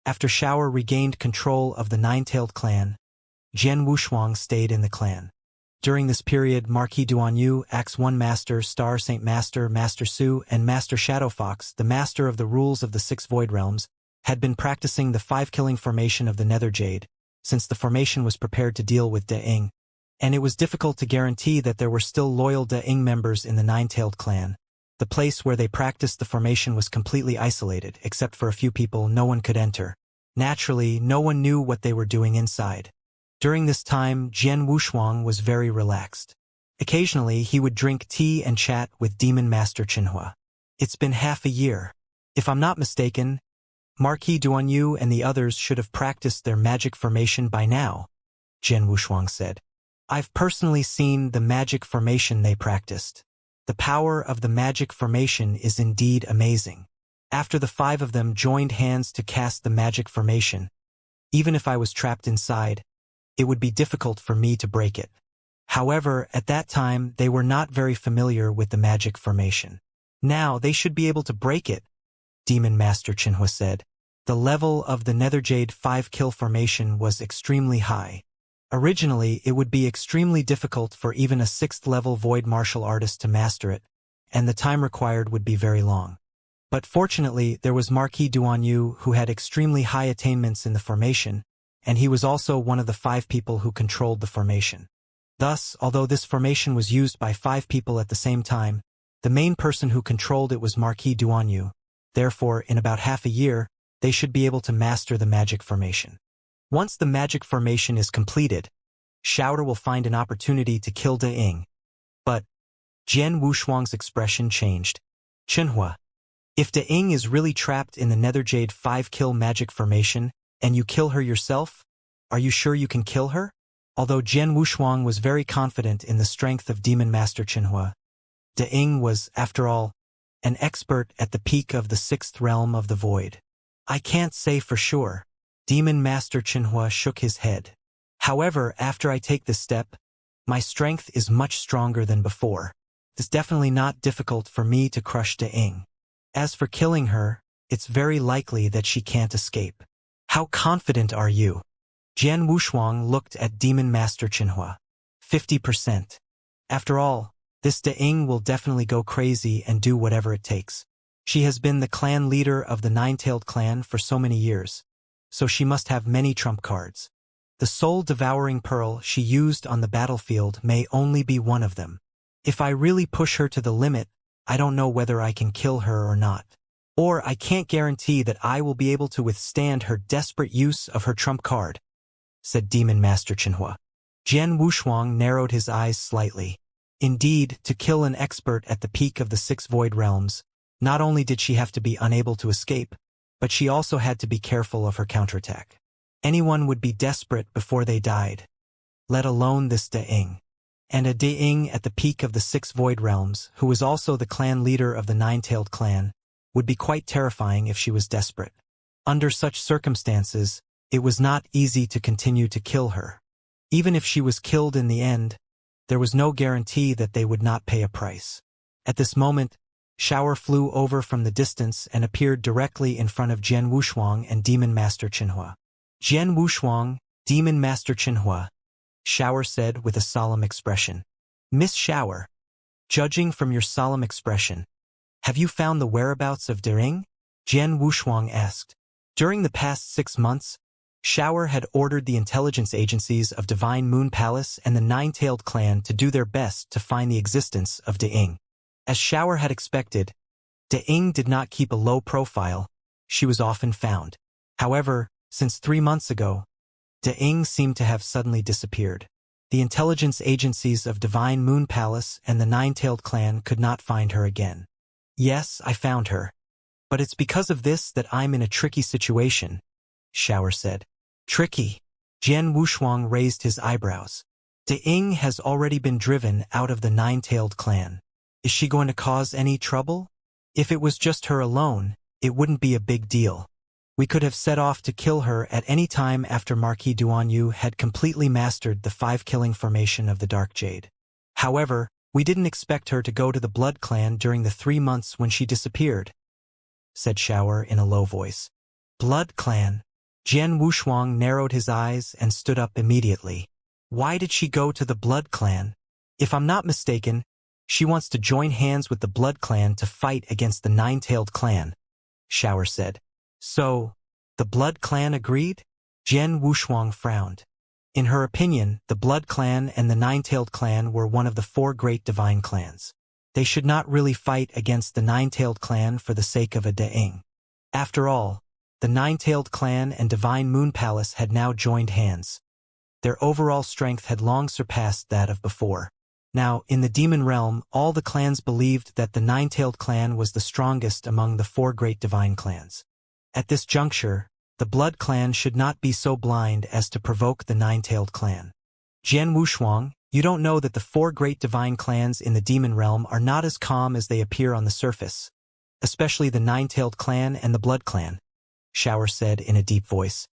After Shower regained control of the Nine-Tailed clan, Jian Wushuang stayed in the clan. During this period, Marquis Duanyu, Axe 1 Master, Star Saint Master, Master Su, and Master Shadow Fox, the master of the rules of the 6 Void Realms, had been practicing the 5-killing formation of the Nether Jade, since the formation was prepared to deal with De Ying, and it was difficult to guarantee that there were still loyal De Ying members in the Nine-Tailed clan. The place where they practiced the formation was completely isolated, except for a few people no one could enter. Naturally, no one knew what they were doing inside. During this time, Jian Wushuang was very relaxed. Occasionally, he would drink tea and chat with Demon Master Qinhua. It's been half a year. If I'm not mistaken, Marquis Duanyu and the others should have practiced their magic formation by now, Jian Wushuang said. I've personally seen the magic formation they practiced. The power of the magic formation is indeed amazing. After the 5 of them joined hands to cast the magic formation, even if I was trapped inside, it would be difficult for me to break it. However, at that time, they were not very familiar with the magic formation. Now, they should be able to break it, Demon Master Qinhua said. The level of the Netherjade 5-kill formation was extremely high. Originally, it would be extremely difficult for even a 6th-level Void martial artist to master it, and the time required would be very long. But fortunately, there was Marquis Duanyu who had extremely high attainments in the formation, and he was also one of the 5 people who controlled the formation. Thus, although this formation was used by 5 people at the same time, the main person who controlled it was Marquis Duanyu. Therefore, in about half a year, they should be able to master the magic formation. Once the magic formation is completed, Shower will find an opportunity to kill De Ying. But Jian Wushuang's expression changed. Qinhua, if De Ying is really trapped in the Netherjade 5-kill magic formation, and you kill her yourself, are you sure you can kill her? Although Jian Wushuang was very confident in the strength of Demon Master Qinhua, De Ying was, after all, an expert at the peak of the 6th realm of the Void. I can't say for sure. Demon Master Qinhua shook his head. However, after I take this step, my strength is much stronger than before. It's definitely not difficult for me to crush De Ying. As for killing her, it's very likely that she can't escape. How confident are you? Jian Wushuang looked at Demon Master Qinhua. 50%. After all, this De Ying will definitely go crazy and do whatever it takes. She has been the clan leader of the Nine-Tailed clan for so many years, so she must have many trump cards. The soul-devouring pearl she used on the battlefield may only be one of them. If I really push her to the limit, I don't know whether I can kill her or not. Or I can't guarantee that I will be able to withstand her desperate use of her trump card, said Demon Master Qinhua. Jian Wushuang narrowed his eyes slightly. Indeed, to kill an expert at the peak of the 6 Void Realms, not only did she have to be unable to escape, but she also had to be careful of her counterattack. Anyone would be desperate before they died, let alone this De Ying. And a De Ying at the peak of the 6 Void Realms, who was also the clan leader of the Nine-Tailed clan, would be quite terrifying if she was desperate. Under such circumstances, it was not easy to continue to kill her. Even if she was killed in the end, there was no guarantee that they would not pay a price. At this moment, Shower flew over from the distance and appeared directly in front of Jian Wushuang and Demon Master Qinhua. Jian Wushuang, Demon Master Qinhua, Shower said with a solemn expression. Miss Shower, judging from your solemn expression, have you found the whereabouts of De Ying? Jian Wushuang asked. During the past 6 months, Shower had ordered the intelligence agencies of Divine Moon Palace and the Nine-Tailed clan to do their best to find the existence of De Ying. As Shower had expected, De Ying did not keep a low profile. She was often found. However, since 3 months ago, De Ying seemed to have suddenly disappeared. The intelligence agencies of Divine Moon Palace and the Nine-Tailed clan could not find her again. Yes, I found her. But it's because of this that I'm in a tricky situation, Shower said. Tricky? Jian Wushuang raised his eyebrows. De Ying has already been driven out of the Nine-Tailed clan. Is she going to cause any trouble? If it was just her alone, it wouldn't be a big deal. We could have set off to kill her at any time after Marquis Duanyu had completely mastered the 5-killing formation of the Dark Jade. However, we didn't expect her to go to the Blood Clan during the 3 months when she disappeared, said Shower in a low voice. Blood Clan? Jian Wushuang narrowed his eyes and stood up immediately. Why did she go to the Blood Clan? If I'm not mistaken, she wants to join hands with the Blood Clan to fight against the Nine-Tailed Clan, Shower said. So, the Blood Clan agreed? Jian Wushuang frowned. In her opinion, the Blood Clan and the Nine-Tailed Clan were one of the four great divine clans. They should not really fight against the Nine-Tailed Clan for the sake of a Daing. After all, the Nine-Tailed Clan and Divine Moon Palace had now joined hands. Their overall strength had long surpassed that of before. Now, in the demon realm, all the clans believed that the Nine-Tailed Clan was the strongest among the four great divine clans. At this juncture, the Blood Clan should not be so blind as to provoke the Nine-Tailed Clan. Jian Wushuang, you don't know that the four great divine clans in the demon realm are not as calm as they appear on the surface, especially the Nine-Tailed Clan and the Blood Clan, Shower said in a deep voice.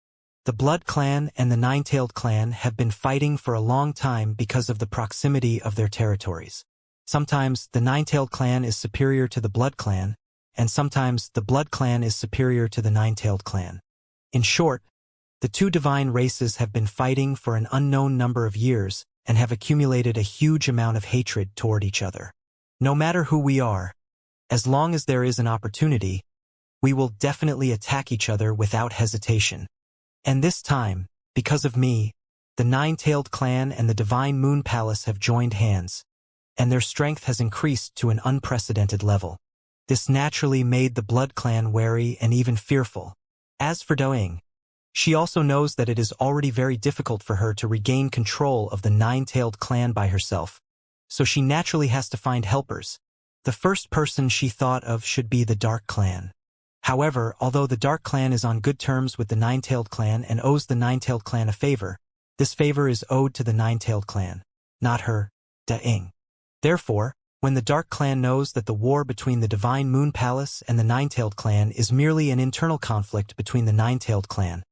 The Blood Clan and the Nine-Tailed Clan have been fighting for a long time because of the proximity of their territories. Sometimes the Nine-Tailed Clan is superior to the Blood Clan, and sometimes the Blood Clan is superior to the Nine-Tailed Clan. In short, the two divine races have been fighting for an unknown number of years and have accumulated a huge amount of hatred toward each other. No matter who we are, as long as there is an opportunity, we will definitely attack each other without hesitation. And this time, because of me, the Nine-Tailed Clan and the Divine Moon Palace have joined hands, and their strength has increased to an unprecedented level. This naturally made the Blood Clan wary and even fearful. As for Daing, she also knows that it is already very difficult for her to regain control of the Nine-Tailed Clan by herself, so she naturally has to find helpers. The first person she thought of should be the Dark Clan. However, although the Dark Clan is on good terms with the Nine-Tailed Clan and owes the Nine-Tailed Clan a favor, this favor is owed to the Nine-Tailed Clan, not her, Daing. Therefore, when the Dark Clan knows that the war between the Divine Moon Palace and the Nine-Tailed Clan is merely an internal conflict between the Nine-Tailed Clan,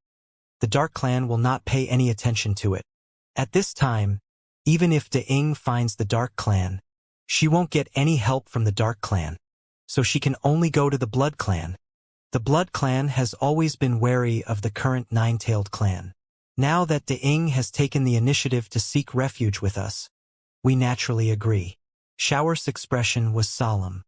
the Dark Clan will not pay any attention to it. At this time, even if Daing finds the Dark Clan, she won't get any help from the Dark Clan, so she can only go to the Blood Clan. The Blood Clan has always been wary of the current Nine-Tailed Clan. Now that Daing has taken the initiative to seek refuge with us, we naturally agree. Shower's expression was solemn.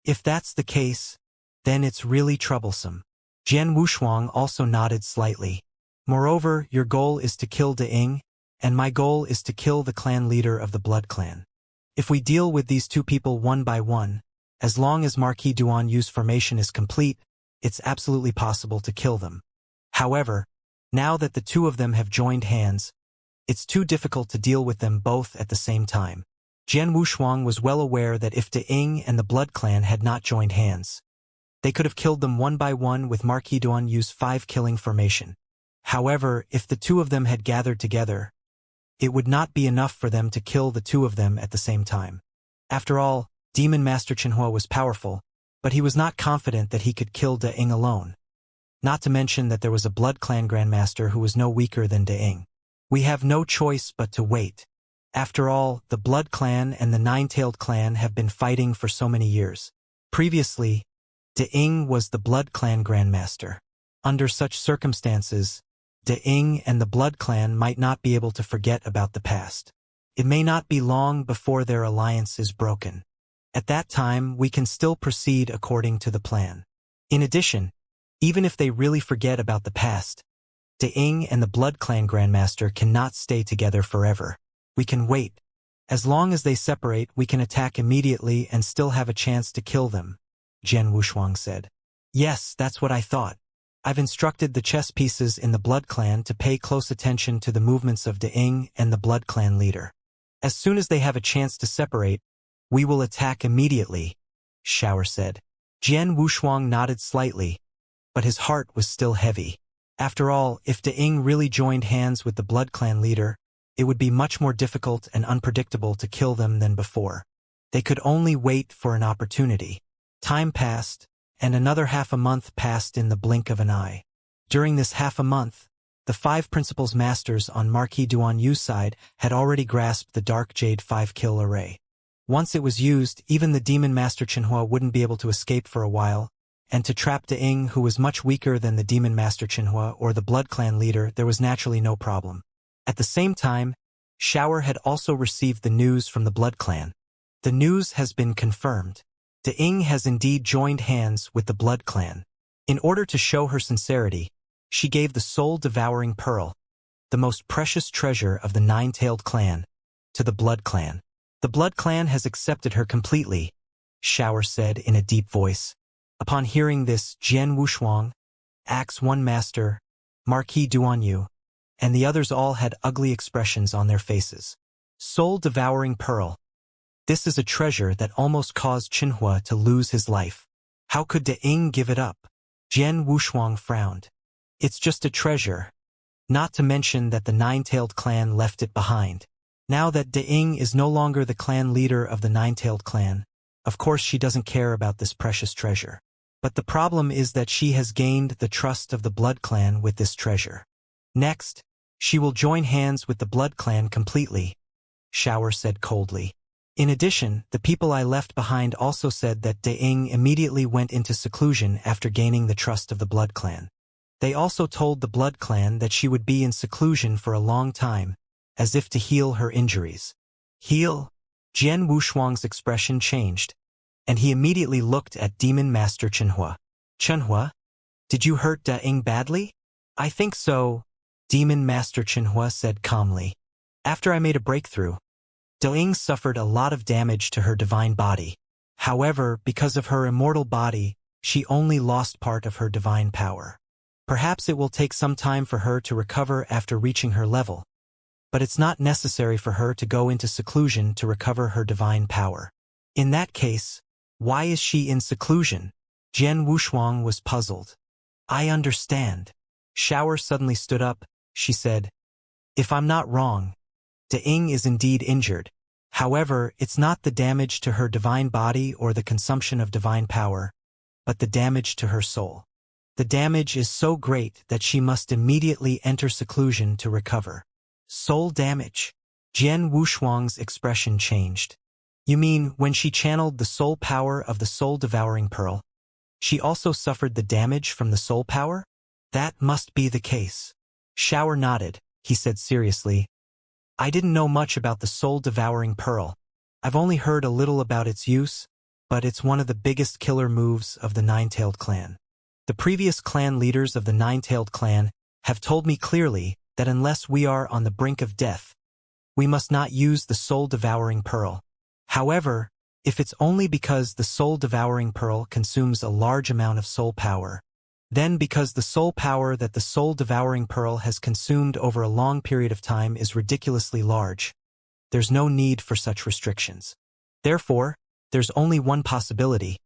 If that's the case, then it's really troublesome. Jian Wushuang also nodded slightly. Moreover, your goal is to kill Daing, and my goal is to kill the clan leader of the Blood Clan. If we deal with these two people one by one, as long as Marquis Duan Yu's formation is complete, it's absolutely possible to kill them. However, now that the two of them have joined hands, it's too difficult to deal with them both at the same time. Jian Wushuang was well aware that if Daing and the Blood Clan had not joined hands, they could have killed them one by one with Marquis Duan Yu's 5-killing formation. However, if the two of them had gathered together, it would not be enough for them to kill the two of them at the same time. After all, Demon Master Chenhua was powerful, but he was not confident that he could kill Daing alone. Not to mention that there was a Blood Clan Grandmaster who was no weaker than Daing. We have no choice but to wait. After all, the Blood Clan and the Nine-Tailed Clan have been fighting for so many years. Previously, Daing was the Blood Clan Grandmaster. Under such circumstances, Daing and the Blood Clan might not be able to forget about the past. It may not be long before their alliance is broken. At that time, we can still proceed according to the plan. In addition, even if they really forget about the past, Daing and the Blood Clan Grandmaster cannot stay together forever. We can wait. As long as they separate, we can attack immediately and still have a chance to kill them, Jian Wushuang said. Yes, that's what I thought. I've instructed the chess pieces in the Blood Clan to pay close attention to the movements of Daing and the Blood Clan leader. As soon as they have a chance to separate, we will attack immediately, Shower said. Jian Wushuang nodded slightly, but his heart was still heavy. After all, if Daing really joined hands with the Blood Clan leader, it would be much more difficult and unpredictable to kill them than before. They could only wait for an opportunity. Time passed, and another half a month passed in the blink of an eye. During this half a month, the 5 Principals Masters on Marquis Duan Yu's side had already grasped the Dark Jade 5-kill array. Once it was used, even the Demon Master Chenhua wouldn't be able to escape for a while, and to trap De Ying, who was much weaker than the Demon Master Qinhua or the Blood Clan leader, there was naturally no problem. At the same time, Shower had also received the news from the Blood Clan. The news has been confirmed. De Ying has indeed joined hands with the Blood Clan. In order to show her sincerity, she gave the soul-devouring pearl, the most precious treasure of the Nine-Tailed Clan, to the Blood Clan. The Blood Clan has accepted her completely, Shower said in a deep voice. Upon hearing this, Jian Wushuang, Axe One Master, Marquis Duanyu, and the others all had ugly expressions on their faces. Soul-devouring pearl. This is a treasure that almost caused Qinhua to lose his life. How could De Ying give it up? Jian Wushuang frowned. It's just a treasure. Not to mention that the Nine-Tailed Clan left it behind. Now that De Ying is no longer the clan leader of the Nine-Tailed Clan, of course she doesn't care about this precious treasure. But the problem is that she has gained the trust of the Blood Clan with this treasure. Next, she will join hands with the Blood Clan completely, Shower said coldly. In addition, the people I left behind also said that De Ying immediately went into seclusion after gaining the trust of the Blood Clan. They also told the Blood Clan that she would be in seclusion for a long time, as if to heal her injuries. Heal? Jian Wushuang's expression changed, and he immediately looked at Demon Master Qinhua. Qinhua, did you hurt De Ying badly? I think so, Demon Master Qinhua said calmly. After I made a breakthrough, De Ying suffered a lot of damage to her divine body. However, because of her immortal body, she only lost part of her divine power. Perhaps it will take some time for her to recover after reaching her level, but it's not necessary for her to go into seclusion to recover her divine power. In that case, why is she in seclusion? Jian Wushuang was puzzled. I understand. Shower suddenly stood up. She said, if I'm not wrong, De Ying is indeed injured. However, it's not the damage to her divine body or the consumption of divine power, but the damage to her soul. The damage is so great that she must immediately enter seclusion to recover. Soul damage. Jian Wushuang's expression changed. You mean when she channeled the soul power of the soul-devouring pearl, she also suffered the damage from the soul power? That must be the case. Shower nodded. He said seriously, I didn't know much about the soul-devouring pearl. I've only heard a little about its use, but it's one of the biggest killer moves of the Nine-Tailed Clan. The previous clan leaders of the Nine-Tailed Clan have told me clearly that unless we are on the brink of death, we must not use the soul-devouring pearl. However, if it's only because the soul-devouring pearl consumes a large amount of soul power, then because the soul power that the soul-devouring pearl has consumed over a long period of time is ridiculously large, there's no need for such restrictions. Therefore, there's only one possibility,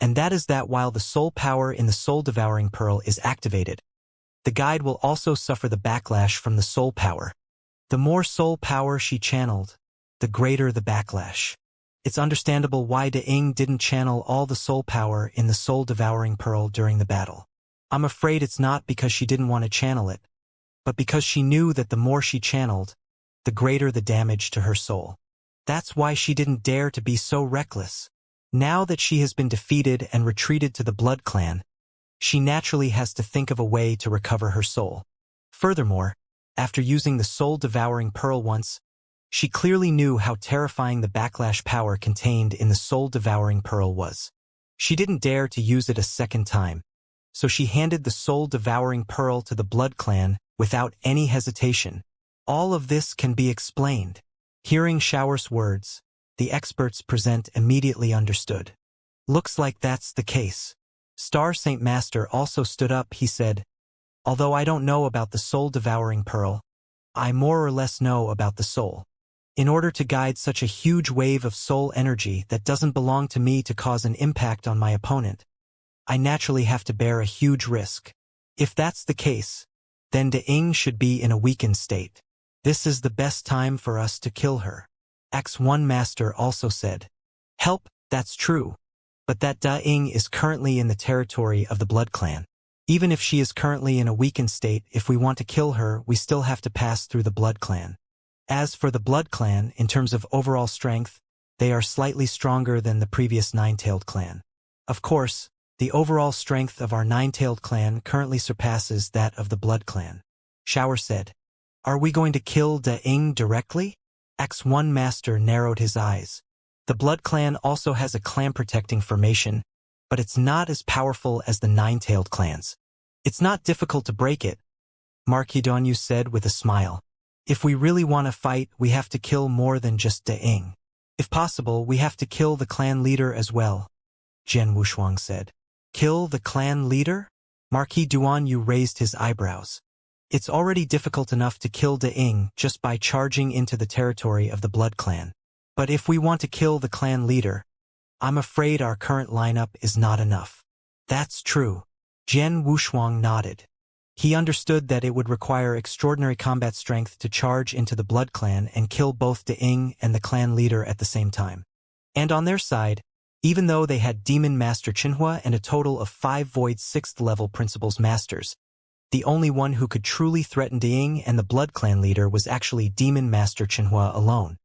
and that is that while the soul power in the soul-devouring pearl is activated, the guide will also suffer the backlash from the soul power. The more soul power she channeled, the greater the backlash. It's understandable why De Ying didn't channel all the soul power in the soul-devouring pearl during the battle. I'm afraid it's not because she didn't want to channel it, but because she knew that the more she channeled, the greater the damage to her soul. That's why she didn't dare to be so reckless. Now that she has been defeated and retreated to the Blood Clan, she naturally has to think of a way to recover her soul. Furthermore, after using the soul-devouring pearl once, she clearly knew how terrifying the backlash power contained in the soul-devouring pearl was. She didn't dare to use it a second time, so she handed the soul-devouring pearl to the Blood Clan without any hesitation. All of this can be explained. Hearing Shower's words, the experts present immediately understood. Looks like that's the case. Star Saint Master also stood up. He said, although I don't know about the soul-devouring pearl, I more or less know about the soul. In order to guide such a huge wave of soul energy that doesn't belong to me to cause an impact on my opponent, I naturally have to bear a huge risk. If that's the case, then De Ying should be in a weakened state. This is the best time for us to kill her. X1 Master also said, help, that's true. But that De Ying is currently in the territory of the Blood Clan. Even if she is currently in a weakened state, if we want to kill her, we still have to pass through the Blood Clan. As for the Blood Clan, in terms of overall strength, they are slightly stronger than the previous Nine-Tailed Clan. Of course, The overall strength of our nine-tailed clan currently surpasses that of the Blood Clan. Shower said. Are we going to kill Da-Ing directly? X1 Master narrowed his eyes. The Blood Clan also has a clan-protecting formation, but it's not as powerful as the nine-tailed clans. It's not difficult to break it, Marquis Donyu said with a smile. If we really want to fight, we have to kill more than just Da-Ing. If possible, we have to kill the clan leader as well, Jian Wushuang said. Kill the clan leader? Marquis Duanyu raised his eyebrows. It's already difficult enough to kill Da-Ing just by charging into the territory of the Blood Clan. But if we want to kill the clan leader, I'm afraid our current lineup is not enough. That's true. Jian Wushuang nodded. He understood that it would require extraordinary combat strength to charge into the Blood Clan and kill both Da-Ing and the clan leader at the same time. And on their side, even though they had Demon Master Qinhua and a total of 5 Void 6th level Principles Masters, the only one who could truly threaten Da-Ing and the Blood Clan leader was actually Demon Master Qinhua alone.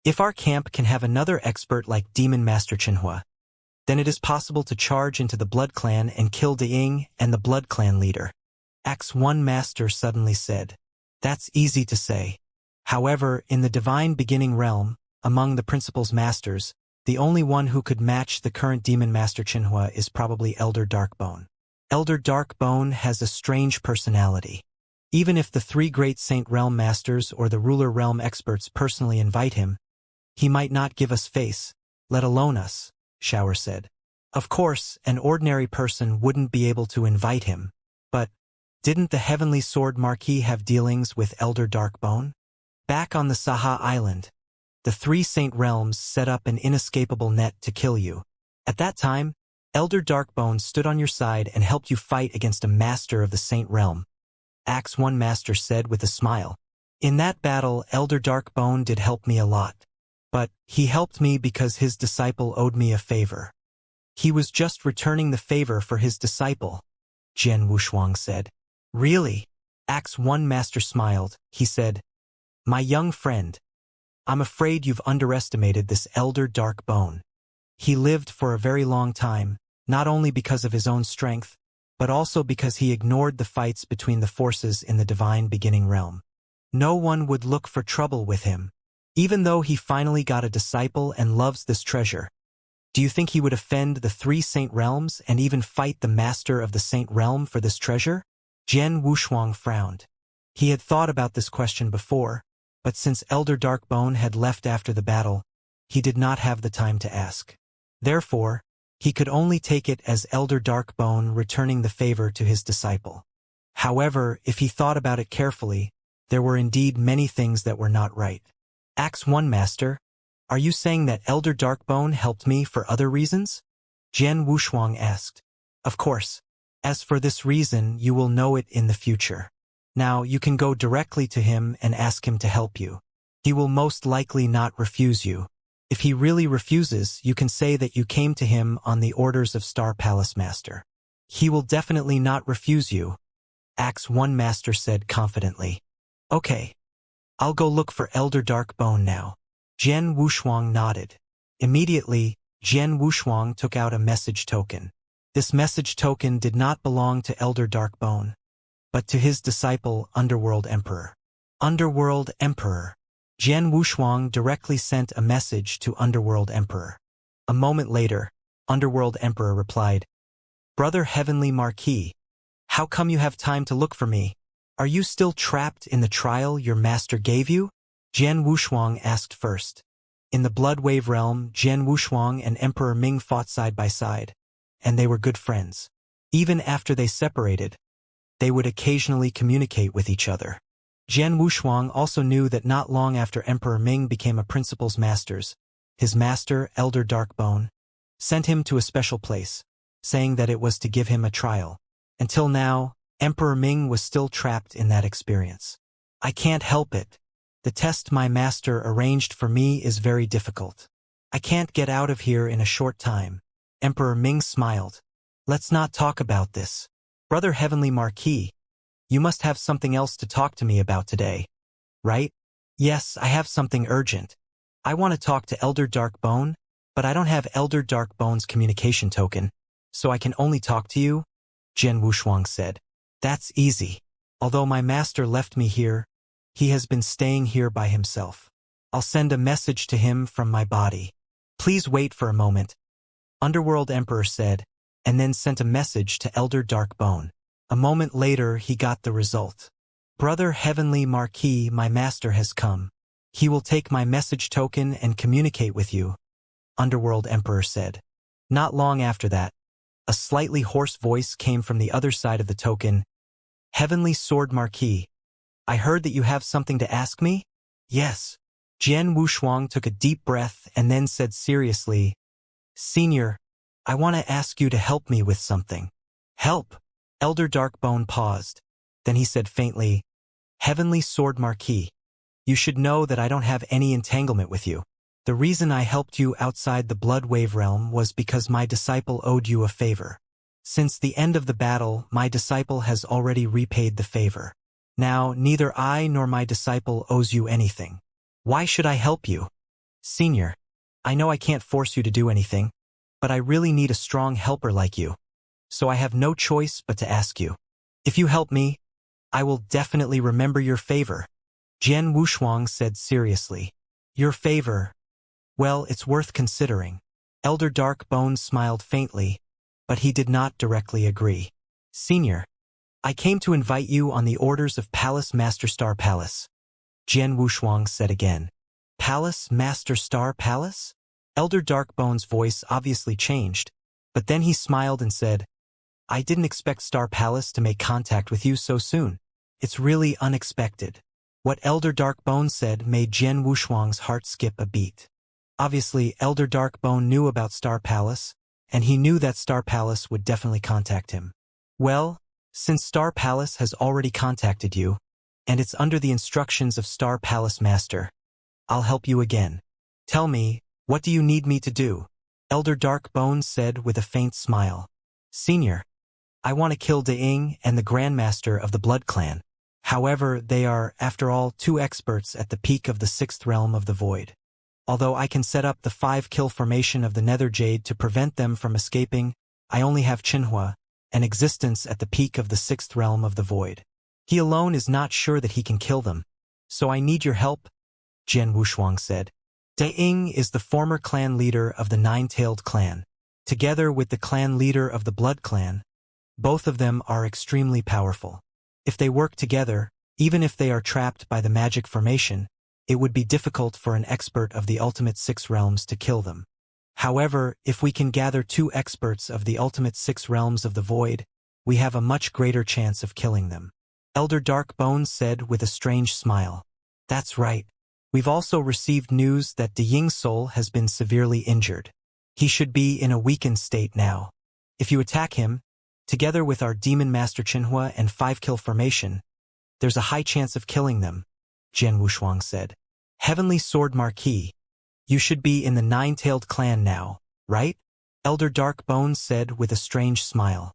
If our camp can have another expert like Demon Master Qinhua, then it is possible to charge into the Blood Clan and kill Da-Ing and the Blood Clan leader. X1 Master suddenly said. That's easy to say. However, in the Divine Beginning realm, among the Principles Masters, the only one who could match the current Demon Master Qinhua is probably Elder Darkbone. Elder Darkbone has a strange personality. Even if the 3 Great Saint Realm Masters or the Ruler Realm experts personally invite him, he might not give us face, let alone us, Shower said. Of course, an ordinary person wouldn't be able to invite him, but didn't the Heavenly Sword Marquis have dealings with Elder Darkbone? Back on the Saha Island, the 3 Saint Realms set up an inescapable net to kill you. At that time, Elder Darkbone stood on your side and helped you fight against a master of the Saint Realm. Axe 1 Master said with a smile. In that battle, Elder Darkbone did help me a lot. But he helped me because his disciple owed me a favor. He was just returning the favor for his disciple, Jian Wushuang said. Really? Axe 1 Master smiled. He said, My young friend, I'm afraid you've underestimated this Elder Darkbone. He lived for a very long time, not only because of his own strength, but also because he ignored the fights between the forces in the Divine Beginning realm. No one would look for trouble with him. Even though he finally got a disciple and loves this treasure, do you think he would offend the 3 Saint Realms and even fight the master of the Saint Realm for this treasure? Jian Wushuang frowned. He had thought about this question before, but since Elder Darkbone had left after the battle, he did not have the time to ask. Therefore, he could only take it as Elder Darkbone returning the favor to his disciple. However, if he thought about it carefully, there were indeed many things that were not right. Axe 1 Master, are you saying that Elder Darkbone helped me for other reasons? Jian Wushuang asked. Of course. As for this reason, you will know it in the future. Now, you can go directly to him and ask him to help you. He will most likely not refuse you. If he really refuses, you can say that you came to him on the orders of Star Palace Master. He will definitely not refuse you, Axe 1 Master said confidently. Okay. I'll go look for Elder Darkbone now. Jian Wushuang nodded. Immediately, Jian Wushuang took out a message token. This message token did not belong to Elder Darkbone, but to his disciple, Underworld Emperor. Underworld Emperor. Jian Wushuang directly sent a message to Underworld Emperor. A moment later, Underworld Emperor replied, Brother Heavenly Marquis, how come you have time to look for me? Are you still trapped in the trial your master gave you? Jian Wushuang asked first. In the Blood Wave realm, Jian Wushuang and Emperor Ming fought side by side, and they were good friends. Even after they separated, they would occasionally communicate with each other. Jian Wushuang also knew that not long after Emperor Ming became a Principles Masters, his master, Elder Darkbone, sent him to a special place, saying that it was to give him a trial. Until now, Emperor Ming was still trapped in that experience. I can't help it. The test my master arranged for me is very difficult. I can't get out of here in a short time. Emperor Ming smiled. Let's not talk about this. Brother Heavenly Marquis, you must have something else to talk to me about today, right? Yes, I have something urgent. I want to talk to Elder Darkbone, but I don't have Elder Darkbone's communication token. So I can only talk to you? Jian Wushuang said. That's easy. Although my master left me here, he has been staying here by himself. I'll send a message to him from my body. Please wait for a moment, Underworld Emperor said, and then sent a message to Elder Darkbone. A moment later he got the result. Brother Heavenly Marquis, my master has come. He will take my message token and communicate with you, Underworld Emperor said. Not long after that, a slightly hoarse voice came from the other side of the token. Heavenly Sword Marquis, I heard that you have something to ask me? Yes. Jian Wushuang took a deep breath and then said seriously, Senior, I want to ask you to help me with something. Help? Elder Darkbone paused. Then he said faintly, Heavenly Sword Marquis, you should know that I don't have any entanglement with you. The reason I helped you outside the Blood Wave realm was because my disciple owed you a favor. Since the end of the battle, my disciple has already repaid the favor. Now, neither I nor my disciple owes you anything. Why should I help you? Senior, I know I can't force you to do anything, but I really need a strong helper like you. So I have no choice but to ask you. If you help me, I will definitely remember your favor. Jian Wushuang said seriously. Your favor? Well, it's worth considering. Elder Darkbone smiled faintly, but he did not directly agree. Senior, I came to invite you on the orders of Palace Master Star Palace. Jian Wushuang said again. Palace Master Star Palace? Elder Darkbone's voice obviously changed, but then he smiled and said, I didn't expect Star Palace to make contact with you so soon. It's really unexpected. What Elder Darkbone said made Jian Wushuang's heart skip a beat. Obviously, Elder Darkbone knew about Star Palace, and he knew that Star Palace would definitely contact him. Well, since Star Palace has already contacted you, and it's under the instructions of Star Palace Master, I'll help you again. Tell me, what do you need me to do? Elder Darkbone said with a faint smile. Senior, I want to kill Deing and the Grandmaster of the Blood Clan. However, they are, after all, 2 experts at the peak of the 6th realm of the Void. Although I can set up the 5-kill formation of the Nether Jade to prevent them from escaping, I only have Qinhua, an existence at the peak of the 6th realm of the Void. He alone is not sure that he can kill them. So I need your help, Jian Wushuang said. Deing is the former clan leader of the Nine-Tailed Clan. Together with the clan leader of the Blood Clan, both of them are extremely powerful. If they work together, even if they are trapped by the magic formation, it would be difficult for an expert of the ultimate 6 realms to kill them. However, if we can gather 2 experts of the ultimate 6 realms of the Void, we have a much greater chance of killing them. Elder Darkbone said with a strange smile. That's right. We've also received news that Deying's soul has been severely injured. He should be in a weakened state now. If you attack him, together with our Demon Master Qinhua and 5-kill formation, there's a high chance of killing them, Jian Wushuang said. Heavenly Sword Marquis, you should be in the Nine-Tailed Clan now, right? Elder Darkbone said with a strange smile.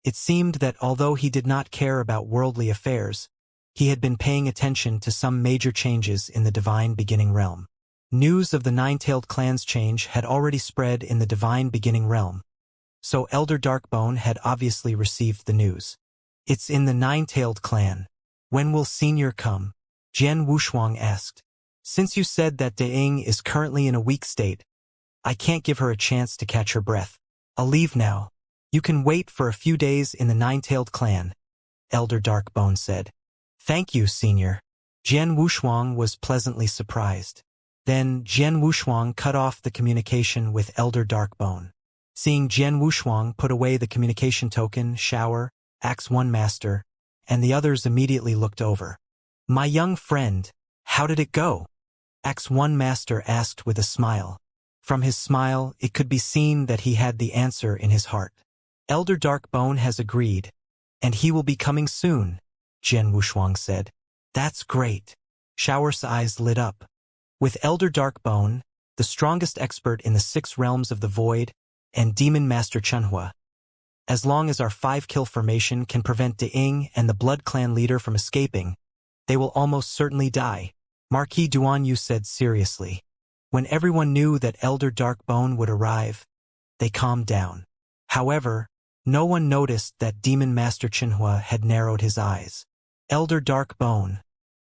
It seemed that although he did not care about worldly affairs, he had been paying attention to some major changes in the Divine Beginning Realm. News of the Nine-Tailed Clan's change had already spread in the Divine Beginning Realm, so Elder Darkbone had obviously received the news. It's in the Nine-Tailed Clan. When will Senior come? Jian Wushuang asked. Since you said that Deing is currently in a weak state, I can't give her a chance to catch her breath. I'll leave now. You can wait for a few days in the Nine-Tailed Clan, Elder Darkbone said. Thank you, Senior. Jian Wushuang was pleasantly surprised. Then Jian Wushuang cut off the communication with Elder Darkbone. Seeing Jian Wushuang put away the communication token, Shower, Axe 1 Master, and the others immediately looked over. My young friend, how did it go? Axe 1 Master asked with a smile. From his smile, it could be seen that he had the answer in his heart. Elder Darkbone has agreed, and he will be coming soon, Jian Wushuang said. That's great. Shower's eyes lit up. With Elder Darkbone, the strongest expert in the 6 realms of the Void, and Demon Master Qinhua, as long as our 5-kill formation can prevent Deing and the Blood Clan leader from escaping, they will almost certainly die, Marquis Duanyu said seriously. When everyone knew that Elder Darkbone would arrive, they calmed down. However, no one noticed that Demon Master Xianxia had narrowed his eyes. Elder Dark Bone,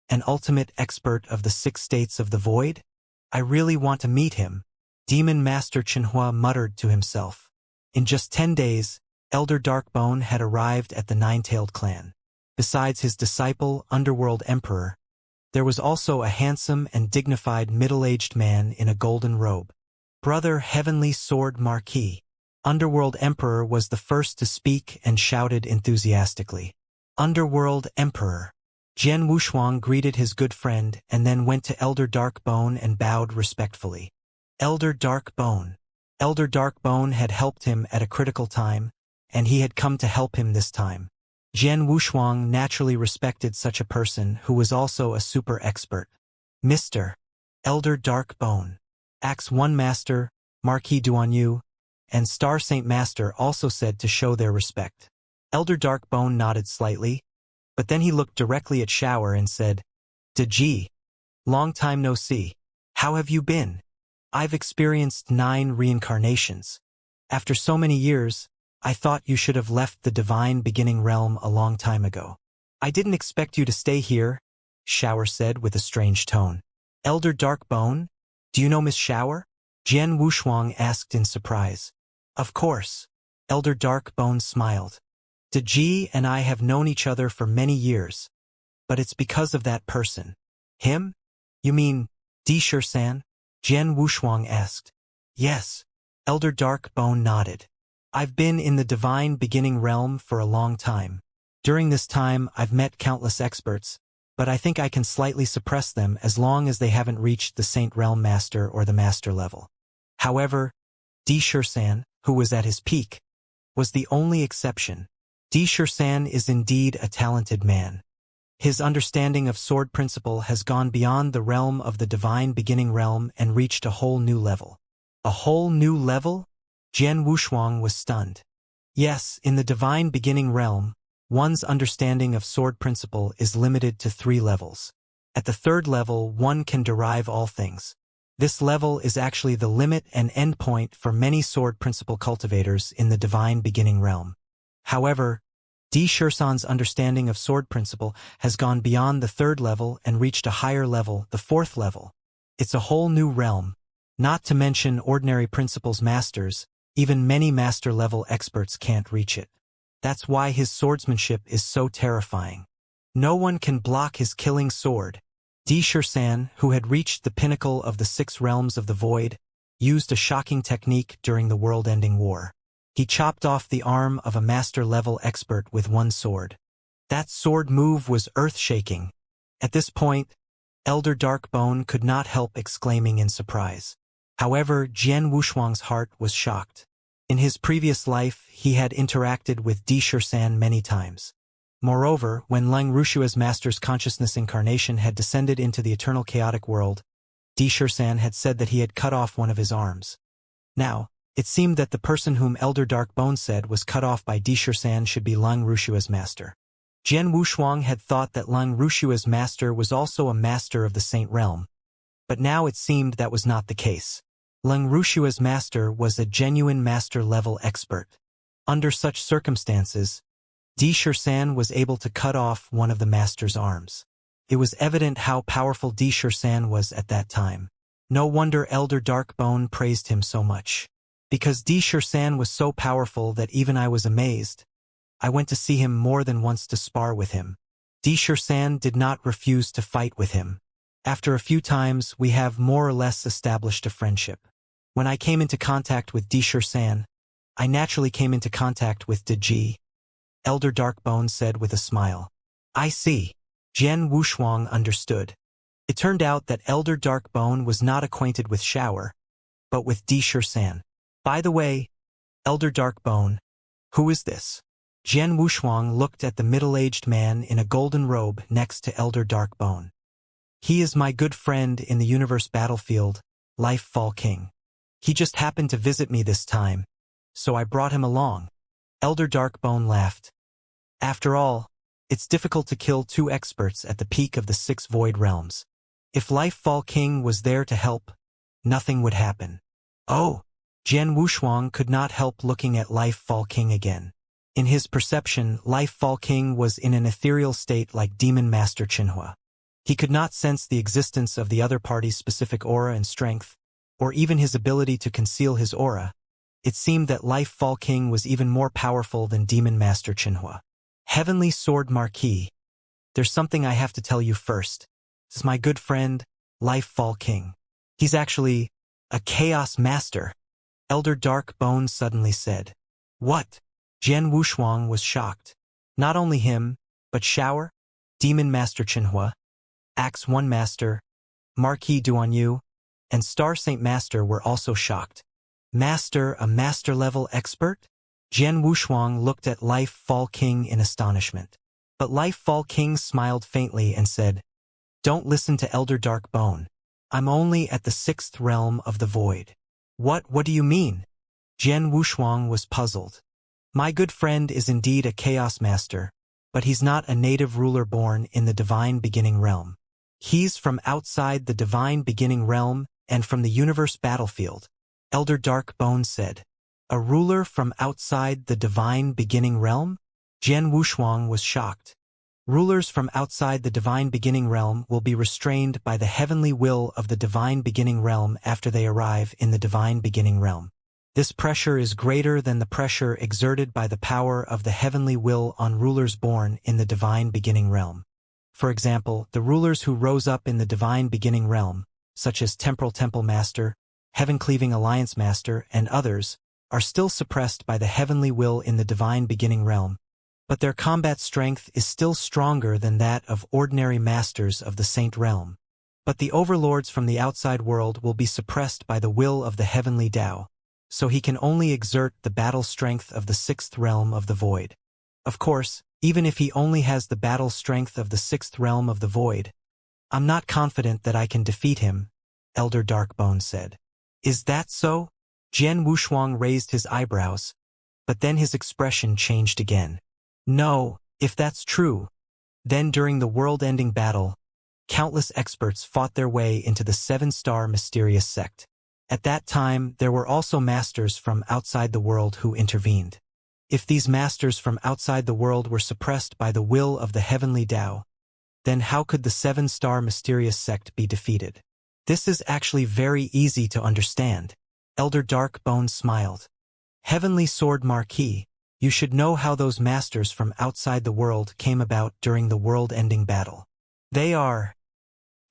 an ultimate expert of the 6 states of the void? I really want to meet him, Demon Master Xianxia muttered to himself. In just 10 days, Elder Darkbone had arrived at the Nine-Tailed clan. Besides his disciple, Underworld Emperor, there was also a handsome and dignified middle-aged man in a golden robe. Brother Heavenly Sword Marquis. Underworld Emperor was the first to speak and shouted enthusiastically. Underworld Emperor. Jian Wushuang greeted his good friend and then went to Elder Darkbone and bowed respectfully. Elder Darkbone. Elder Darkbone had helped him at a critical time, and he had come to help him this time. Jian Wushuang naturally respected such a person who was also a super expert. Mr. Elder Darkbone. Axe 1 Master, Marquis Duanyu, and Star Saint Master also said to show their respect. Elder Darkbone nodded slightly, but then he looked directly at Shower and said, Deji, long time no see. How have you been? I've experienced 9 reincarnations. After so many years, I thought you should have left the divine beginning realm a long time ago. I didn't expect you to stay here, Shower said with a strange tone. Elder Darkbone, do you know Miss Shower? Jian Wushuang asked in surprise. Of course. Elder Darkbone smiled. Deji and I have known each other for many years, but it's because of that person. Him? You mean, Di-Shur-san? Jian Wushuang asked. Yes. Elder Darkbone nodded. I've been in the divine beginning realm for a long time. During this time, I've met countless experts, but I think I can slightly suppress them as long as they haven't reached the Saint Realm Master or the Master level. However, Di-Shur-san, who was at his peak, was the only exception. Di-Shur-san is indeed a talented man. His understanding of sword principle has gone beyond the realm of the divine beginning realm and reached a whole new level. A whole new level? Jian Wushuang was stunned. Yes, in the divine beginning realm, one's understanding of sword principle is limited to 3 levels. At the 3rd level, one can derive all things. This level is actually the limit and endpoint for many sword principle cultivators in the divine beginning realm. However, Di-Shur-san's understanding of sword principle has gone beyond the 3rd level and reached a higher level, the 4th level. It's a whole new realm. Not to mention ordinary principles masters, even many master-level experts can't reach it. That's why his swordsmanship is so terrifying. No one can block his killing sword. Di-Shur-san, who had reached the pinnacle of the 6 realms of the void, used a shocking technique during the world-ending war. He chopped off the arm of a master-level expert with 1 sword. That sword move was earth-shaking. At this point, Elder Darkbone could not help exclaiming in surprise. However, Jian Wushuang's heart was shocked. In his previous life, he had interacted with Di-Shur-san many times. Moreover, when Leng Rushua's master's consciousness incarnation had descended into the eternal chaotic world, Di-Shur-san had said that he had cut off one of his arms. Now, it seemed that the person whom Elder Darkbone said was cut off by Di-Shur-san should be Leng Rushua's master. Jian Wushuang had thought that Leng Rushua's master was also a master of the Saint Realm, but now it seemed that was not the case. Leng Rushua's master was a genuine master-level expert. Under such circumstances, Di-Shur-san was able to cut off one of the master's arms. It was evident how powerful Di-Shur-san was at that time. No wonder Elder Darkbone praised him so much. Because Di-Shur-san was so powerful that even I was amazed, I went to see him more than once to spar with him. Di-Shur-san did not refuse to fight with him. After a few times, we have more or less established a friendship. When I came into contact with Di-Shur-san, I naturally came into contact with Deji. Elder Darkbone said with a smile. I see. Jian Wushuang understood. It turned out that Elder Darkbone was not acquainted with Shower, but with Di-Shur-san. By the way, Elder Darkbone, who is this? Jian Wushuang looked at the middle-aged man in a golden robe next to Elder Darkbone. He is my good friend in the universe battlefield, Life Fall King. He just happened to visit me this time, so I brought him along. Elder Darkbone laughed. After all, it's difficult to kill 2 experts at the peak of the 6 void realms. If Life Fall King was there to help, nothing would happen. Oh! Jian Wushuang could not help looking at Life Fall King again. In his perception, Life Fall King was in an ethereal state like Demon Master Qinhua. He could not sense the existence of the other party's specific aura and strength, or even his ability to conceal his aura. It seemed that Life Fall King was even more powerful than Demon Master Qinhua. Heavenly Sword Marquis. There's something I have to tell you first. This is my good friend, Life Fall King. He's actually a Chaos Master, Elder Dark Bones suddenly said. What? Jian Wushuang was shocked. Not only him, but Shower, Demon Master Qinhua, Axe 1 Master, Marquis Duanyu, and Star Saint Master were also shocked. Master, a master-level expert? Jian Wushuang looked at Life Fall King in astonishment. But Life Fall King smiled faintly and said, Don't listen to Elder Dark Bone. I'm only at the 6th realm of the void. What do you mean? Jian Wushuang was puzzled. My good friend is indeed a Chaos Master, but he's not a native ruler born in the Divine Beginning Realm. He's from outside the Divine Beginning Realm and from the universe battlefield, Elder Dark Bone said. A ruler from outside the Divine Beginning Realm? Jian Wushuang was shocked. Rulers from outside the Divine Beginning Realm will be restrained by the heavenly will of the Divine Beginning Realm after they arrive in the Divine Beginning Realm. This pressure is greater than the pressure exerted by the power of the heavenly will on rulers born in the Divine Beginning Realm. For example, the rulers who rose up in the Divine Beginning Realm, such as Temporal Temple Master, Heaven-Cleaving Alliance Master, and others, are still suppressed by the heavenly will in the Divine Beginning Realm, but their combat strength is still stronger than that of ordinary masters of the Saint Realm. But the overlords from the outside world will be suppressed by the will of the heavenly Tao, so he can only exert the battle strength of the 6th realm of the void. Of course, even if he only has the battle strength of the 6th realm of the void, I'm not confident that I can defeat him, Elder Darkbone said. Is that so? Jian Wushuang raised his eyebrows, but then his expression changed again. No, if that's true, then during the world-ending battle, countless experts fought their way into the 7-star mysterious sect. At that time, there were also masters from outside the world who intervened. If these masters from outside the world were suppressed by the will of the heavenly Tao, then how could the 7-star mysterious sect be defeated? This is actually very easy to understand. Elder Darkbone smiled. Heavenly Sword Marquis, you should know how those masters from outside the world came about during the world-ending battle. They are...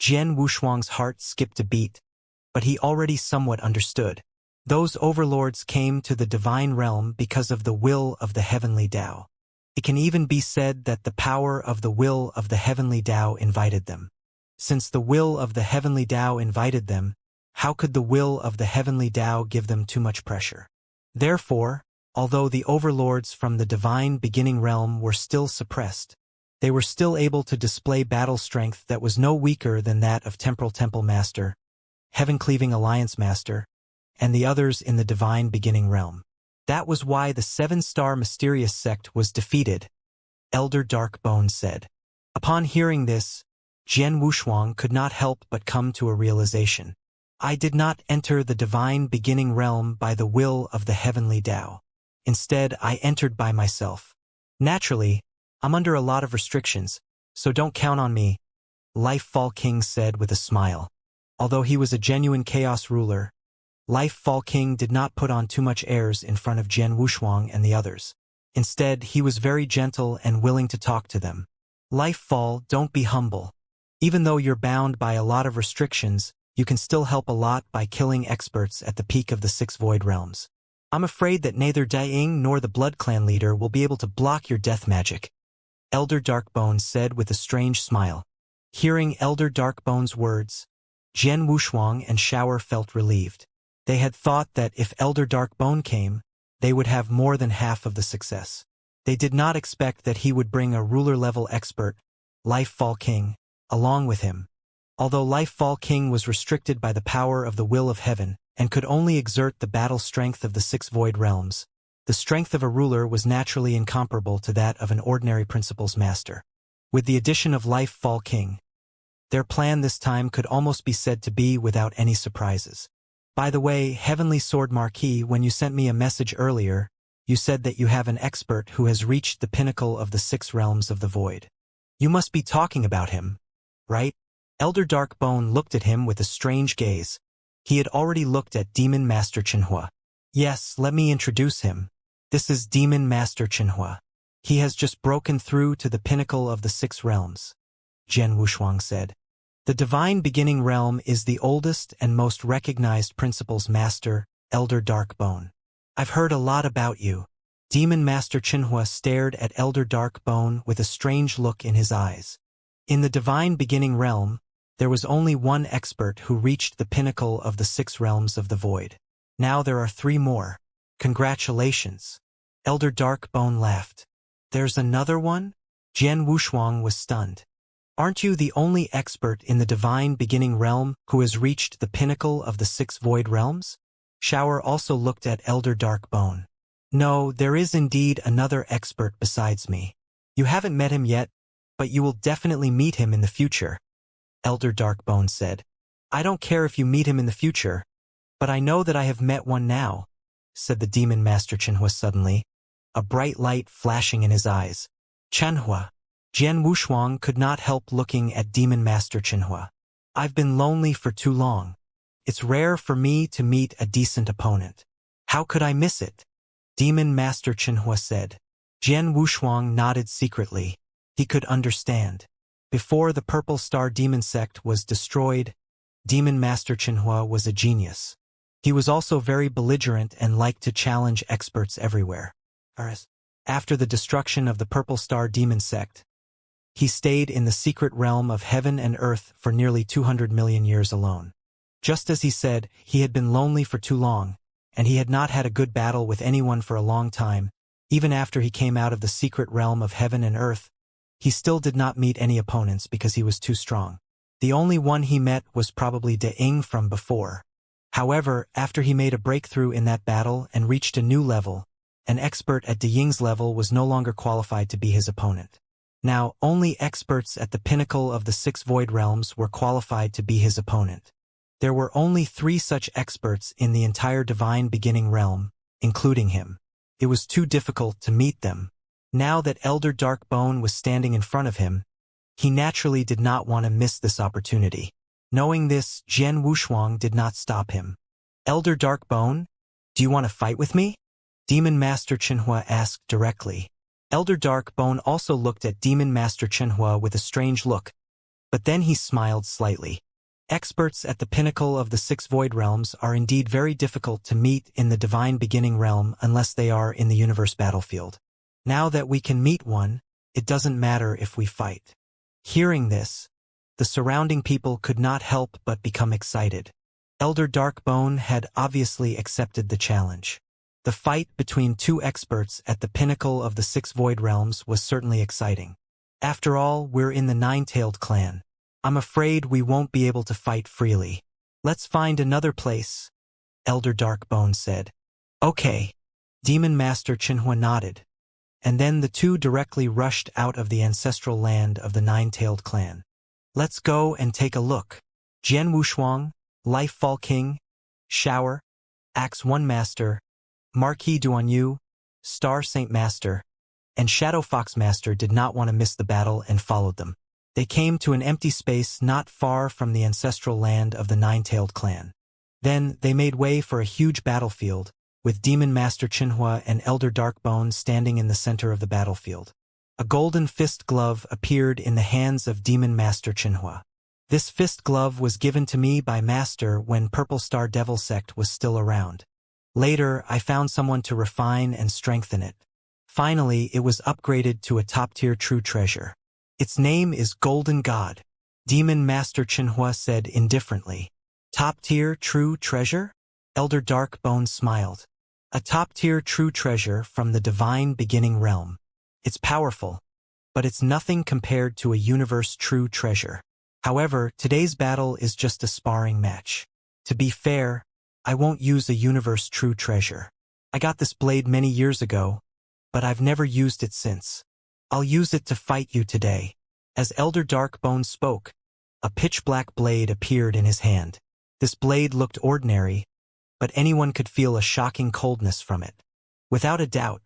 Jian Wushuang's heart skipped a beat, but he already somewhat understood. Those overlords came to the divine realm because of the will of the heavenly Tao. It can even be said that the power of the will of the heavenly Tao invited them. Since the will of the heavenly Tao invited them, how could the will of the heavenly Tao give them too much pressure? Therefore, although the overlords from the divine beginning realm were still suppressed, they were still able to display battle strength that was no weaker than that of Temporal Temple Master, Heaven-Cleaving Alliance Master, and the others in the divine beginning realm. That was why the 7-star mysterious sect was defeated, Elder Darkbone said. Upon hearing this, Jian Wushuang could not help but come to a realization. I did not enter the divine beginning realm by the will of the heavenly Tao. Instead, I entered by myself. Naturally, I'm under a lot of restrictions, so don't count on me, Life Fall King said with a smile. Although he was a genuine chaos ruler, Life Fall King did not put on too much airs in front of Jian Wushuang and the others. Instead, he was very gentle and willing to talk to them. Life Fall, don't be humble. Even though you're bound by a lot of restrictions, you can still help a lot by killing experts at the peak of the 6 void realms. I'm afraid that neither Daiying nor the Blood Clan leader will be able to block your death magic, Elder Darkbone said with a strange smile. Hearing Elder Darkbone's words, Jian Wushuang and Shower felt relieved. They had thought that if Elder Darkbone came, they would have more than half of the success. They did not expect that he would bring a ruler-level expert, Life Fall King, along with him. Although Life Fall King was restricted by the power of the will of heaven and could only exert the battle strength of the 6 void realms, the strength of a ruler was naturally incomparable to that of an ordinary principles master. With the addition of Life Fall King, their plan this time could almost be said to be without any surprises. By the way, Heavenly Sword Marquis, when you sent me a message earlier, you said that you have an expert who has reached the pinnacle of the 6 realms of the void. You must be talking about him, right? Elder Darkbone looked at him with a strange gaze. He had already looked at Demon Master Qinhua. Yes, let me introduce him. This is Demon Master Qinhua. He has just broken through to the pinnacle of the 6 realms, Jian Wushuang said. The divine beginning realm is the oldest and most recognized principles master, Elder Darkbone. I've heard a lot about you. Demon Master Qinhua stared at Elder Darkbone with a strange look in his eyes. In the divine beginning realm, there was only one expert who reached the pinnacle of the 6 realms of the void. Now there are 3 more. Congratulations. Elder Darkbone laughed. There's another one? Jian Wushuang was stunned. Aren't you the only expert in the divine beginning realm who has reached the pinnacle of the 6 void realms? Shower also looked at Elder Darkbone. No, there is indeed another expert besides me. You haven't met him yet, but you will definitely meet him in the future, Elder Darkbone said. I don't care if you meet him in the future, but I know that I have met one now, said the Demon Master Qinhua suddenly, a bright light flashing in his eyes. Qinhua. Jian Wushuang could not help looking at Demon Master Qinhua. I've been lonely for too long. It's rare for me to meet a decent opponent. How could I miss it? Demon Master Qinhua said. Jian Wushuang nodded secretly. He could understand. Before the Purple Star Demon Sect was destroyed, Demon Master Qinhua was a genius. He was also very belligerent and liked to challenge experts everywhere. After the destruction of the Purple Star Demon Sect, he stayed in the secret realm of heaven and earth for nearly 200 million years alone. Just as he said, he had been lonely for too long, and he had not had a good battle with anyone for a long time. Even after he came out of the secret realm of heaven and earth, he still did not meet any opponents because he was too strong. The only one he met was probably De Ying from before. However, after he made a breakthrough in that battle and reached a new level, an expert at De Ying's level was no longer qualified to be his opponent. Now, only experts at the pinnacle of the 6 void realms were qualified to be his opponent. There were only 3 such experts in the entire divine beginning realm, including him. It was too difficult to meet them. Now that Elder Darkbone was standing in front of him, he naturally did not want to miss this opportunity. Knowing this, Jian Wushuang did not stop him. Elder Darkbone, do you want to fight with me? Demon Master Qinhua asked directly. Elder Darkbone also looked at Demon Master Qinhua with a strange look, but then he smiled slightly. Experts at the pinnacle of the 6 void realms are indeed very difficult to meet in the divine beginning realm unless they are in the universe battlefield. Now that we can meet one, it doesn't matter if we fight. Hearing this, the surrounding people could not help but become excited. Elder Darkbone had obviously accepted the challenge. The fight between 2 experts at the pinnacle of the 6 void realms was certainly exciting. After all, we're in the 9-tailed clan. I'm afraid we won't be able to fight freely. Let's find another place, Elder Darkbone said. Okay. Demon Master Qinhua nodded. And then the 2 directly rushed out of the ancestral land of the 9-tailed clan. Let's go and take a look. Jian Wushuang, Lifefall King, Shower, Axe 1 Master, Marquis Duanyu, Star Saint Master, and Shadow Fox Master did not want to miss the battle and followed them. They came to an empty space not far from the ancestral land of the 9-tailed clan. Then they made way for a huge battlefield, with Demon Master Qinhua and Elder Darkbone standing in the center of the battlefield. A golden fist glove appeared in the hands of Demon Master Qinhua. This fist glove was given to me by Master when Purple Star Devil Sect was still around. Later, I found someone to refine and strengthen it. Finally, it was upgraded to a top-tier true treasure. Its name is Golden God, Demon Master Qinhua said indifferently. Top-tier true treasure? Elder Darkbone smiled. A top-tier true treasure from the divine beginning realm. It's powerful, but it's nothing compared to a universe true treasure. However, today's battle is just a sparring match. To be fair, I won't use a universe true treasure. I got this blade many years ago, but I've never used it since. I'll use it to fight you today. As Elder Darkbone spoke, a pitch-black blade appeared in his hand. This blade looked ordinary, but anyone could feel a shocking coldness from it. Without a doubt,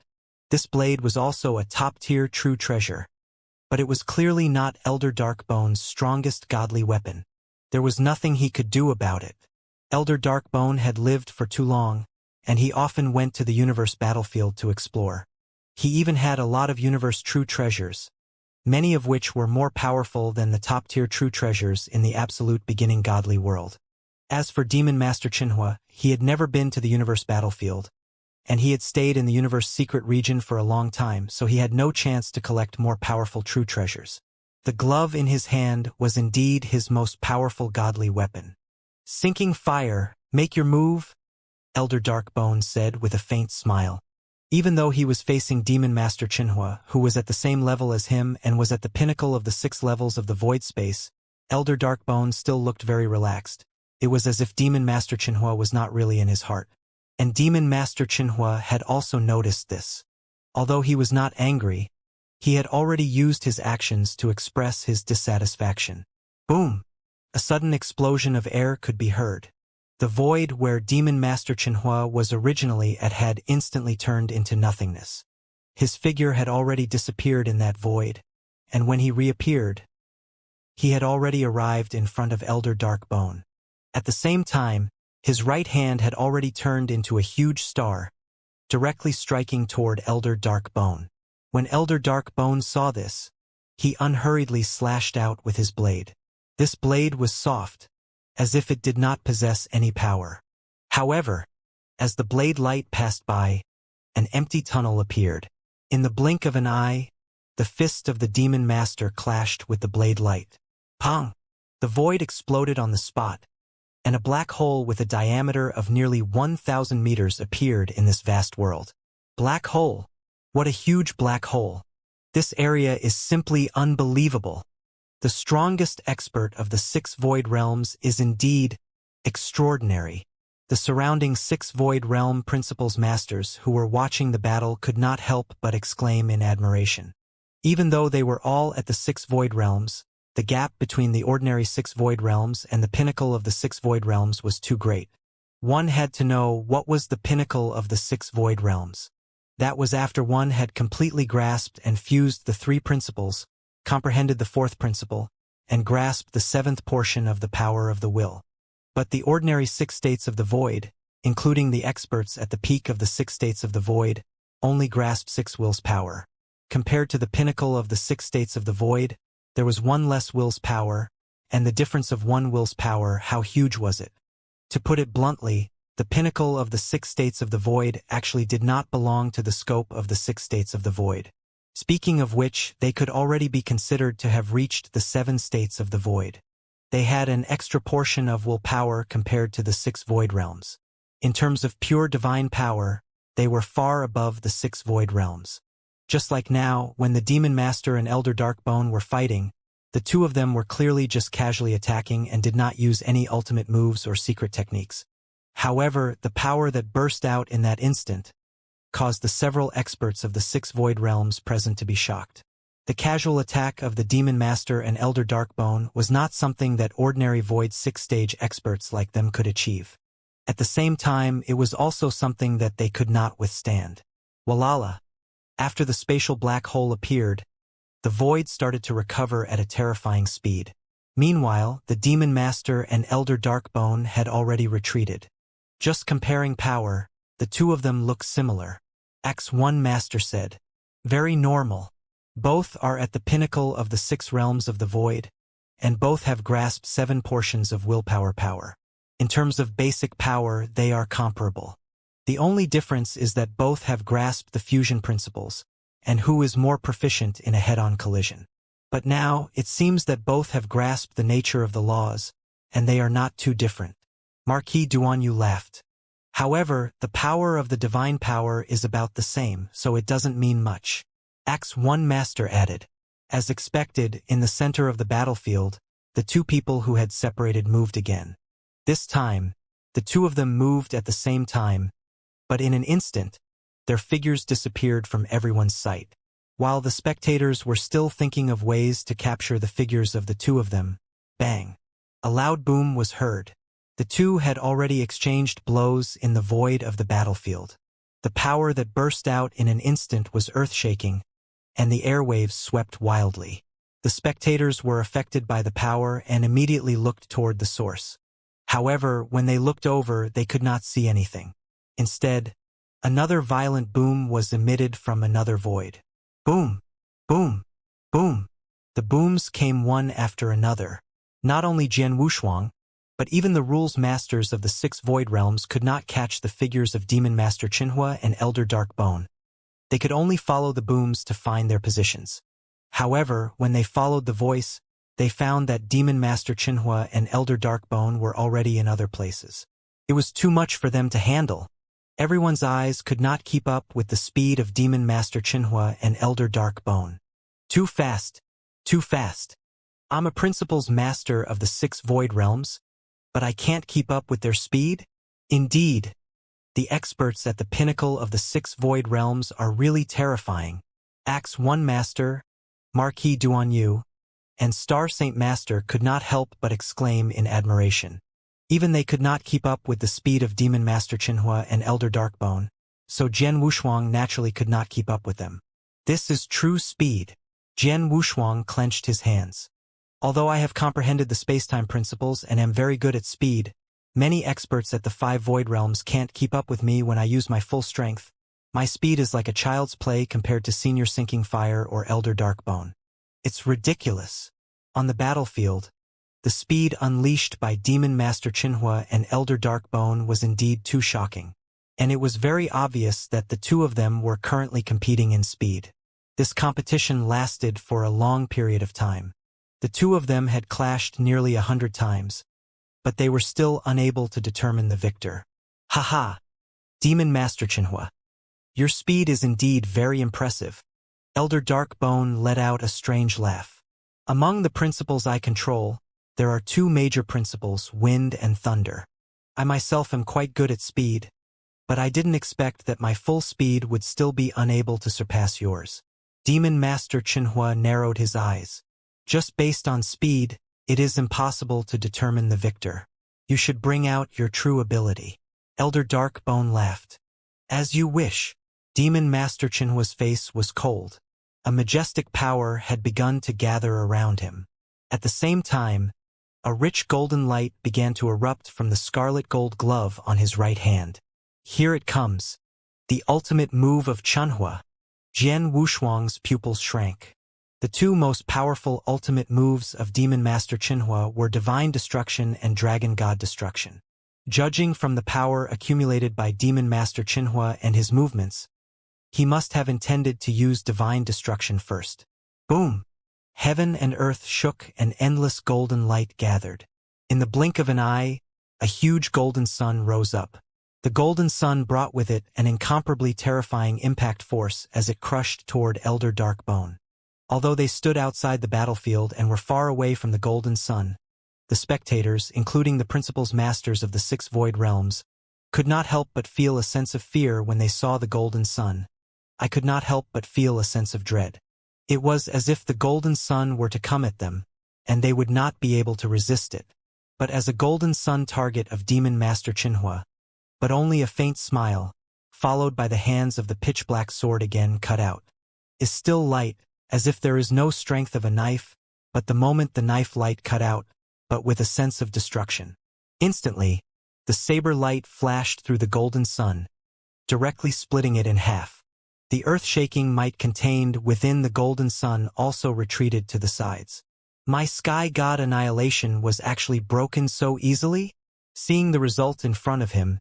this blade was also a top-tier true treasure, but it was clearly not Elder Darkbone's strongest godly weapon. There was nothing he could do about it. Elder Darkbone had lived for too long, and he often went to the universe battlefield to explore. He even had a lot of universe true treasures, many of which were more powerful than the top-tier true treasures in the absolute beginning godly world. As for Demon Master Qinhua, he had never been to the universe battlefield, and he had stayed in the universe secret region for a long time, so he had no chance to collect more powerful true treasures. The glove in his hand was indeed his most powerful godly weapon. Sinking fire, make your move, Elder Darkbone said with a faint smile. Even though he was facing Demon Master Qinhua, who was at the same level as him and was at the pinnacle of the 6 levels of the void space, Elder Darkbone still looked very relaxed. It was as if Demon Master Qinhua was not really in his heart. And Demon Master Qinhua had also noticed this. Although he was not angry, he had already used his actions to express his dissatisfaction. Boom! A sudden explosion of air could be heard. The void where Demon Master Qinhua was originally at had instantly turned into nothingness. His figure had already disappeared in that void, and when he reappeared, he had already arrived in front of Elder Darkbone. At the same time, his right hand had already turned into a huge star, directly striking toward Elder Darkbone. When Elder Darkbone saw this, he unhurriedly slashed out with his blade. This blade was soft, as if it did not possess any power. However, as the blade light passed by, an empty tunnel appeared. In the blink of an eye, the fist of the Demon Master clashed with the blade light. Pong! The void exploded on the spot, and a black hole with a diameter of nearly 1,000 meters appeared in this vast world. Black hole! What a huge black hole! This area is simply unbelievable. The strongest expert of the 6 void realms is indeed extraordinary. The surrounding 6 void realm principles masters who were watching the battle could not help but exclaim in admiration. Even though they were all at the 6 void realms, the gap between the ordinary 6 void realms and the pinnacle of the 6 void realms was too great. One had to know what was the pinnacle of the 6 void realms. That was after one had completely grasped and fused the 3 principles, comprehended the 4th principle, and grasped the 7th portion of the power of the will. But the ordinary 6 states of the void, including the experts at the peak of the 6 states of the void, only grasped 6 wills power. Compared to the pinnacle of the 6 states of the void, there was 1 less will's power, and the difference of 1 will's power, how huge was it? To put it bluntly, the pinnacle of the 6 states of the void actually did not belong to the scope of the 6 states of the void. Speaking of which, they could already be considered to have reached the 7 states of the void. They had an extra portion of will power compared to the 6 void realms. In terms of pure divine power, they were far above the 6 void realms. Just like now, when the Demon Master and Elder Darkbone were fighting, the 2 of them were clearly just casually attacking and did not use any ultimate moves or secret techniques. However, the power that burst out in that instant caused the several experts of the 6 void realms present to be shocked. The casual attack of the Demon Master and Elder Darkbone was not something that ordinary void 6-stage experts like them could achieve. At the same time, it was also something that they could not withstand. Walala! After the spatial black hole appeared, the void started to recover at a terrifying speed. Meanwhile, the Demon Master and Elder Darkbone had already retreated. Just comparing power, the 2 of them look similar. X1 Master said. Very normal. Both are at the pinnacle of the 6 realms of the void, and both have grasped 7 portions of willpower power. In terms of basic power, they are comparable. The only difference is that both have grasped the fusion principles, and who is more proficient in a head-on collision. But now, it seems that both have grasped the nature of the laws, and they are not too different. Marquis Duanyu laughed. However, the power of the divine power is about the same, so it doesn't mean much. X1 Master added. As expected, in the center of the battlefield, the 2 people who had separated moved again. This time, the 2 of them moved at the same time, but in an instant, their figures disappeared from everyone's sight. While the spectators were still thinking of ways to capture the figures of the 2 of them, bang! A loud boom was heard. The The two had already exchanged blows in the void of the battlefield. The power that burst out in an instant was earth-shaking, and the airwaves swept wildly. The spectators were affected by the power and immediately looked toward the source. However, when they looked over, they could not see anything. Instead, another violent boom was emitted from another void. Boom! Boom! Boom! The booms came one after another. Not only Jian Wushuang, but even the rules masters of the 6 void realms could not catch the figures of Demon Master Qinhua and Elder Darkbone. They could only follow the booms to find their positions. However, when they followed the voice, they found that Demon Master Qinhua and Elder Darkbone were already in other places. It was too much for them to handle. Everyone's eyes could not keep up with the speed of Demon Master Qinhua and Elder Darkbone. Too fast. Too fast. I'm a principal's master of the 6 void realms, but I can't keep up with their speed? Indeed. The experts at the pinnacle of the 6 void realms are really terrifying. Axe 1 Master, Marquis Duanyu, and Star Saint Master could not help but exclaim in admiration. Even they could not keep up with the speed of Demon Master Qinhua and Elder Darkbone, so Jian Wushuang naturally could not keep up with them. This is true speed. Jian Wushuang clenched his hands. Although I have comprehended the space-time principles and am very good at speed, many experts at the 5 void realms can't keep up with me when I use my full strength. My speed is like a child's play compared to Senior Sinking Fire or Elder Darkbone. It's ridiculous. On the battlefield, the speed unleashed by Demon Master Qinhua and Elder Darkbone was indeed too shocking. And it was very obvious that the two of them were currently competing in speed. This competition lasted for a long period of time. The two of them had clashed nearly 100 times, but they were still unable to determine the victor. Haha! Demon Master Qinhua. Your speed is indeed very impressive. Elder Darkbone let out a strange laugh. Among the principles I control, there are 2 major principles, wind and thunder. I myself am quite good at speed, but I didn't expect that my full speed would still be unable to surpass yours. Demon Master Qinhua narrowed his eyes. Just based on speed, it is impossible to determine the victor. You should bring out your true ability. Elder Darkbone laughed. As you wish. Demon Master Qinhua's face was cold. A majestic power had begun to gather around him. At the same time, a rich golden light began to erupt from the scarlet gold glove on his right hand. Here it comes. The ultimate move of Qinhua. Jian Wushuang's pupils shrank. The 2 most powerful ultimate moves of Demon Master Qinhua were Divine Destruction and Dragon God Destruction. Judging from the power accumulated by Demon Master Qinhua and his movements, he must have intended to use Divine Destruction first. Boom! Heaven and earth shook and endless golden light gathered. In the blink of an eye, a huge golden sun rose up. The golden sun brought with it an incomparably terrifying impact force as it crushed toward Elder Darkbone. Although they stood outside the battlefield and were far away from the golden sun, the spectators, including the principal's masters of the 6 void realms, could not help but feel a sense of fear when they saw the golden sun. I could not help but feel a sense of dread. It was as if the golden sun were to come at them, and they would not be able to resist it. But as a golden sun target of Demon Master Qinhua, but only a faint smile, followed by the hands of the pitch-black sword again cut out, is still light, as if there is no strength of a knife, but the moment the knife light cut out, but with a sense of destruction. Instantly, the saber light flashed through the golden sun, directly splitting it in half. The earth-shaking might contained within the golden sun also retreated to the sides. My sky god annihilation was actually broken so easily? Seeing the result in front of him,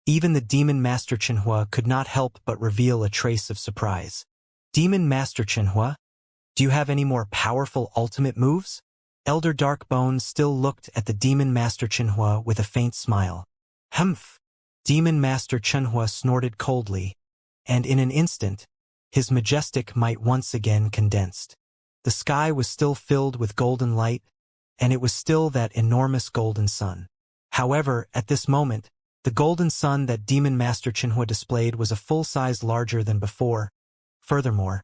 even the Demon Master Qinhua could not help but reveal a trace of surprise. Demon Master Qinhua? Do you have any more powerful ultimate moves? Elder Darkbone still looked at the Demon Master Qinhua with a faint smile. Humph! Demon Master Qinhua snorted coldly, and in an instant, his majestic might once again condensed. The sky was still filled with golden light, and it was still that enormous golden sun. However, at this moment, the golden sun that Demon Master Qinhua displayed was a full size larger than before. Furthermore,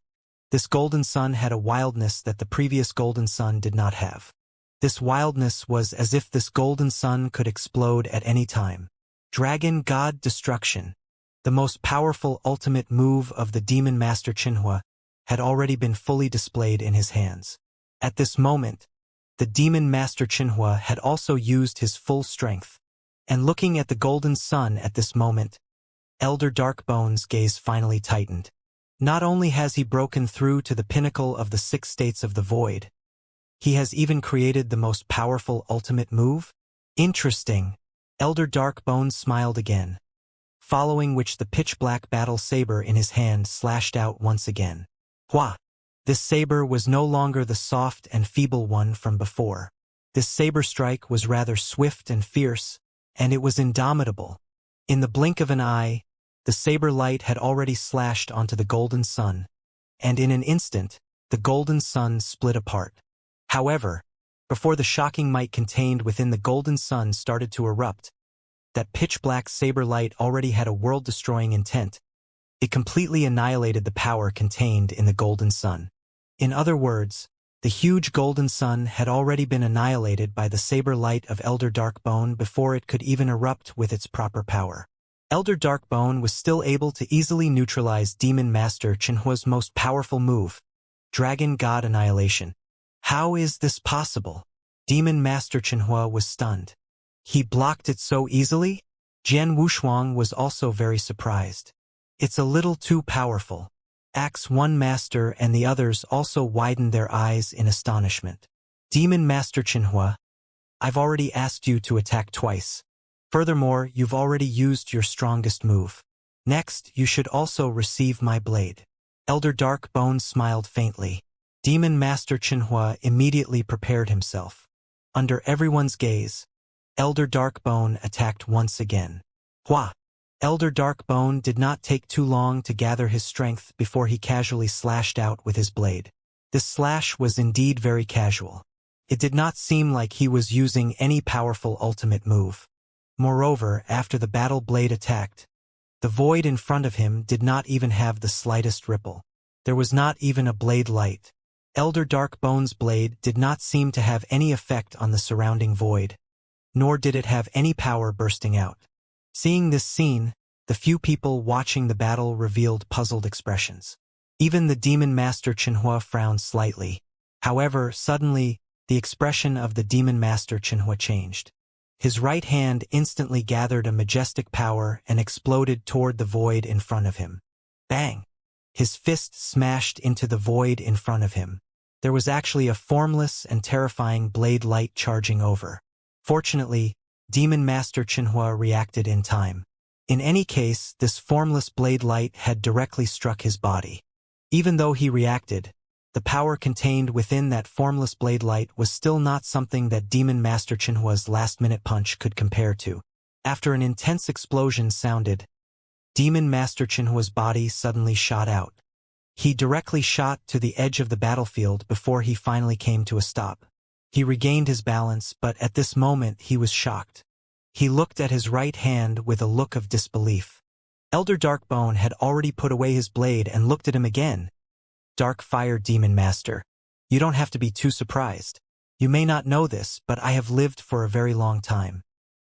this golden sun had a wildness that the previous golden sun did not have. This wildness was as if this golden sun could explode at any time. Dragon God Destruction, the most powerful ultimate move of the Demon Master Qinhua, had already been fully displayed in his hands. At this moment, the Demon Master Qinhua had also used his full strength. And looking at the golden sun at this moment, Elder Darkbone's gaze finally tightened. Not only has he broken through to the pinnacle of the 6 states of the void, he has even created the most powerful ultimate move? Interesting. Elder Darkbone smiled again, following which the pitch-black battle saber in his hand slashed out once again. Hua! This saber was no longer the soft and feeble one from before. This saber strike was rather swift and fierce, and it was indomitable. In the blink of an eye, the saber light had already slashed onto the golden sun, and in an instant, the golden sun split apart. However, before the shocking might contained within the golden sun started to erupt, that pitch-black saber light already had a world-destroying intent. It completely annihilated the power contained in the golden sun. In other words, the huge golden sun had already been annihilated by the saber light of Elder Darkbone before it could even erupt with its proper power. Elder Darkbone was still able to easily neutralize Demon Master Qinhua's most powerful move, Dragon God Annihilation. How is this possible? Demon Master Qinhua was stunned. He blocked it so easily? Jian Wushuang was also very surprised. It's a little too powerful. Axe One Master and the others also widened their eyes in astonishment. Demon Master Qinhua, I've already asked you to attack twice. Furthermore, you've already used your strongest move. Next, you should also receive my blade. Elder Darkbone smiled faintly. Demon Master Qinhua immediately prepared himself. Under everyone's gaze, Elder Darkbone attacked once again. Hua! Elder Darkbone did not take too long to gather his strength before he casually slashed out with his blade. This slash was indeed very casual. It did not seem like he was using any powerful ultimate move. Moreover, after the battle blade attacked, the void in front of him did not even have the slightest ripple. There was not even a blade light. Elder Darkbone's blade did not seem to have any effect on the surrounding void, nor did it have any power bursting out. Seeing this scene, the few people watching the battle revealed puzzled expressions. Even the Demon Master Qinhua frowned slightly. However, suddenly, the expression of the Demon Master Qinhua changed. His right hand instantly gathered a majestic power and exploded toward the void in front of him. Bang! His fist smashed into the void in front of him. There was actually a formless and terrifying blade light charging over. Fortunately, Demon Master Qinhua reacted in time. In any case, this formless blade light had directly struck his body. Even though he reacted, the power contained within that formless blade light was still not something that Demon Master Qinhua's last-minute punch could compare to. After an intense explosion sounded, Demon Master Qinhua's body suddenly shot out. He directly shot to the edge of the battlefield before he finally came to a stop. He regained his balance, but at this moment he was shocked. He looked at his right hand with a look of disbelief. Elder Darkbone had already put away his blade and looked at him again. Dark Fire Demon Master, you don't have to be too surprised. You may not know this, but I have lived for a very long time.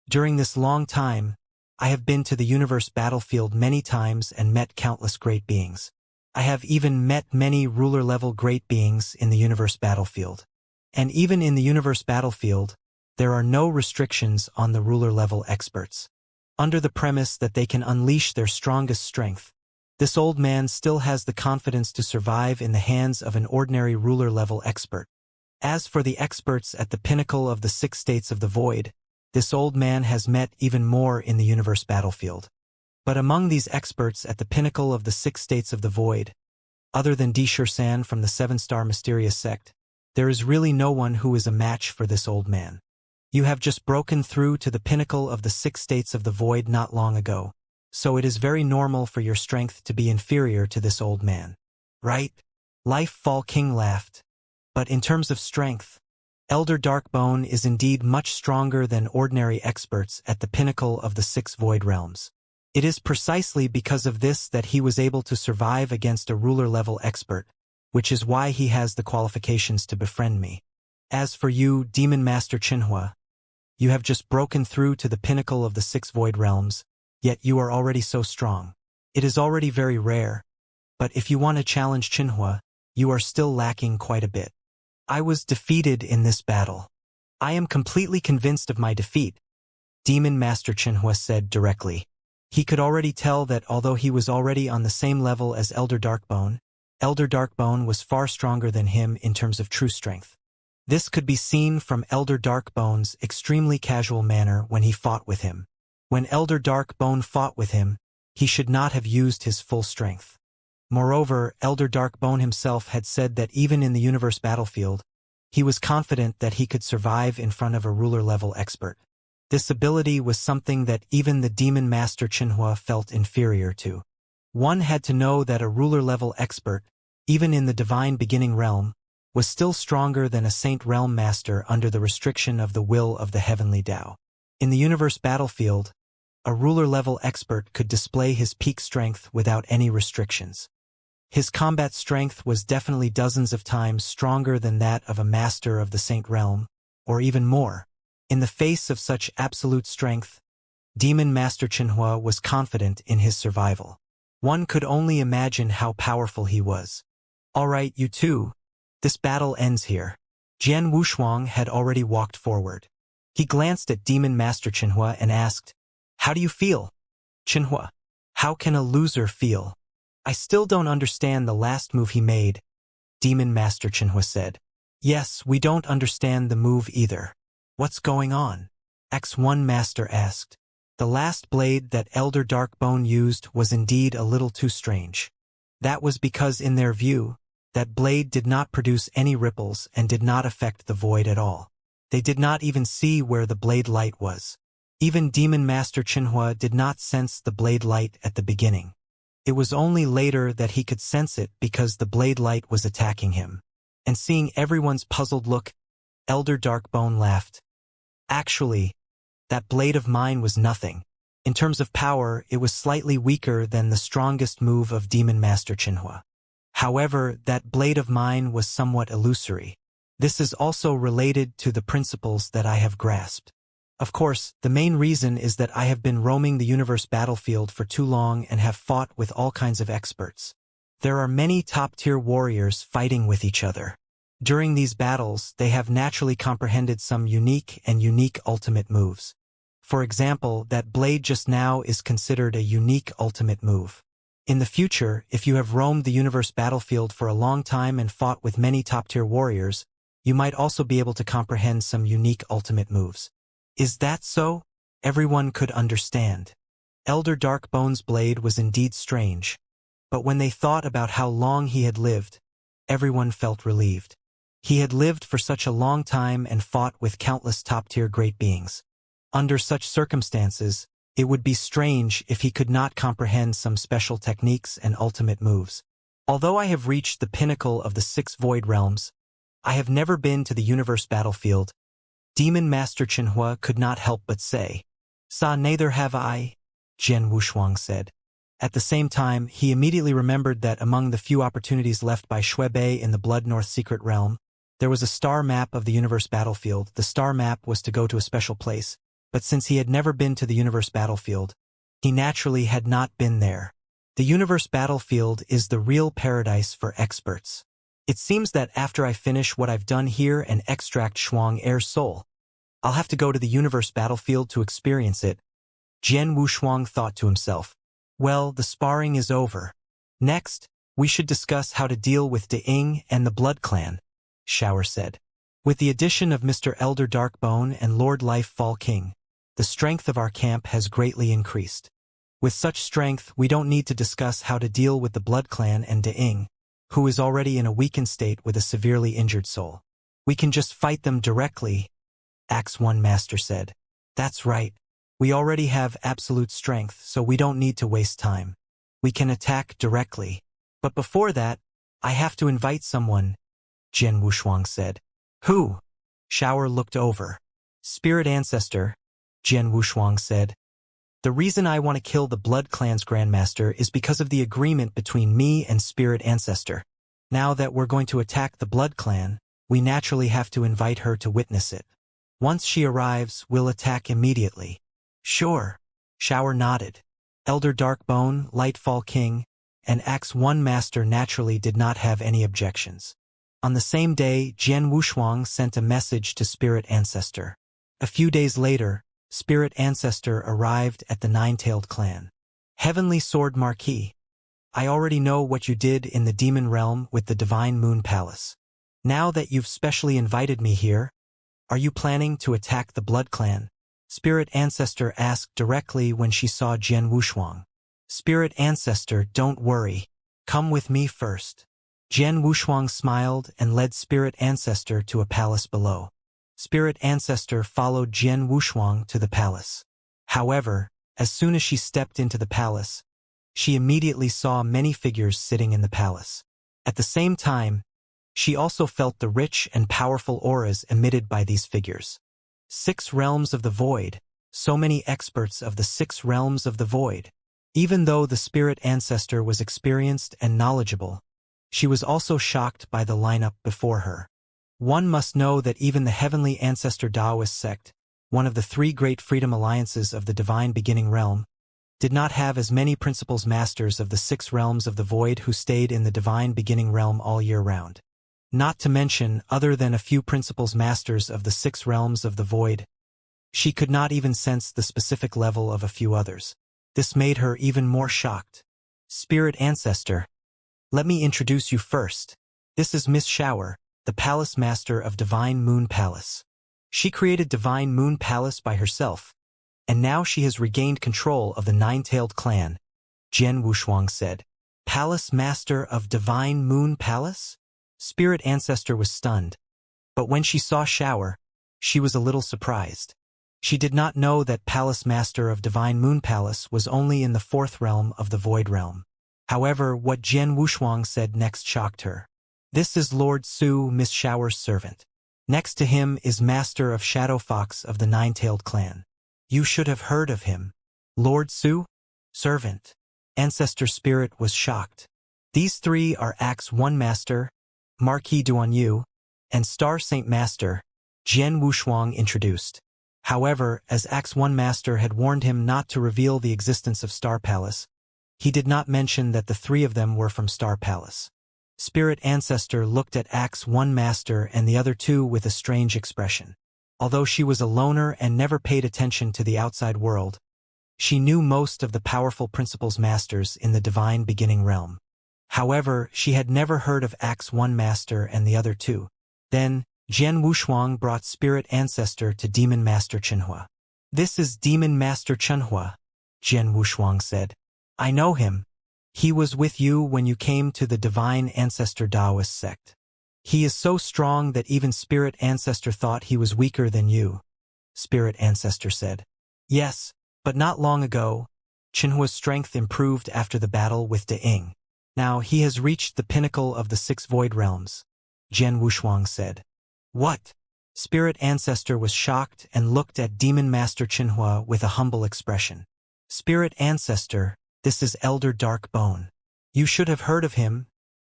During this long time, I have been to the universe battlefield many times and met countless great beings. I have even met many ruler-level great beings in the universe battlefield. And even in the universe battlefield, there are no restrictions on the ruler-level experts. Under the premise that they can unleash their strongest strength, this old man still has the confidence to survive in the hands of an ordinary ruler-level expert. As for the experts at the pinnacle of the 6 states of the void, this old man has met even more in the universe battlefield. But among these experts at the pinnacle of the 6 states of the void, other than Di Shursan from the 7-star mysterious sect, there is really no one who is a match for this old man. You have just broken through to the pinnacle of the 6 states of the void not long ago, so it is very normal for your strength to be inferior to this old man. Right? Life Fall King laughed. But in terms of strength, Elder Darkbone is indeed much stronger than ordinary experts at the pinnacle of the 6 void realms. It is precisely because of this that he was able to survive against a ruler-level expert, which is why he has the qualifications to befriend me. As for you, Demon Master Qinhua, you have just broken through to the pinnacle of the 6 void realms, yet you are already so strong. It is already very rare, but if you want to challenge Qinhua, you are still lacking quite a bit. I was defeated in this battle. I am completely convinced of my defeat, Demon Master Qinhua said directly. He could already tell that although he was already on the same level as Elder Darkbone was far stronger than him in terms of true strength. This could be seen from Elder Darkbone's extremely casual manner when he fought with him. When Elder Darkbone fought with him, he should not have used his full strength. Moreover, Elder Darkbone himself had said that even in the universe battlefield, he was confident that he could survive in front of a ruler-level expert. This ability was something that even the Demon Master Qinhua felt inferior to. One had to know that a ruler-level expert, even in the Divine Beginning Realm, was still stronger than a Saint Realm Master under the restriction of the will of the Heavenly Tao. In the universe battlefield, a ruler-level expert could display his peak strength without any restrictions. His combat strength was definitely dozens of times stronger than that of a Master of the Saint Realm, or even more. In the face of such absolute strength, Demon Master Qinhua was confident in his survival. One could only imagine how powerful he was. All right, you two. This battle ends here. Jian Wushuang had already walked forward. He glanced at Demon Master Qinhua and asked, "How do you feel?" "Qinhua, how can a loser feel?" "I still don't understand the last move he made," Demon Master Qinhua said. "Yes, we don't understand the move either. What's going on?" X1 Master asked. The last blade that Elder Darkbone used was indeed a little too strange. That was because in their view, that blade did not produce any ripples and did not affect the void at all. They did not even see where the blade light was. Even Demon Master Qinhua did not sense the blade light at the beginning. It was only later that he could sense it because the blade light was attacking him. And seeing everyone's puzzled look, Elder Darkbone laughed. "Actually, that blade of mine was nothing. In terms of power, it was slightly weaker than the strongest move of Demon Master Qinhua. However, that blade of mine was somewhat illusory. This is also related to the principles that I have grasped. Of course, the main reason is that I have been roaming the universe battlefield for too long and have fought with all kinds of experts. There are many top-tier warriors fighting with each other. During these battles, they have naturally comprehended some unique ultimate moves. For example, that blade just now is considered a unique ultimate move. In the future, if you have roamed the universe battlefield for a long time and fought with many top-tier warriors, you might also be able to comprehend some unique ultimate moves. Is that so? Everyone could understand. Elder Darkbone's blade was indeed strange, but when they thought about how long he had lived, everyone felt relieved. He had lived for such a long time and fought with countless top-tier great beings. Under such circumstances, it would be strange if he could not comprehend some special techniques and ultimate moves. Although I have reached the pinnacle of the 6 void realms, I have never been to the universe battlefield, Demon Master Qinhua could not help but say. Neither have I, Jian Wushuang said. At the same time, he immediately remembered that among the few opportunities left by Shuebei in the Blood North Secret Realm, there was a star map of the universe battlefield. The star map was to go to a special place, but since he had never been to the universe battlefield, he naturally had not been there. The universe battlefield is the real paradise for experts. It seems that after I finish what I've done here and extract Shuang Er's soul, I'll have to go to the universe battlefield to experience it. Jian Wushuang thought to himself. Well, the sparring is over. Next, we should discuss how to deal with De Ying and the Blood Clan, Shower said. With the addition of Mr. Elder Darkbone and Lord Life Fall King, the strength of our camp has greatly increased. With such strength, we don't need to discuss how to deal with the Blood Clan and De Ying, who is already in a weakened state with a severely injured soul. We can just fight them directly, Axe One Master said. That's right. We already have absolute strength, so we don't need to waste time. We can attack directly. But before that, I have to invite someone, Jian Wushuang said. Who? Shower looked over. Spirit Ancestor, Jian Wushuang said. The reason I want to kill the Blood Clan's Grandmaster is because of the agreement between me and Spirit Ancestor. Now that we're going to attack the Blood Clan, we naturally have to invite her to witness it. Once she arrives, we'll attack immediately. Sure. Shower nodded. Elder Darkbone, Lightfall King, and Axe One Master naturally did not have any objections. On the same day, Jian Wushuang sent a message to Spirit Ancestor. A few days later, Spirit Ancestor arrived at the Nine-Tailed Clan. Heavenly Sword Marquis. I already know what you did in the Demon Realm with the Divine Moon Palace. Now that you've specially invited me here, are you planning to attack the Blood Clan? Spirit Ancestor asked directly when she saw Jian Wushuang. Spirit Ancestor, don't worry. Come with me first. Jian Wushuang smiled and led Spirit Ancestor to a palace below. Spirit Ancestor followed Jian Wushuang to the palace. However, as soon as she stepped into the palace, she immediately saw many figures sitting in the palace. At the same time, she also felt the rich and powerful auras emitted by these figures. 6 realms of the void, so many experts of the 6 realms of the void. Even though the Spirit Ancestor was experienced and knowledgeable, she was also shocked by the lineup before her. One must know that even the Heavenly Ancestor Taoist sect, one of the 3 great freedom alliances of the Divine Beginning Realm, did not have as many principles masters of the 6 realms of the void who stayed in the Divine Beginning Realm all year round. Not to mention, other than a few principles masters of the 6 realms of the void, she could not even sense the specific level of a few others. This made her even more shocked. Spirit Ancestor. Let me introduce you first. This is Miss Shower, the Palace Master of Divine Moon Palace. She created Divine Moon Palace by herself, and now she has regained control of the Nine-Tailed Clan, Jian Wushuang said. Palace Master of Divine Moon Palace? Spirit Ancestor was stunned, but when she saw Shower, she was a little surprised. She did not know that Palace Master of Divine Moon Palace was only in the 4th realm of the Void Realm. However, what Jian Wushuang said next shocked her. This is Lord Su, Miss Shower's servant. Next to him is Master of Shadow Fox of the Nine-Tailed Clan. You should have heard of him. Lord Su? Servant. Ancestor Spirit was shocked. These 3 are Axe One Master, Marquis Duanyu, and Star Saint Master, Jian Wushuang introduced. However, as Axe One Master had warned him not to reveal the existence of Star Palace, he did not mention that the 3 of them were from Star Palace. Spirit Ancestor looked at Axe One Master and the other 2 with a strange expression. Although she was a loner and never paid attention to the outside world, she knew most of the powerful principles masters in the Divine Beginning Realm. However, she had never heard of Axe One Master and the other 2. Then, Jian Wushuang brought Spirit Ancestor to Demon Master Chenhua. This is Demon Master Chenhua, Jian Wushuang said. I know him. He was with you when you came to the Divine Ancestor Taoist sect. He is so strong that even Spirit Ancestor thought he was weaker than you, Spirit Ancestor said. Yes, but not long ago, Chenhua's strength improved after the battle with De Ying. Now he has reached the pinnacle of the 6 void realms, Jian Wushuang said. What? Spirit Ancestor was shocked and looked at Demon Master Chenhua with a humble expression. Spirit Ancestor, this is Elder Darkbone. You should have heard of him,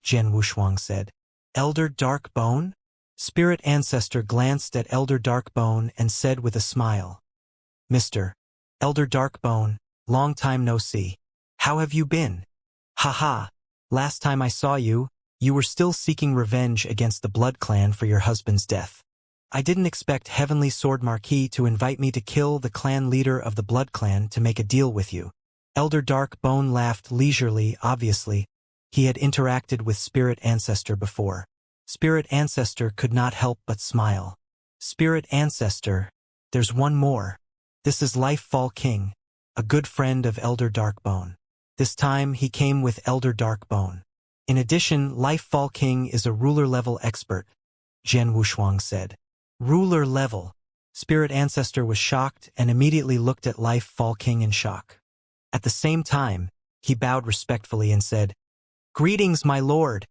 Jian Wushuang said. Elder Darkbone? Spirit Ancestor glanced at Elder Darkbone and said with a smile. Mr. Elder Darkbone, long time no see. How have you been? Haha, last time I saw you, you were still seeking revenge against the Blood Clan for your husband's death. I didn't expect Heavenly Sword Marquis to invite me to kill the clan leader of the Blood Clan to make a deal with you. Elder Darkbone laughed leisurely. Obviously, he had interacted with Spirit Ancestor before. Spirit Ancestor could not help but smile. Spirit Ancestor, there's one more. This is Lifefall King, a good friend of Elder Darkbone. This time he came with Elder Darkbone. In addition, Lifefall King is a ruler-level expert, Jian Wushuang said. Ruler level. Spirit Ancestor was shocked and immediately looked at Lifefall King in shock. At the same time, he bowed respectfully and said, Greetings, my lord.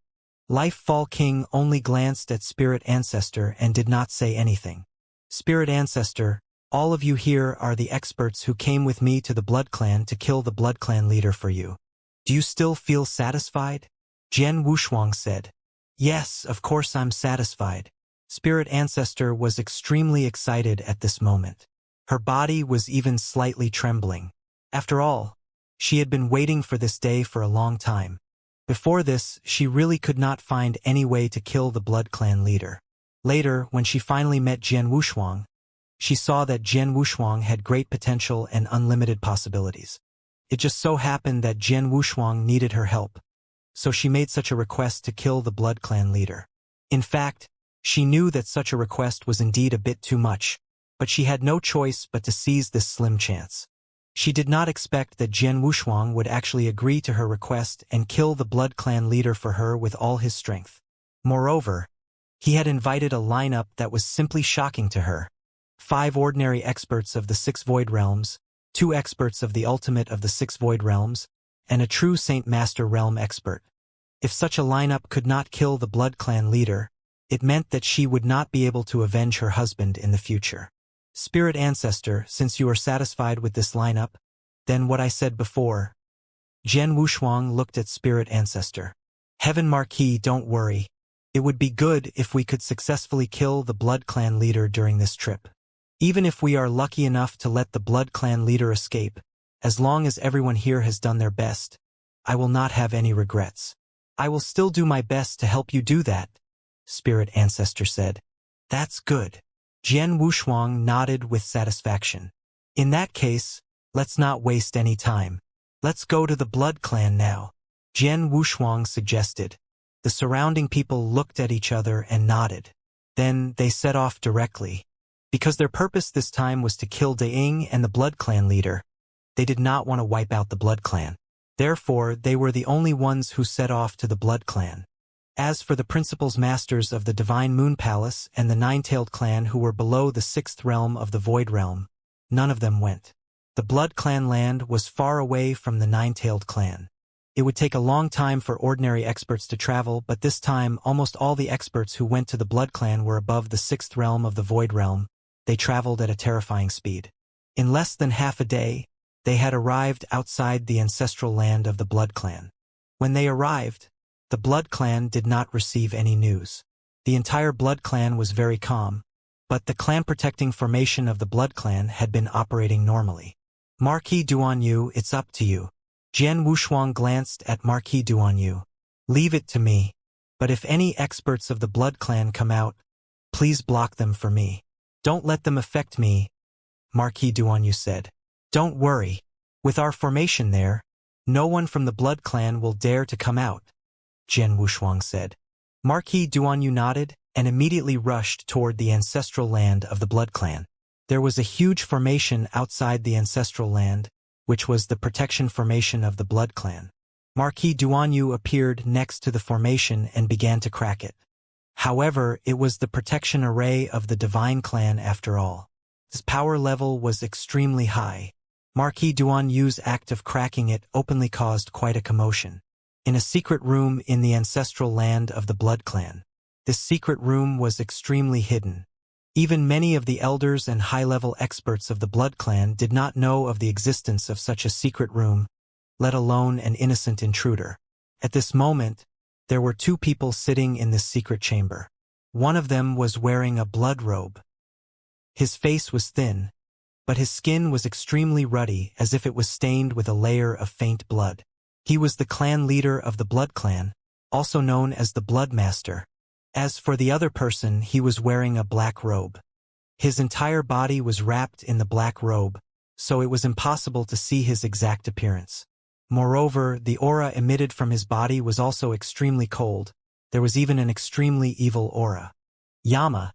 Lifefall King only glanced at Spirit Ancestor and did not say anything. Spirit Ancestor, all of you here are the experts who came with me to the Blood Clan to kill the Blood Clan leader for you. Do you still feel satisfied? Jian Wushuang said. Yes, of course I'm satisfied. Spirit Ancestor was extremely excited at this moment. Her body was even slightly trembling. After all, she had been waiting for this day for a long time. Before this, she really could not find any way to kill the Blood Clan leader. Later, when she finally met Jian Wushuang, she saw that Jian Wushuang had great potential and unlimited possibilities. It just so happened that Jian Wushuang needed her help, so she made such a request to kill the Blood Clan leader. In fact, she knew that such a request was indeed a bit too much, but she had no choice but to seize this slim chance. She did not expect that Jian Wushuang would actually agree to her request and kill the Blood Clan leader for her with all his strength. Moreover, he had invited a lineup that was simply shocking to her. 5 ordinary experts of the 6 Void Realms, 2 experts of the ultimate of the 6 Void Realms, and a true Saint Master Realm expert. If such a lineup could not kill the Blood Clan leader, it meant that she would not be able to avenge her husband in the future. Spirit Ancestor, since you are satisfied with this lineup, then what I said before. Jian Wushuang looked at Spirit Ancestor. Heaven Marquis, don't worry. It would be good if we could successfully kill the Blood Clan leader during this trip. Even if we are lucky enough to let the Blood Clan leader escape, as long as everyone here has done their best, I will not have any regrets. I will still do my best to help you do that, Spirit Ancestor said. That's good. Jian Wushuang nodded with satisfaction. In that case, let's not waste any time. Let's go to the Blood Clan now, Jian Wushuang suggested. The surrounding people looked at each other and nodded. Then they set off directly. Because their purpose this time was to kill Daing and the Blood Clan leader, they did not want to wipe out the Blood Clan. Therefore, they were the only ones who set off to the Blood Clan. As for the principals masters of the Divine Moon Palace and the Nine-Tailed Clan who were below the 6th realm of the Void Realm, none of them went. The Blood Clan land was far away from the Nine-Tailed Clan. It would take a long time for ordinary experts to travel, but this time almost all the experts who went to the Blood Clan were above the 6th realm of the Void Realm. They traveled at a terrifying speed. In less than half a day, they had arrived outside the ancestral land of the Blood Clan. When they arrived, the Blood Clan did not receive any news. The entire Blood Clan was very calm, but the clan-protecting formation of the Blood Clan had been operating normally. Marquis Duanyu, it's up to you. Jian Wushuang glanced at Marquis Duanyu. Leave it to me, but if any experts of the Blood Clan come out, please block them for me. Don't let them affect me, Marquis Duanyu said. Don't worry. With our formation there, no one from the Blood Clan will dare to come out, Jian Wushuang said. Marquis Duanyu nodded and immediately rushed toward the ancestral land of the Blood Clan. There was a huge formation outside the ancestral land, which was the protection formation of the Blood Clan. Marquis Duanyu appeared next to the formation and began to crack it. However, it was the protection array of the Divine Clan after all. Its power level was extremely high. Marquis Duanyu's act of cracking it openly caused quite a commotion. In a secret room in the ancestral land of the Blood Clan. This secret room was extremely hidden. Even many of the elders and high-level experts of the Blood Clan did not know of the existence of such a secret room, let alone an innocent intruder. At this moment, there were 2 people sitting in this secret chamber. One of them was wearing a blood robe. His face was thin, but his skin was extremely ruddy as if it was stained with a layer of faint blood. He was the clan leader of the Blood Clan, also known as the Blood Master. As for the other person, he was wearing a black robe. His entire body was wrapped in the black robe, so it was impossible to see his exact appearance. Moreover, the aura emitted from his body was also extremely cold. There was even an extremely evil aura. Yama,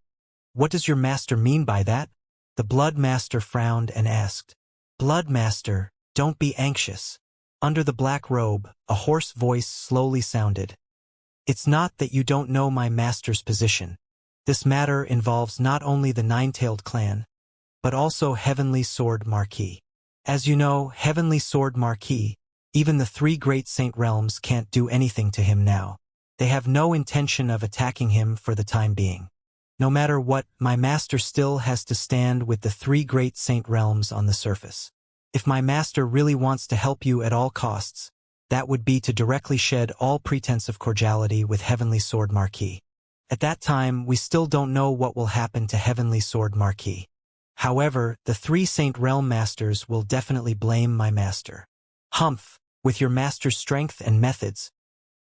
what does your master mean by that? The Blood Master frowned and asked. Blood Master, don't be anxious. Under the black robe, a hoarse voice slowly sounded. It's not that you don't know my master's position. This matter involves not only the Nine-Tailed Clan, but also Heavenly Sword Marquis. As you know, Heavenly Sword Marquis, even the 3 great Saint Realms can't do anything to him now. They have no intention of attacking him for the time being. No matter what, my master still has to stand with the 3 great Saint Realms on the surface. If my master really wants to help you at all costs, that would be to directly shed all pretense of cordiality with Heavenly Sword Marquis. At that time, we still don't know what will happen to Heavenly Sword Marquis. However, the 3 Saint Realm Masters will definitely blame my master. Humph, with your master's strength and methods,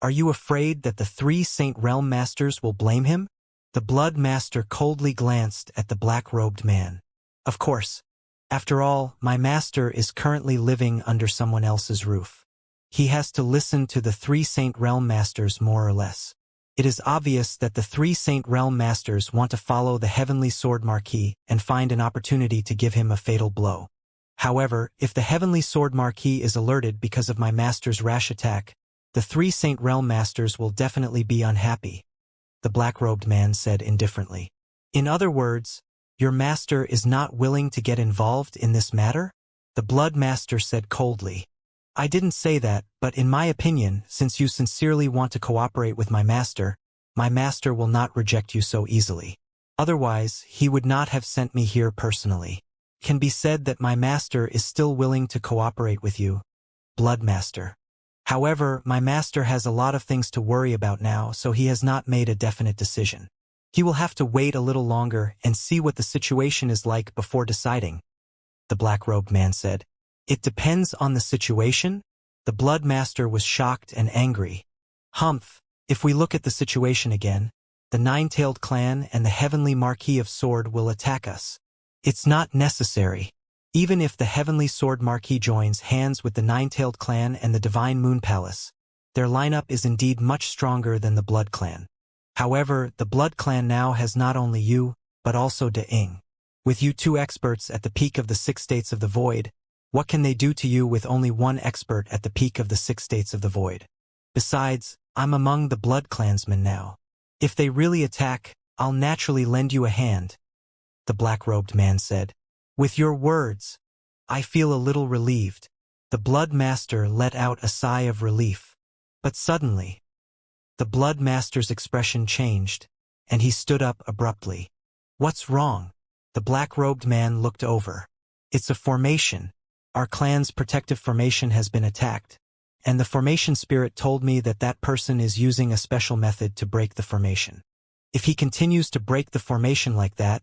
are you afraid that the 3 Saint Realm Masters will blame him? The Blood Master coldly glanced at the black-robed man. Of course. After all, my master is currently living under someone else's roof. He has to listen to the 3 Saint Realm Masters more or less. It is obvious that the 3 Saint Realm Masters want to follow the Heavenly Sword Marquis and find an opportunity to give him a fatal blow. However, if the Heavenly Sword Marquis is alerted because of my master's rash attack, the 3 Saint Realm Masters will definitely be unhappy, the black-robed man said indifferently. In other words, your master is not willing to get involved in this matter? The Blood Master said coldly. I didn't say that, but in my opinion, since you sincerely want to cooperate with my master will not reject you so easily. Otherwise, he would not have sent me here personally. Can be said that my master is still willing to cooperate with you, Blood Master. However, my master has a lot of things to worry about now, so he has not made a definite decision. He will have to wait a little longer and see what the situation is like before deciding, the black-robed man said. It depends on the situation? The Blood Master was shocked and angry. Humph, if we look at the situation again, the Nine-Tailed Clan and the Heavenly Marquis of Sword will attack us. It's not necessary. Even if the Heavenly Sword Marquis joins hands with the Nine-Tailed Clan and the Divine Moon Palace, their lineup is indeed much stronger than the Blood Clan. However, the Blood Clan now has not only you, but also De Ying. With you 2 experts at the peak of the 6 states of the void, what can they do to you with only 1 expert at the peak of the 6 states of the void? Besides, I'm among the Blood Clansmen now. If they really attack, I'll naturally lend you a hand, the black-robed man said. With your words, I feel a little relieved. The Blood Master let out a sigh of relief. But suddenly, the Blood Master's expression changed, and he stood up abruptly. What's wrong? The black-robed man looked over. It's a formation. Our clan's protective formation has been attacked, and the formation spirit told me that that person is using a special method to break the formation. If he continues to break the formation like that,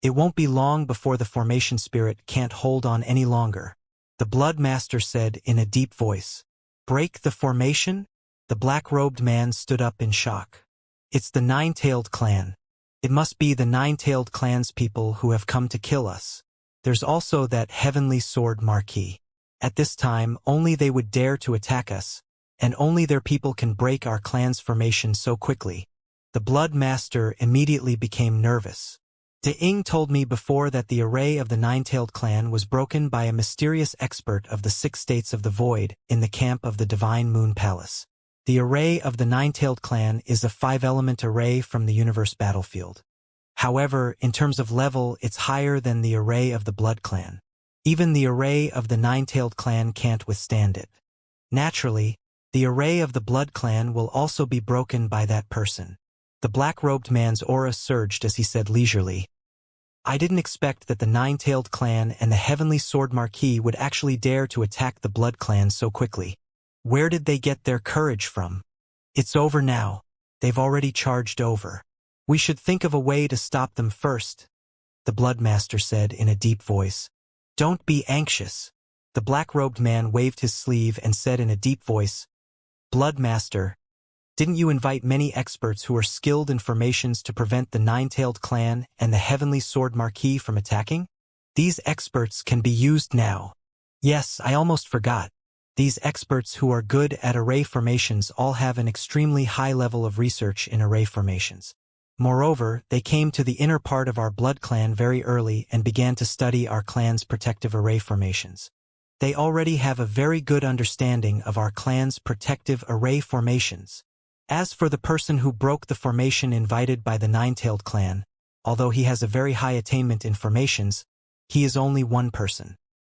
it won't be long before the formation spirit can't hold on any longer, the Blood Master said in a deep voice. Break the formation? The black-robed man stood up in shock. It's the Nine-Tailed Clan. It must be the Nine-Tailed Clan's people who have come to kill us. There's also that Heavenly Sword Marquis. At this time, only they would dare to attack us, and only their people can break our clan's formation so quickly. The Blood Master immediately became nervous. De Ying told me before that the array of the Nine-Tailed Clan was broken by a mysterious expert of the 6 states of the void in the camp of the Divine Moon Palace. The array of the Nine-Tailed Clan is a 5-element array from the universe battlefield. However, in terms of level, it's higher than the array of the Blood Clan. Even the array of the Nine-Tailed Clan can't withstand it. Naturally, the array of the Blood Clan will also be broken by that person. The black-robed man's aura surged as he said leisurely, I didn't expect that the Nine-Tailed Clan and the Heavenly Sword Marquis would actually dare to attack the Blood Clan so quickly. Where did they get their courage from? It's over now. They've already charged over. We should think of a way to stop them first, the Blood Master said in a deep voice. Don't be anxious. The black-robed man waved his sleeve and said in a deep voice, Blood Master, didn't you invite many experts who are skilled in formations to prevent the Nine-Tailed Clan and the Heavenly Sword Marquis from attacking? These experts can be used now. Yes, I almost forgot. These experts who are good at array formations all have an extremely high level of research in array formations. Moreover, they came to the inner part of our Blood Clan very early and began to study our clan's protective array formations. They already have a very good understanding of our clan's protective array formations. As for the person who broke the formation invited by the Nine-Tailed Clan, although he has a very high attainment in formations, he is only one person.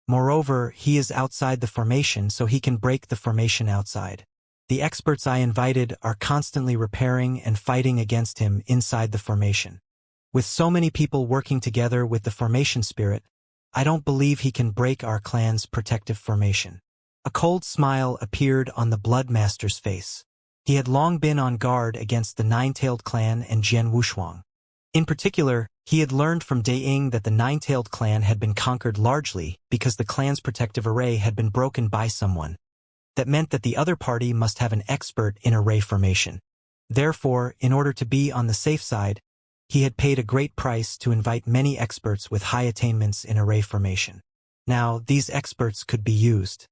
Moreover, he is outside the formation, so he can break the formation outside. The experts I invited are constantly repairing and fighting against him inside the formation. With so many people working together with the formation spirit, I don't believe he can break our clan's protective formation. A cold smile appeared on the Blood Master's face. He had long been on guard against the Nine-Tailed Clan and Jian Wushuang. In particular, he had learned from Daiying that the Nine-Tailed Clan had been conquered largely because the clan's protective array had been broken by someone. That meant that the other party must have an expert in array formation. Therefore, in order to be on the safe side, he had paid a great price to invite many experts with high attainments in array formation. Now, these experts could be used.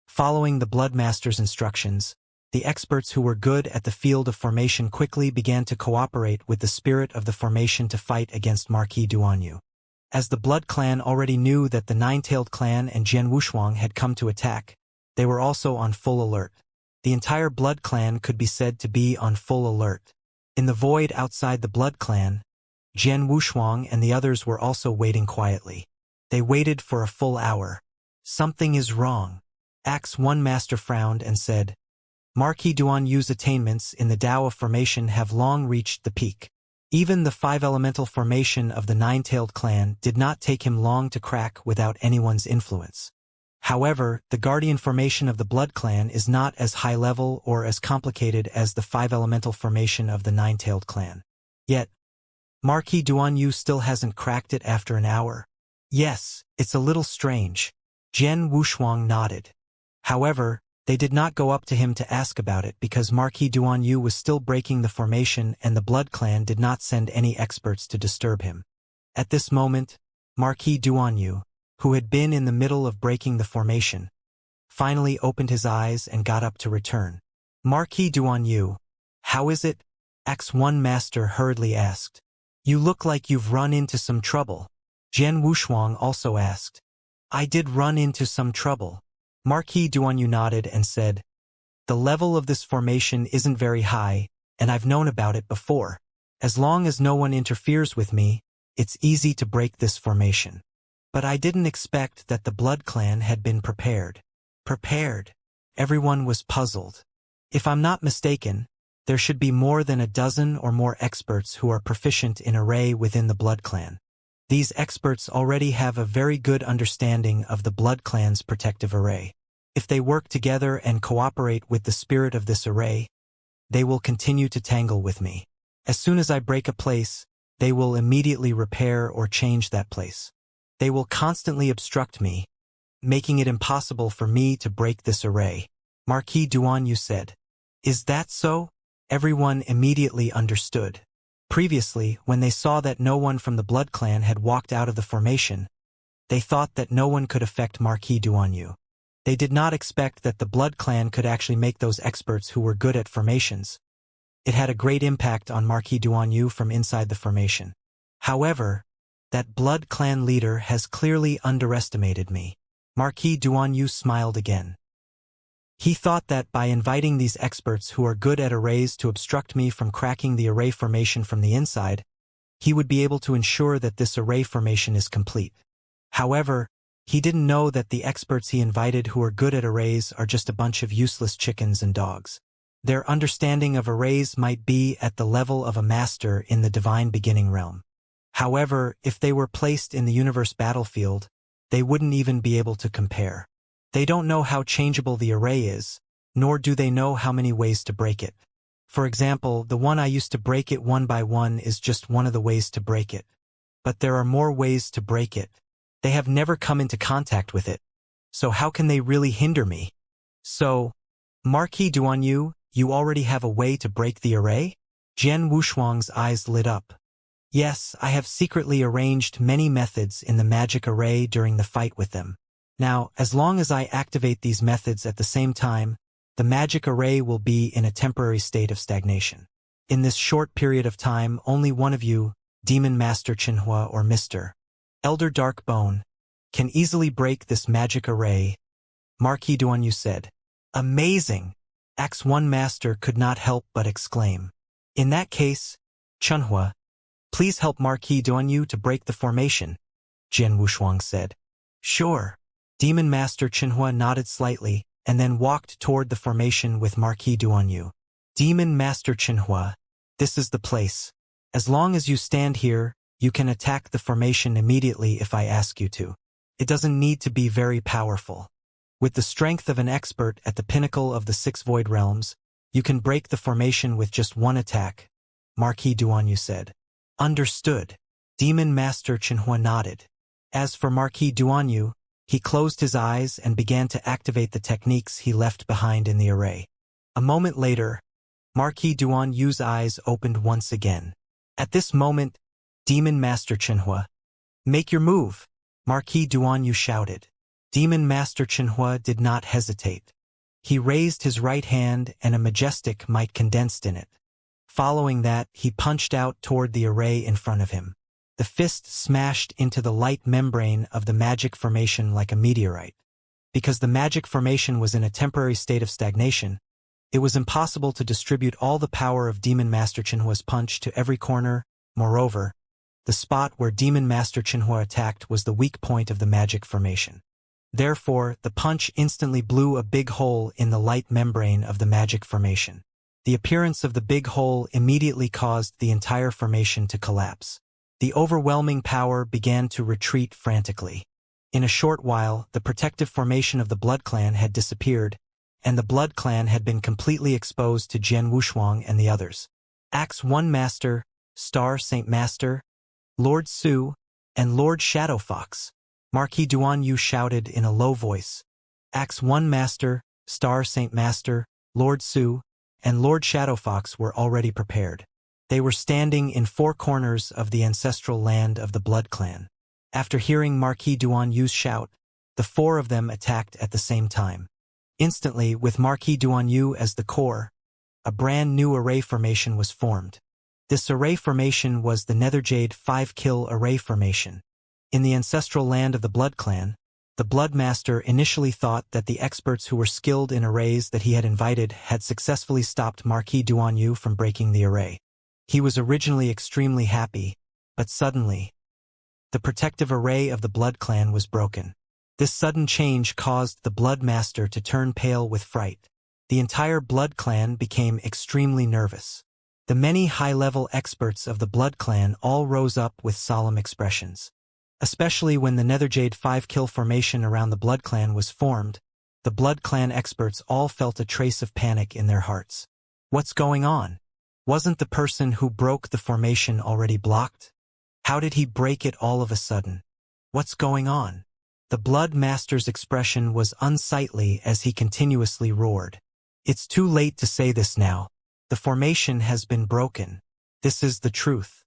Following the Bloodmaster's instructions, the experts who were good at the field of formation quickly began to cooperate with the spirit of the formation to fight against Marquis Duanyu. As the Blood Clan already knew that the Nine-Tailed Clan and Jian Wushuang had come to attack, they were also on full alert. The entire Blood Clan could be said to be on full alert. In the void outside the Blood Clan, Jian Wushuang and the others were also waiting quietly. They waited for a full hour. Something is wrong. Axe One Master frowned and said, Marquis Duanyu's attainments in the Tao of formation have long reached the peak. Even the five-elemental formation of the Nine-Tailed Clan did not take him long to crack without anyone's influence. However, the Guardian formation of the Blood Clan is not as high-level or as complicated as the five-elemental formation of the Nine-Tailed Clan. Yet, Marquis Duanyu still hasn't cracked it after an hour. Yes, it's a little strange. Jian Wushuang nodded. However, they did not go up to him to ask about it because Marquis Duanyu was still breaking the formation and the Blood Clan did not send any experts to disturb him. At this moment, Marquis Duanyu, who had been in the middle of breaking the formation, finally opened his eyes and got up to return. Marquis Duanyu, how is it? Axe One Master hurriedly asked. You look like you've run into some trouble. Jian Wushuang also asked. I did run into some trouble. Marquis Duanyu nodded and said, the level of this formation isn't very high, and I've known about it before. As long as no one interferes with me, it's easy to break this formation. But I didn't expect that the Blood Clan had been prepared. Prepared? Everyone was puzzled. If I'm not mistaken, there should be more than a dozen or more experts who are proficient in array within the Blood Clan. These experts already have a very good understanding of the Blood Clan's protective array. If they work together and cooperate with the spirit of this array, they will continue to tangle with me. As soon as I break a place, they will immediately repair or change that place. They will constantly obstruct me, making it impossible for me to break this array. Marquis Duanyu said. Is that so? Everyone immediately understood. Previously, when they saw that no one from the Blood Clan had walked out of the formation, they thought that no one could affect Marquis Duanyu. They did not expect that the Blood Clan could actually make those experts who were good at formations. It had a great impact on Marquis Duanyu from inside the formation. However, that Blood Clan leader has clearly underestimated me. Marquis Duanyu smiled again. He thought that by inviting these experts who are good at arrays to obstruct me from cracking the array formation from the inside, he would be able to ensure that this array formation is complete. However, he didn't know that the experts he invited who are good at arrays are just a bunch of useless chickens and dogs. Their understanding of arrays might be at the level of a master in the divine beginning realm. However, if they were placed in the universe battlefield, they wouldn't even be able to compare. They don't know how changeable the array is, nor do they know how many ways to break it. For example, the one I used to break it one by one is just one of the ways to break it. But there are more ways to break it. They have never come into contact with it. So how can they really hinder me? So, Marquis Duanyu, you already have a way to break the array? Jian Wushuang's eyes lit up. Yes, I have secretly arranged many methods in the magic array during the fight with them. Now, as long as I activate these methods at the same time, the magic array will be in a temporary state of stagnation. In this short period of time, only one of you, Demon Master Qinhua or Mr. Elder Darkbone, can easily break this magic array, Marquis Duanyu said. Amazing! Axe One Master could not help but exclaim. In that case, Qinhua, please help Marquis Duanyu to break the formation, Jian Wushuang said. Sure. Demon Master Qinhua nodded slightly and then walked toward the formation with Marquis Duanyu. Demon Master Qinhua, this is the place. As long as you stand here, you can attack the formation immediately if I ask you to. It doesn't need to be very powerful. With the strength of an expert at the pinnacle of the six void realms, You can break the formation with just one attack, Marquis Duanyu said. Understood. Demon Master Chenhua nodded. As for Marquis Duanyu, he closed his eyes and began to activate the techniques he left behind in the array. A moment later, Marquis Duanyu's eyes opened once again. At this moment, Demon Master Chenhua, make your move, Marquis Duanyu shouted. Demon Master Chenhua did not hesitate. He raised his right hand and a majestic might condensed in it. Following that, he punched out toward the array in front of him. The fist smashed into the light membrane of the magic formation like a meteorite. Because the magic formation was in a temporary state of stagnation, it was impossible to distribute all the power of Demon Master Chenhua's punch to every corner. Moreover, the spot where Demon Master Chenhua attacked was the weak point of the magic formation. Therefore, the punch instantly blew a big hole in the light membrane of the magic formation. The appearance of the big hole immediately caused the entire formation to collapse. The overwhelming power began to retreat frantically. In a short while, the protective formation of the Blood Clan had disappeared, and the Blood Clan had been completely exposed to Jian Wushuang and the others. Axe 1 Master, Star Saint Master, Lord Su, and Lord Shadow Fox, Marquis Duanyu shouted in a low voice. Axe 1 Master, Star Saint Master, Lord Su, and Lord Shadow Fox were already prepared. They were standing in 4 corners of the ancestral land of the Blood Clan. After hearing Marquis Duanyu's shout, the 4 of them attacked at the same time. Instantly, with Marquis Duanyu as the core, a brand new array formation was formed. This array formation was the Netherjade 5-kill array formation. In the ancestral land of the Blood Clan, the Blood Master initially thought that the experts who were skilled in arrays that he had invited had successfully stopped Marquis Duanyu from breaking the array. He was originally extremely happy, but suddenly, the protective array of the Blood Clan was broken. This sudden change caused the Blood Master to turn pale with fright. The entire Blood Clan became extremely nervous. The many high-level experts of the Blood Clan all rose up with solemn expressions. Especially when the Netherjade 5-kill formation around the Blood Clan was formed, the Blood Clan experts all felt a trace of panic in their hearts. What's going on? Wasn't the person who broke the formation already blocked? How did he break it all of a sudden? What's going on? The Blood Master's expression was unsightly as he continuously roared. It's too late to say this now. The formation has been broken. This is the truth.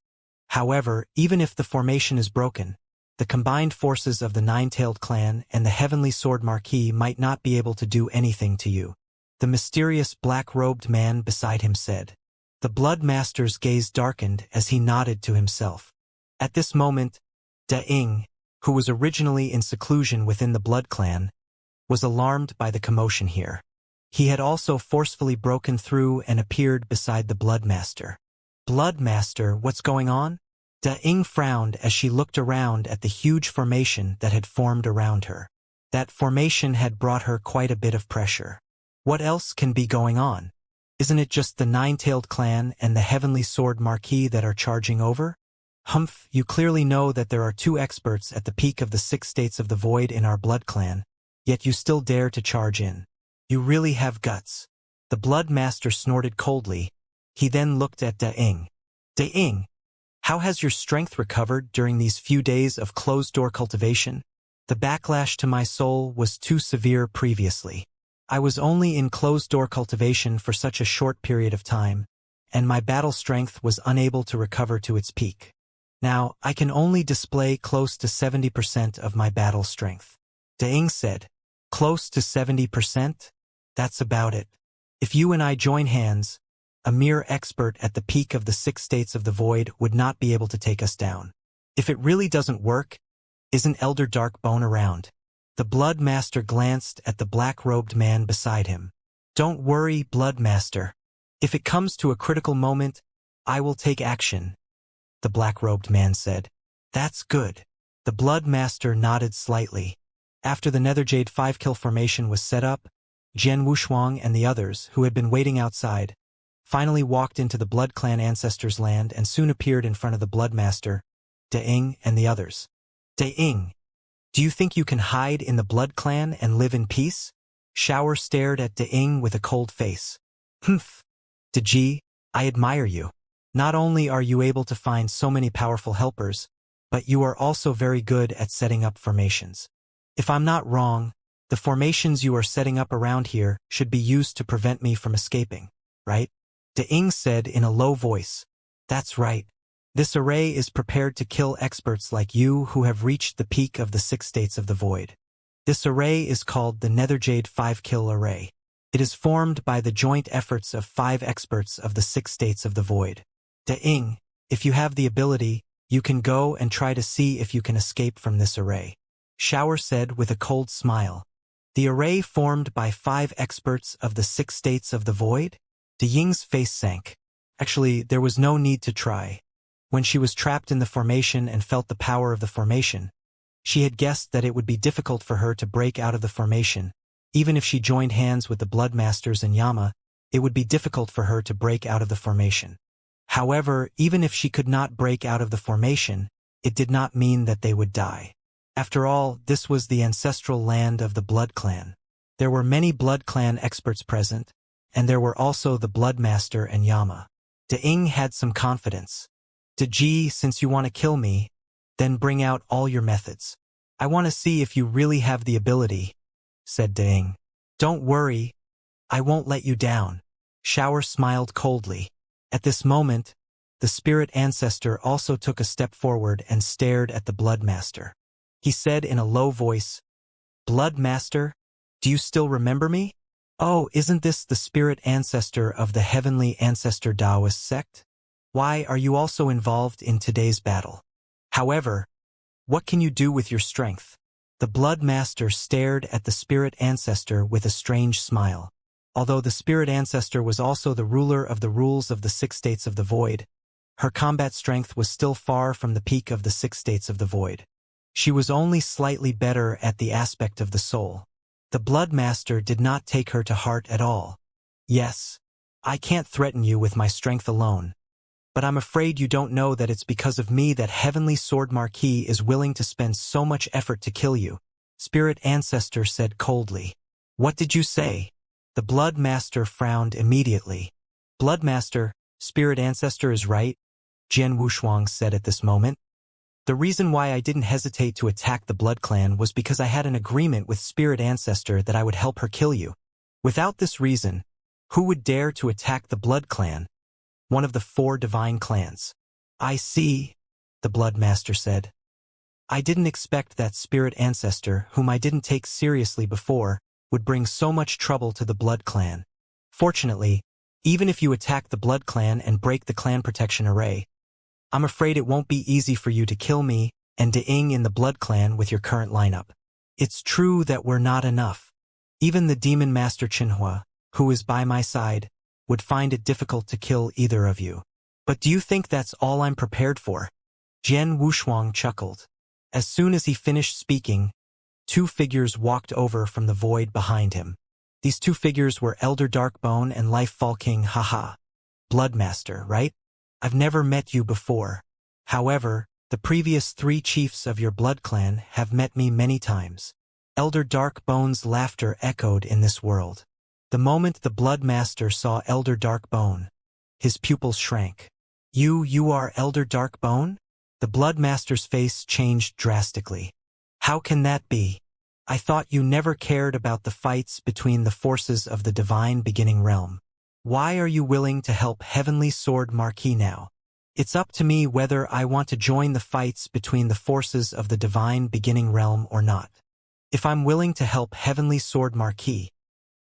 However, even if the formation is broken, the combined forces of the Nine-Tailed Clan and the Heavenly Sword Marquis might not be able to do anything to you, the mysterious black-robed man beside him said. The Blood Master's gaze darkened as he nodded to himself. At this moment, Da-Ing, who was originally in seclusion within the Blood Clan, was alarmed by the commotion here. He had also forcefully broken through and appeared beside the Blood Master. Blood Master, what's going on? Da-Ing frowned as she looked around at the huge formation that had formed around her. That formation had brought her quite a bit of pressure. What else can be going on? Isn't it just the Nine-Tailed Clan and the Heavenly Sword Marquis that are charging over? Humph, you clearly know that there are 2 experts at the peak of the 6 states of the void in our Blood Clan, yet you still dare to charge in. You really have guts. The Blood Master snorted coldly. He then looked at Da-Ing. Da-Ing, how has your strength recovered during these few days of closed-door cultivation? The backlash to my soul was too severe previously. I was only in closed-door cultivation for such a short period of time, and my battle strength was unable to recover to its peak. Now, I can only display close to 70% of my battle strength. Da-Ing said, close to 70%? That's about it. If you and I join hands, a mere expert at the peak of the 6 states of the void would not be able to take us down. If it really doesn't work, isn't Elder Darkbone around? The Blood Master glanced at the black-robed man beside him. Don't worry, Blood Master. If it comes to a critical moment, I will take action, the black-robed man said. That's good. The Blood Master nodded slightly. After the Netherjade 5-kill formation was set up, Jian Wushuang and the others, who had been waiting outside, finally walked into the Blood Clan ancestors' land and soon appeared in front of the Blood Master, Da-Ing and the others. Da-Ing, do you think you can hide in the Blood Clan and live in peace? Shower stared at Da-Ing with a cold face. Humph. Deji, I admire you. Not only are you able to find so many powerful helpers, but you are also very good at setting up formations. If I'm not wrong, the formations you are setting up around here should be used to prevent me from escaping, right? De said in a low voice. That's right. This array is prepared to kill experts like you who have reached the peak of the 6 states of the void. This array is called the Netherjade 5-kill array. It is formed by the joint efforts of 5 experts of the 6 states of the void. De, if you have the ability, you can go and try to see if you can escape from this array. Shower said with a cold smile. The array formed by 5 experts of the 6 states of the void? De Ying's face sank. Actually, there was no need to try. When she was trapped in the formation and felt the power of the formation, she had guessed that it would be difficult for her to break out of the formation. Even if she joined hands with the Bloodmasters and Yama, it would be difficult for her to break out of the formation. However, even if she could not break out of the formation, it did not mean that they would die. After all, this was the ancestral land of the Blood Clan. There were many Blood Clan experts present, and there were also the Bloodmaster and Yama. De had some confidence. Deji, since you want to kill me, then bring out all your methods. I want to see if you really have the ability, said De. Don't worry, I won't let you down. Shower smiled coldly. At this moment, the spirit ancestor also took a step forward and stared at the Bloodmaster. He said in a low voice, Bloodmaster, do you still remember me? Oh, isn't this the spirit ancestor of the heavenly ancestor Taoist sect? Why are you also involved in today's battle? However, what can you do with your strength? The Bloodmaster stared at the spirit ancestor with a strange smile. Although the spirit ancestor was also the ruler of the rules of the 6 states of the void, her combat strength was still far from the peak of the 6 states of the void. She was only slightly better at the aspect of the soul. The Bloodmaster did not take her to heart at all. Yes, I can't threaten you with my strength alone, but I'm afraid you don't know that it's because of me that Heavenly Sword Marquis is willing to spend so much effort to kill you, Spirit Ancestor said coldly. What did you say? The Bloodmaster frowned immediately. Bloodmaster, Spirit Ancestor is right, Jian Wushuang said at this moment. The reason why I didn't hesitate to attack the Blood Clan was because I had an agreement with Spirit Ancestor that I would help her kill you. Without this reason, who would dare to attack the Blood Clan, one of the 4 divine clans? I see, the Bloodmaster said. I didn't expect that Spirit Ancestor, whom I didn't take seriously before, would bring so much trouble to the Blood Clan. Fortunately, even if you attack the Blood Clan and break the clan protection array, I'm afraid it won't be easy for you to kill me and De in the Blood Clan with your current lineup. It's true that we're not enough. Even the Demon Master Qinhua, who is by my side, would find it difficult to kill either of you. But do you think that's all I'm prepared for? Jian Wushuang chuckled. As soon as he finished speaking, 2 figures walked over from the void behind him. These 2 figures were Elder Darkbone and Life Fall King Haha. Bloodmaster, right? I've never met you before. However, the previous 3 chiefs of your Blood Clan have met me many times. Elder Darkbone's laughter echoed in this world. The moment the Bloodmaster saw Elder Darkbone, his pupils shrank. You are Elder Darkbone? The Bloodmaster's face changed drastically. How can that be? I thought you never cared about the fights between the forces of the Divine Beginning Realm. Why are you willing to help Heavenly Sword Marquis now? It's up to me whether I want to join the fights between the forces of the Divine Beginning Realm or not. If I'm willing to help Heavenly Sword Marquis,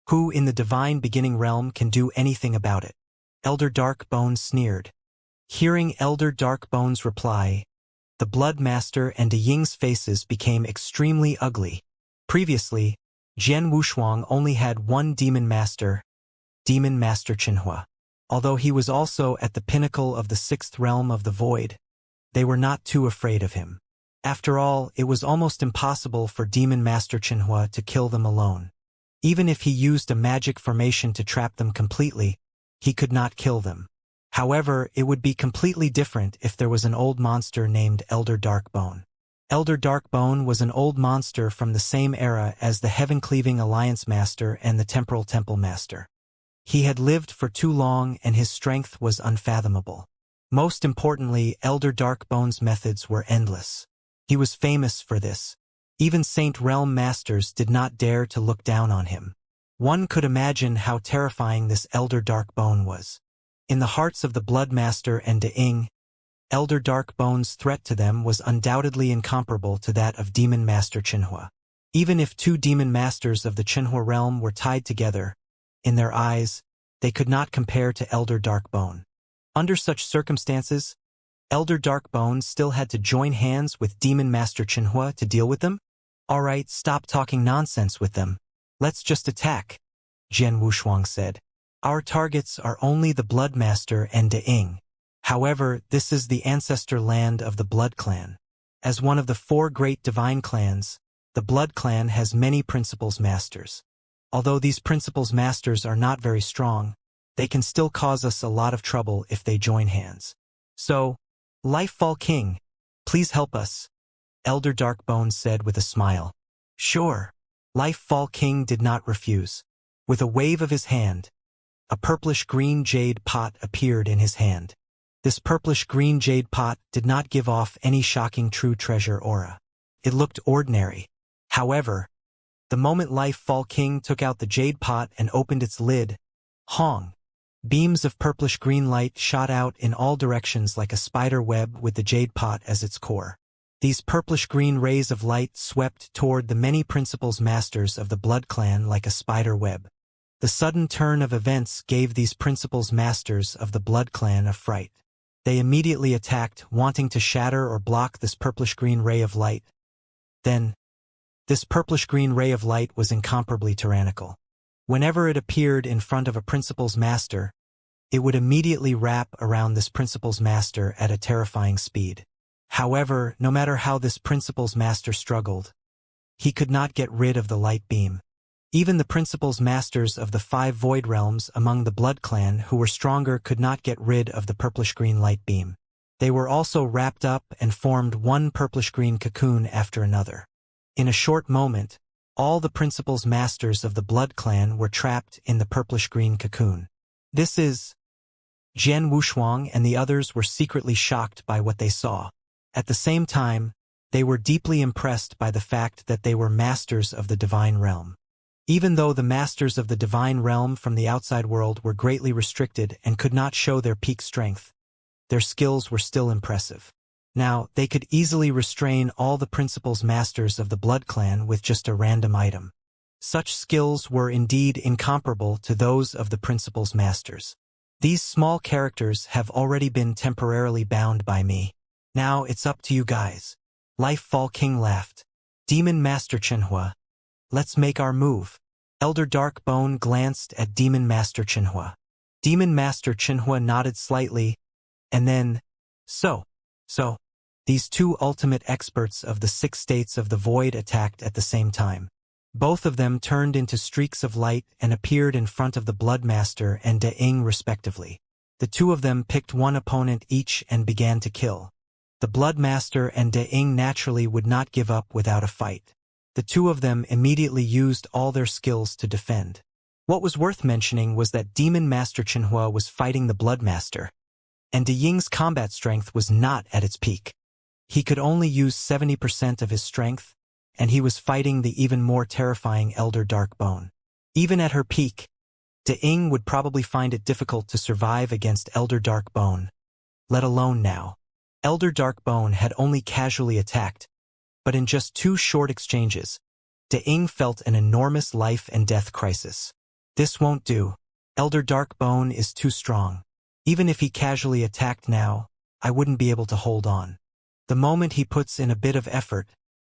who in the Divine Beginning Realm can do anything about it? Elder Darkbone sneered. Hearing Elder Darkbone's reply, the Bloodmaster and De Ying's faces became extremely ugly. Previously, Jian Wushuang only had one Demon Master Qinhua. Although he was also at the pinnacle of the 6th realm of the void, they were not too afraid of him. After all, it was almost impossible for Demon Master Qinhua to kill them alone. Even if he used a magic formation to trap them completely, he could not kill them. However, it would be completely different if there was an old monster named Elder Darkbone. Elder Darkbone was an old monster from the same era as the Heaven-Cleaving Alliance Master and the Temporal Temple Master. He had lived for too long and his strength was unfathomable. Most importantly, Elder Darkbone's methods were endless. He was famous for this. Even Saint Realm Masters did not dare to look down on him. One could imagine how terrifying this Elder Darkbone was. In the hearts of the Bloodmaster and De Ying, Elder Darkbone's threat to them was undoubtedly incomparable to that of Demon Master Qinhua. Even if two Demon Masters of the Qinhua realm were tied together, in their eyes, they could not compare to Elder Darkbone. Under such circumstances, Elder Darkbone still had to join hands with Demon Master Qinhua to deal with them? Alright, stop talking nonsense with them. Let's just attack, Jian Wushuang said. Our targets are only the Bloodmaster and De Ying. However, this is the ancestor land of the Blood Clan. As one of the 4 great divine clans, the Blood Clan has many Principles Masters. Although these Principles Masters are not very strong, they can still cause us a lot of trouble if they join hands. So, Lifefall King, please help us, Elder Darkbone said with a smile. Sure. Lifefall King did not refuse. With a wave of his hand, a purplish-green jade pot appeared in his hand. This purplish-green jade pot did not give off any shocking true treasure aura. It looked ordinary. However, the moment Lifefall King took out the jade pot and opened its lid, Hong! Beams of purplish-green light shot out in all directions like a spider web with the jade pot as its core. These purplish-green rays of light swept toward the many Principles Masters of the Blood Clan like a spider web. The sudden turn of events gave these Principles Masters of the Blood Clan a fright. They immediately attacked, wanting to shatter or block this purplish-green ray of light. Then, this purplish-green ray of light was incomparably tyrannical. Whenever it appeared in front of a Principles Master, it would immediately wrap around this Principles Master at a terrifying speed. However, no matter how this Principles Master struggled, he could not get rid of the light beam. Even the Principles Masters of the 5 Void Realms among the Blood Clan who were stronger could not get rid of the purplish-green light beam. They were also wrapped up and formed one purplish-green cocoon after another. In a short moment, all the Principles Masters of the Blood Clan were trapped in the purplish-green cocoon. This is... Jian Wushuang and the others were secretly shocked by what they saw. At the same time, they were deeply impressed by the fact that they were masters of the divine realm. Even though the masters of the divine realm from the outside world were greatly restricted and could not show their peak strength, their skills were still impressive. Now, they could easily restrain all the Principles Masters of the Blood Clan with just a random item. Such skills were indeed incomparable to those of the Principles Masters. These small characters have already been temporarily bound by me. Now it's up to you guys. Lifefall King laughed. Demon Master Qinhua, let's make our move. Elder Darkbone glanced at Demon Master Qinhua. Demon Master Qinhua nodded slightly, and then, So, these 2 ultimate experts of the 6 states of the void attacked at the same time. Both of them turned into streaks of light and appeared in front of the Bloodmaster and De Ying respectively. The 2 of them picked one opponent each and began to kill. The Bloodmaster and De Ying naturally would not give up without a fight. The 2 of them immediately used all their skills to defend. What was worth mentioning was that Demon Master Qinhua was fighting the Bloodmaster, and De Ying's combat strength was not at its peak. He could only use 70% of his strength, and he was fighting the even more terrifying Elder Darkbone. Even at her peak, De Ying would probably find it difficult to survive against Elder Darkbone, let alone now. Elder Darkbone had only casually attacked, but in just 2 short exchanges, De Ying felt an enormous life and death crisis. This won't do. Elder Darkbone is too strong. Even if he casually attacked now, I wouldn't be able to hold on. The moment he puts in a bit of effort,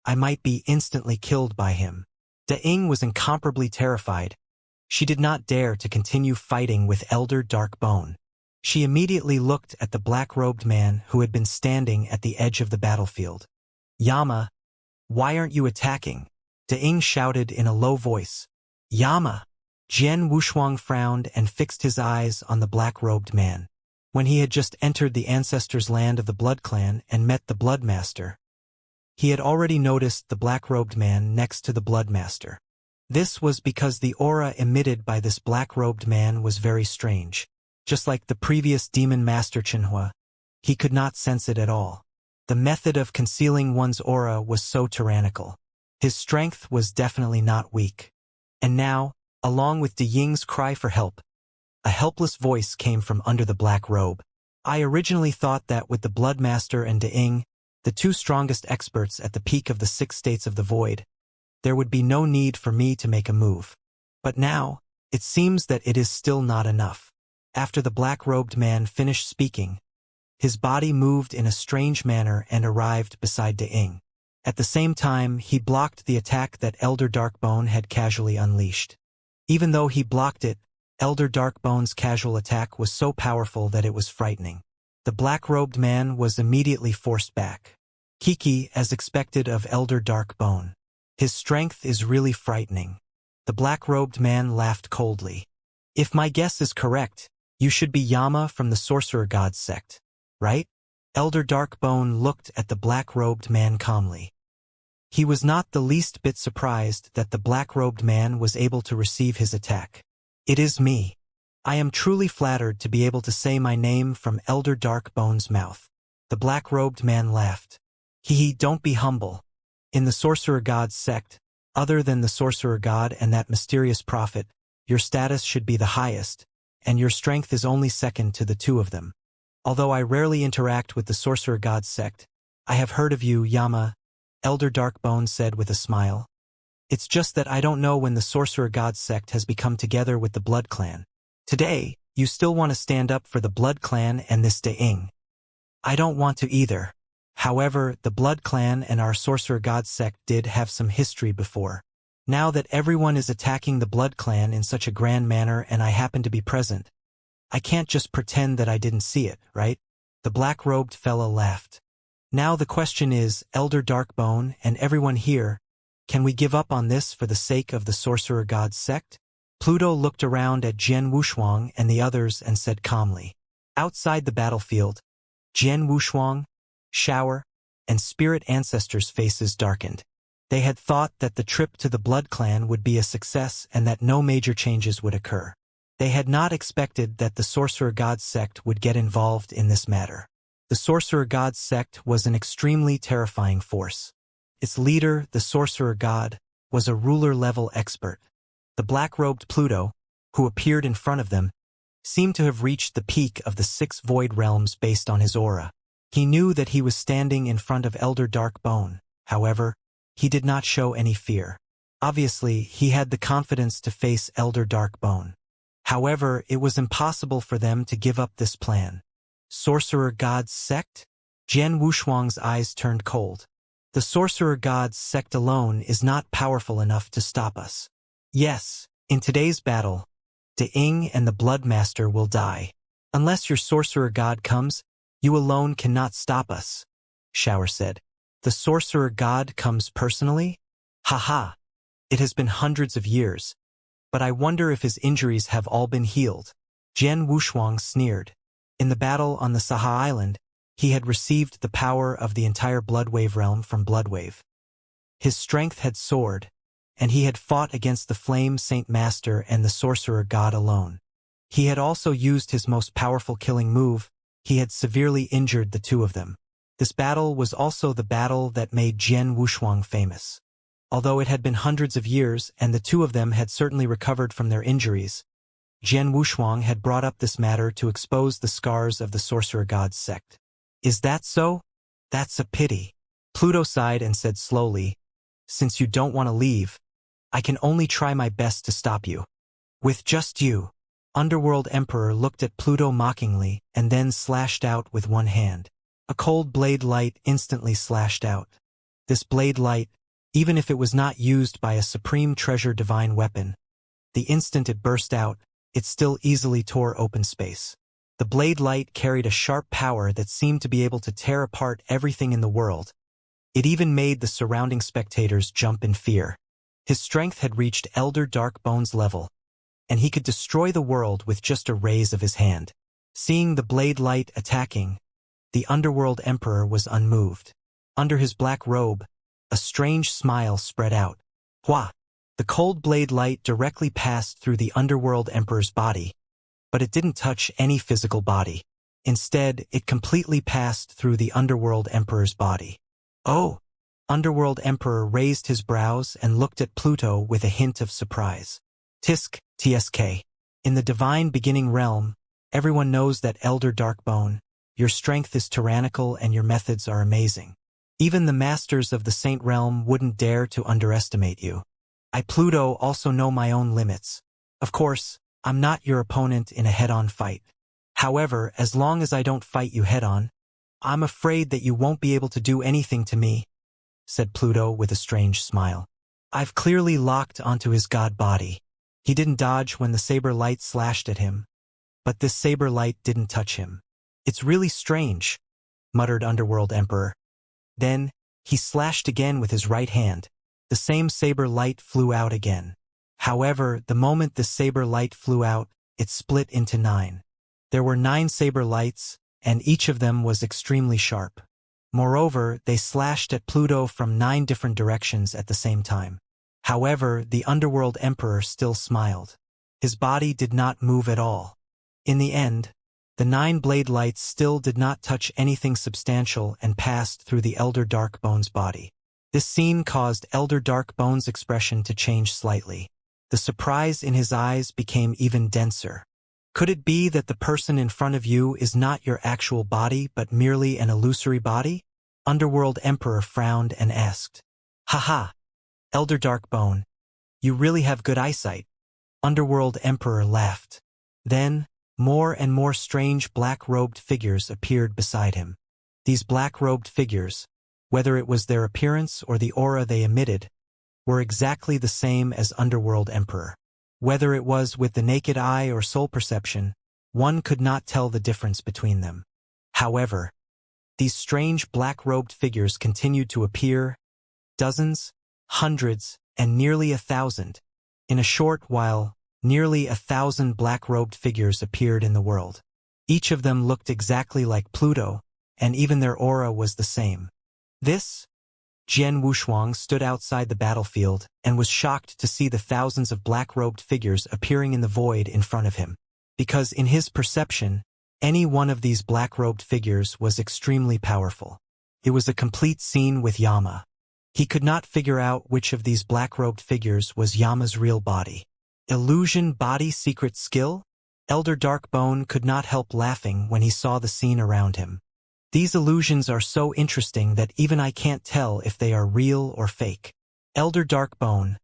I might be instantly killed by him. De Ying was incomparably terrified. She did not dare to continue fighting with Elder Darkbone. She immediately looked at the black-robed man who had been standing at the edge of the battlefield. Yama, why aren't you attacking? De Ying shouted in a low voice. Yama! Jian Wushuang frowned and fixed his eyes on the black-robed man. When he had just entered the ancestors' land of the Blood Clan and met the Bloodmaster, he had already noticed the black-robed man next to the Bloodmaster. This was because the aura emitted by this black-robed man was very strange. Just like the previous demon master Xianxia, he could not sense it at all. The method of concealing one's aura was so tyrannical. His strength was definitely not weak. And now, along with De Ying's cry for help, a helpless voice came from under the black robe. I originally thought that with the Bloodmaster and De Ying, the two strongest experts at the peak of the 6 states of the void, there would be no need for me to make a move. But now, it seems that it is still not enough. After the black-robed man finished speaking, his body moved in a strange manner and arrived beside De Ying. At the same time, he blocked the attack that Elder Darkbone had casually unleashed. Even though he blocked it, Elder Darkbone's casual attack was so powerful that it was frightening. The black-robed man was immediately forced back. Kiki, as expected of Elder Darkbone. His strength is really frightening. The black-robed man laughed coldly. If my guess is correct, you should be Yama from the Sorcerer God sect, right? Elder Darkbone looked at the black-robed man calmly. He was not the least bit surprised that the black-robed man was able to receive his attack. It is me. I am truly flattered to be able to say my name from Elder Darkbone's mouth. The black-robed man laughed. Don't be humble. In the Sorcerer God sect, other than the Sorcerer God and that mysterious prophet, your status should be the highest, and your strength is only second to the two of them. Although I rarely interact with the Sorcerer God sect, I have heard of you, Yama, Elder Darkbone said with a smile. It's just that I don't know when the Sorcerer God sect has become together with the Blood Clan. Today, you still want to stand up for the Blood Clan and this De Ying. I don't want to either. However, the Blood Clan and our Sorcerer God sect did have some history before. Now that everyone is attacking the Blood Clan in such a grand manner and I happen to be present, I can't just pretend that I didn't see it, right? The black-robed fella laughed. Now the question is, Elder Darkbone and everyone here, can we give up on this for the sake of the Sorcerer God sect? Pluto looked around at Jian Wushuang and the others and said calmly. Outside the battlefield, Jian Wushuang, Shower, and Spirit Ancestors' faces darkened. They had thought that the trip to the Blood Clan would be a success and that no major changes would occur. They had not expected that the Sorcerer God sect would get involved in this matter. The Sorcerer God sect was an extremely terrifying force. Its leader, the Sorcerer God, was a ruler-level expert. The black-robed Pluto, who appeared in front of them, seemed to have reached the peak of the 6 void realms based on his aura. He knew that he was standing in front of Elder Darkbone. However, he did not show any fear. Obviously, he had the confidence to face Elder Darkbone. However, it was impossible for them to give up this plan. Sorcerer God's sect? Jian Wushuang's eyes turned cold. The Sorcerer God's sect alone is not powerful enough to stop us. Yes, in today's battle, De Ying and the Bloodmaster will die. Unless your Sorcerer God comes, you alone cannot stop us, Shower said. The Sorcerer God comes personally? Haha. It has been hundreds of years, but I wonder if his injuries have all been healed. Jian Wushuang sneered. In the battle on the Saha Island, he had received the power of the entire Bloodwave realm from Bloodwave. His strength had soared, and he had fought against the Flame Saint Master and the Sorcerer God alone. He had also used his most powerful killing move. He had severely injured the two of them. This battle was also the battle that made Jian Wushuang famous. Although it had been hundreds of years and the two of them had certainly recovered from their injuries, Jian Wushuang had brought up this matter to expose the scars of the Sorcerer God's sect. Is that so? That's a pity. Pluto sighed and said slowly, since you don't want to leave, I can only try my best to stop you. With just you. Underworld Emperor looked at Pluto mockingly and then slashed out with one hand. A cold blade light instantly slashed out. This blade light, even if it was not used by a supreme treasure divine weapon, the instant it burst out, it still easily tore open space. The blade light carried a sharp power that seemed to be able to tear apart everything in the world. It even made the surrounding spectators jump in fear. His strength had reached Elder Darkbone's level, and he could destroy the world with just a raise of his hand. Seeing the blade light attacking, the Underworld Emperor was unmoved. Under his black robe, a strange smile spread out. Hua! The cold blade light directly passed through the Underworld Emperor's body, but it didn't touch any physical body. Instead, it completely passed through the Underworld Emperor's body. Oh! Underworld Emperor raised his brows and looked at Pluto with a hint of surprise. TSK. In the divine beginning realm, everyone knows that Elder Darkbone, your strength is tyrannical and your methods are amazing. Even the masters of the Saint Realm wouldn't dare to underestimate you. I, Pluto, also know my own limits. Of course, I'm not your opponent in a head-on fight. However, as long as I don't fight you head-on, I'm afraid that you won't be able to do anything to me, said Pluto with a strange smile. I've clearly locked onto his god body. He didn't dodge when the saber light slashed at him, but this saber light didn't touch him. It's really strange, muttered Underworld Emperor. Then, he slashed again with his right hand. The same saber light flew out again. However, the moment the saber light flew out, it split into 9. There were 9 saber lights, and each of them was extremely sharp. Moreover, they slashed at Pluto from 9 different directions at the same time. However, the Underworld Emperor still smiled. His body did not move at all. In the end, the 9 blade lights still did not touch anything substantial and passed through the Elder Darkbone's body. This scene caused Elder Darkbone's expression to change slightly. The surprise in his eyes became even denser. Could it be that the person in front of you is not your actual body but merely an illusory body? Underworld Emperor frowned and asked. Haha, Elder Darkbone, you really have good eyesight. Underworld Emperor laughed. Then, more and more strange black-robed figures appeared beside him. These black-robed figures, whether it was their appearance or the aura they emitted, were exactly the same as Underworld Emperor. Whether it was with the naked eye or soul perception, one could not tell the difference between them. However, these strange black-robed figures continued to appear, dozens, hundreds, and nearly 1,000. In a short while, nearly 1,000 black-robed figures appeared in the world. Each of them looked exactly like Pluto, and even their aura was the same. This? Jian Wushuang stood outside the battlefield and was shocked to see the thousands of black-robed figures appearing in the void in front of him, because in his perception, any one of these black-robed figures was extremely powerful. It was a complete scene with Yama. He could not figure out which of these black-robed figures was Yama's real body. Illusion body secret skill? Elder Darkbone could not help laughing when he saw the scene around him. These illusions are so interesting that even I can't tell if they are real or fake. Elder Darkbone,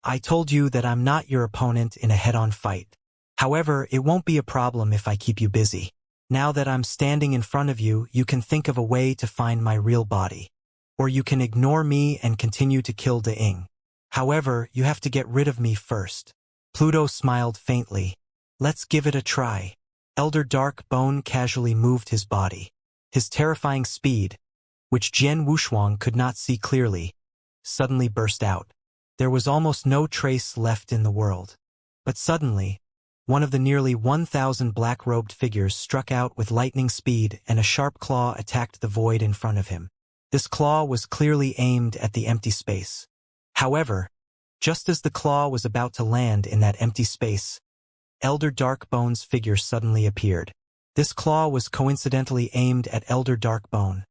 I told you that I'm not your opponent in a head-on fight. However, it won't be a problem if I keep you busy. Now that I'm standing in front of you, you can think of a way to find my real body. Or you can ignore me and continue to kill De-ing. However, you have to get rid of me first. Pluto smiled faintly. Let's give it a try. Elder Darkbone casually moved his body. His terrifying speed, which Jian Wushuang could not see clearly, suddenly burst out. There was almost no trace left in the world. But suddenly, one of the nearly 1,000 black-robed figures struck out with lightning speed and a sharp claw attacked the void in front of him. This claw was clearly aimed at the empty space. However, just as the claw was about to land in that empty space, Elder Darkbone's figure suddenly appeared. This claw was coincidentally aimed at Elder Darkbone,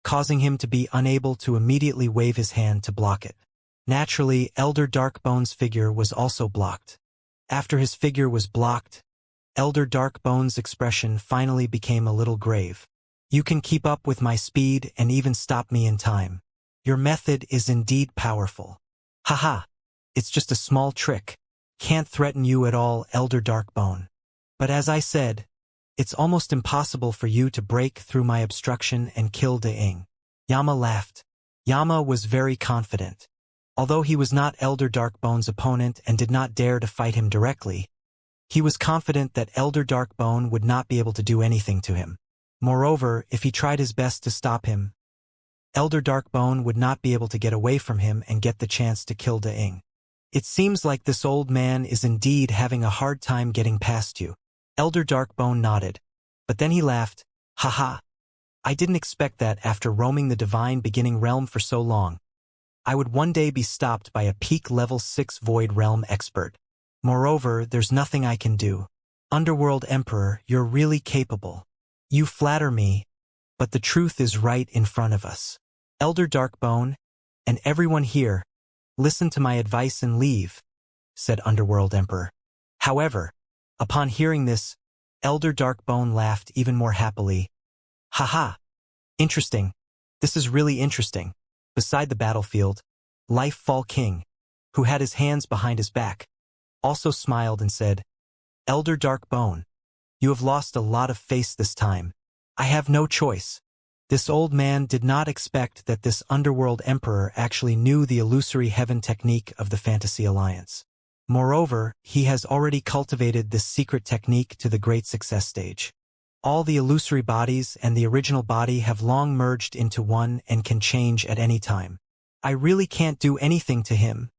causing him to be unable to immediately wave his hand to block it. Naturally, Elder Darkbone's figure was also blocked. After his figure was blocked, Elder Darkbone's expression finally became a little grave. You can keep up with my speed and even stop me in time. Your method is indeed powerful. Haha, it's just a small trick. Can't threaten you at all, Elder Darkbone. But as I said, it's almost impossible for you to break through my obstruction and kill De-ing. Yama laughed. Yama was very confident. Although he was not Elder Darkbone's opponent and did not dare to fight him directly, he was confident that Elder Darkbone would not be able to do anything to him. Moreover, if he tried his best to stop him, Elder Darkbone would not be able to get away from him and get the chance to kill De-ing. It seems like this old man is indeed having a hard time getting past you. Elder Darkbone nodded, but then he laughed. Haha, I didn't expect that after roaming the divine beginning realm for so long. I would one day be stopped by a peak level 6 Void Realm expert. Moreover, there's nothing I can do. Underworld Emperor, you're really capable. You flatter me, but the truth is right in front of us. Elder Darkbone, and everyone here, listen to my advice and leave, said Underworld Emperor. However, upon hearing this, Elder Darkbone laughed even more happily. Haha! Interesting. This is really interesting. Beside the battlefield, Life Fall King, who had his hands behind his back, also smiled and said, Elder Darkbone, you have lost a lot of face this time. I have no choice. This old man did not expect that this Underworld Emperor actually knew the illusory heaven technique of the Fantasy Alliance. Moreover, he has already cultivated this secret technique to the great success stage. All the illusory bodies and the original body have long merged into one and can change at any time. I really can't do anything to him,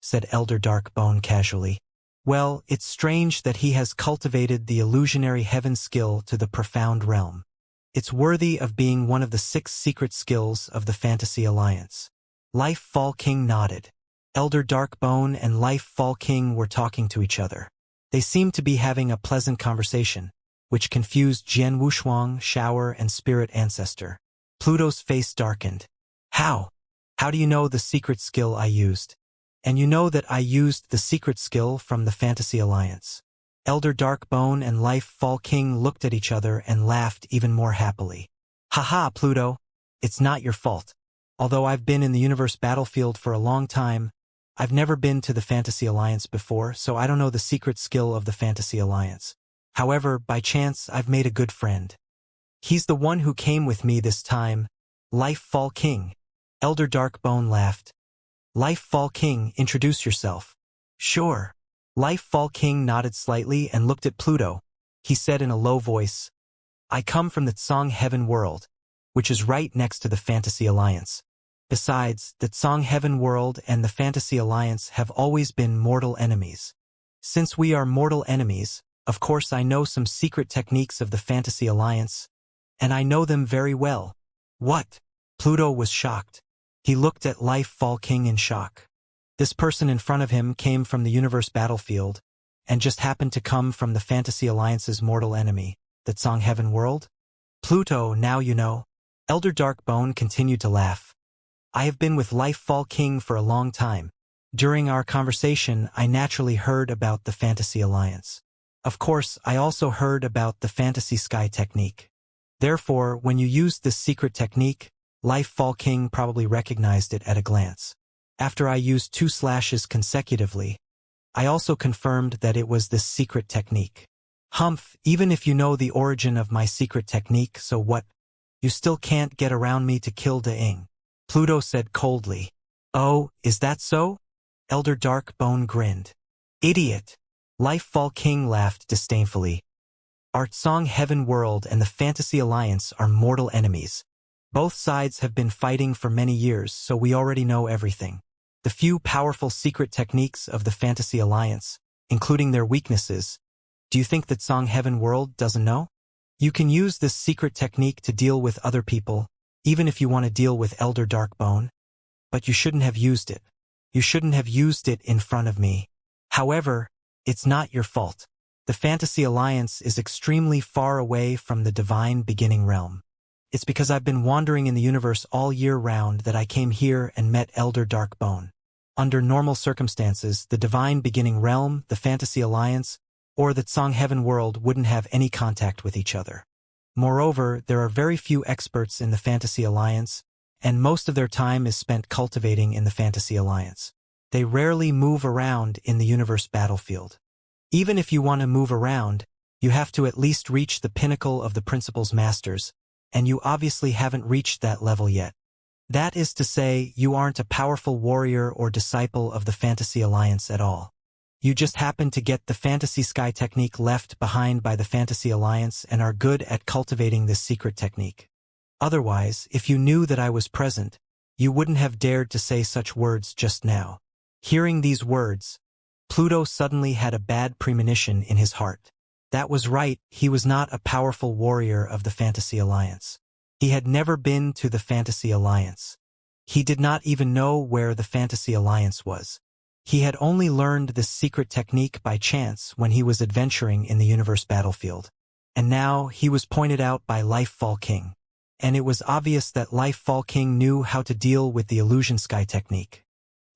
said Elder Darkbone casually. Well, it's strange that he has cultivated the illusionary heaven skill to the profound realm. It's worthy of being one of the 6 secret skills of the Fantasy Alliance. Life Fall King nodded. Elder Darkbone and Life Fall King were talking to each other. They seemed to be having a pleasant conversation, which confused Jian Wushuang, Shower, and Spirit Ancestor. Pluto's face darkened. How? How do you know the secret skill I used? And you know that I used the secret skill from the Fantasy Alliance. Elder Darkbone and Life Fall King looked at each other and laughed even more happily. Haha, Pluto, it's not your fault. Although I've been in the universe battlefield for a long time, I've never been to the Fantasy Alliance before, so I don't know the secret skill of the Fantasy Alliance. However, by chance, I've made a good friend. He's the one who came with me this time, Life Fall King. Elder Darkbone laughed. Life Fall King, introduce yourself. Sure. Life Fall King nodded slightly and looked at Pluto. He said in a low voice, I come from the Tsong Heaven World, which is right next to the Fantasy Alliance. Besides, the Tsong Heaven World and the Fantasy Alliance have always been mortal enemies. Since we are mortal enemies, of course I know some secret techniques of the Fantasy Alliance, and I know them very well. What? Pluto was shocked. He looked at Life Fall King in shock. This person in front of him came from the universe battlefield, and just happened to come from the Fantasy Alliance's mortal enemy, the Tsong Heaven World? Pluto, now you know. Elder Darkbone continued to laugh. I have been with Life Fall King for a long time. During our conversation, I naturally heard about the Fantasy Alliance. Of course, I also heard about the Fantasy Sky technique. Therefore, when you used this secret technique, Life Fall King probably recognized it at a glance. After I used 2 slashes consecutively, I also confirmed that it was this secret technique. Humph, even if you know the origin of my secret technique, so what? You still can't get around me to kill De-ing. Pluto said coldly. Oh, is that so? Elder Darkbone grinned. Idiot! Life Fall King laughed disdainfully. Our Tsong Heaven World and the Fantasy Alliance are mortal enemies. Both sides have been fighting for many years, so we already know everything. The few powerful secret techniques of the Fantasy Alliance, including their weaknesses, do you think that Tsong Heaven World doesn't know? You can use this secret technique to deal with other people, even if you want to deal with Elder Darkbone. But you shouldn't have used it. You shouldn't have used it in front of me. However, it's not your fault. The Fantasy Alliance is extremely far away from the divine beginning realm. It's because I've been wandering in the universe all year round that I came here and met Elder Darkbone. Under normal circumstances, the divine beginning realm, the Fantasy Alliance, or the Tsong Heaven World wouldn't have any contact with each other. Moreover, there are very few experts in the Fantasy Alliance, and most of their time is spent cultivating in the Fantasy Alliance. They rarely move around in the universe battlefield. Even if you want to move around, you have to at least reach the pinnacle of the Principal's Masters, and you obviously haven't reached that level yet. That is to say, you aren't a powerful warrior or disciple of the Fantasy Alliance at all. You just happen to get the Fantasy Sky technique left behind by the Fantasy Alliance and are good at cultivating this secret technique. Otherwise, if you knew that I was present, you wouldn't have dared to say such words just now. Hearing these words, Pluto suddenly had a bad premonition in his heart. That was right, he was not a powerful warrior of the Fantasy Alliance. He had never been to the Fantasy Alliance. He did not even know where the Fantasy Alliance was. He had only learned this secret technique by chance when he was adventuring in the universe battlefield. And now he was pointed out by Lifefall King. And it was obvious that Lifefall King knew how to deal with the illusion sky technique.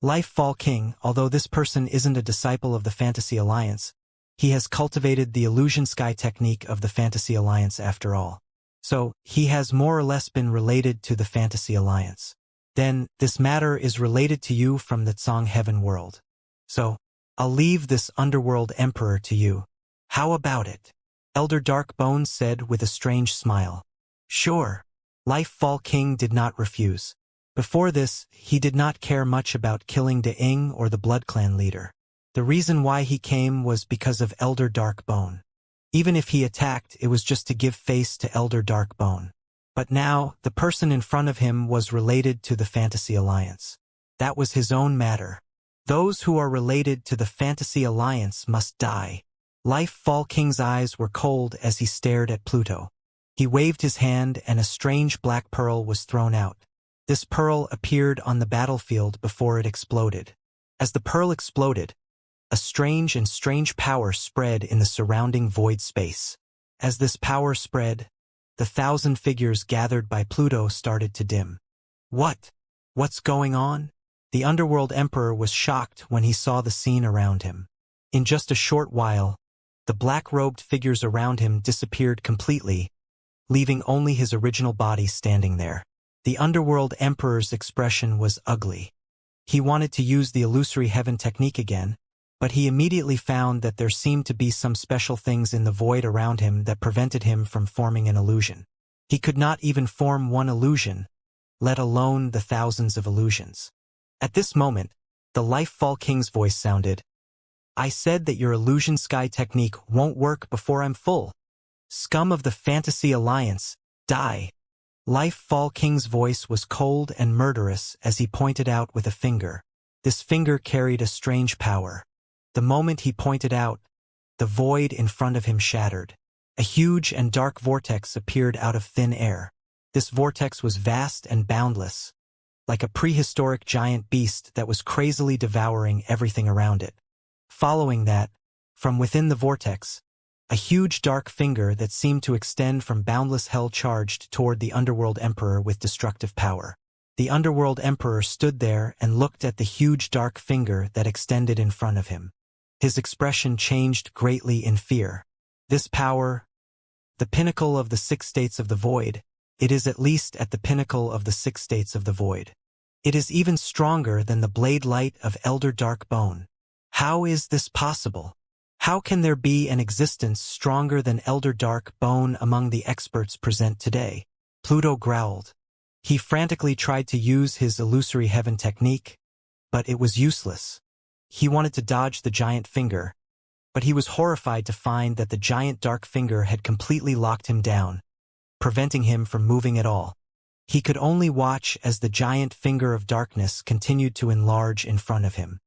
Lifefall King, although this person isn't a disciple of the Fantasy Alliance, he has cultivated the illusion sky technique of the Fantasy Alliance after all. So, he has more or less been related to the Fantasy Alliance. Then, this matter is related to you from the Tsang Heaven world. So, I'll leave this underworld emperor to you. How about it? Elder Dark Bones said with a strange smile. Sure. Lifefall King did not refuse. Before this, he did not care much about killing De Ing or the Blood Clan leader. The reason why he came was because of Elder Dark Bone. Even if he attacked, it was just to give face to Elder Dark Bone. But now, the person in front of him was related to the Fantasy Alliance. That was his own matter. Those who are related to the Fantasy Alliance must die. Lifefall King's eyes were cold as he stared at Pluto. He waved his hand and a strange black pearl was thrown out. This pearl appeared on the battlefield before it exploded. As the pearl exploded, a strange power spread in the surrounding void space. As this power spread, the 1,000 figures gathered by Pluto started to dim. What's going on? The Underworld Emperor was shocked when he saw the scene around him. In just a short while, the black-robed figures around him disappeared completely, leaving only his original body standing there. The Underworld Emperor's expression was ugly. He wanted to use the illusory heaven technique again, but he immediately found that there seemed to be some special things in the void around him that prevented him from forming an illusion. He could not even form one illusion, let alone the thousands of illusions. At this moment, the Lifefall King's voice sounded, I said that your illusion sky technique won't work before I'm full. Scum of the Fantasy Alliance, die. Lifefall King's voice was cold and murderous as he pointed out with a finger. This finger carried a strange power. The moment he pointed out, the void in front of him shattered. A huge and dark vortex appeared out of thin air. This vortex was vast and boundless, like a prehistoric giant beast that was crazily devouring everything around it. Following that, from within the vortex, a huge dark finger that seemed to extend from boundless hell charged toward the Underworld Emperor with destructive power. The Underworld Emperor stood there and looked at the huge dark finger that extended in front of him. His expression changed greatly in fear. This power, the pinnacle of the 6 states of the void, it is at least at the pinnacle of the 6 states of the void. It is even stronger than the blade light of Elder Dark Bone. How is this possible? How can there be an existence stronger than Elder Dark Bone among the experts present today? Pluto growled. He frantically tried to use his illusory heaven technique, but it was useless. He wanted to dodge the giant finger, but he was horrified to find that the giant dark finger had completely locked him down, preventing him from moving at all. He could only watch as the giant finger of darkness continued to enlarge in front of him.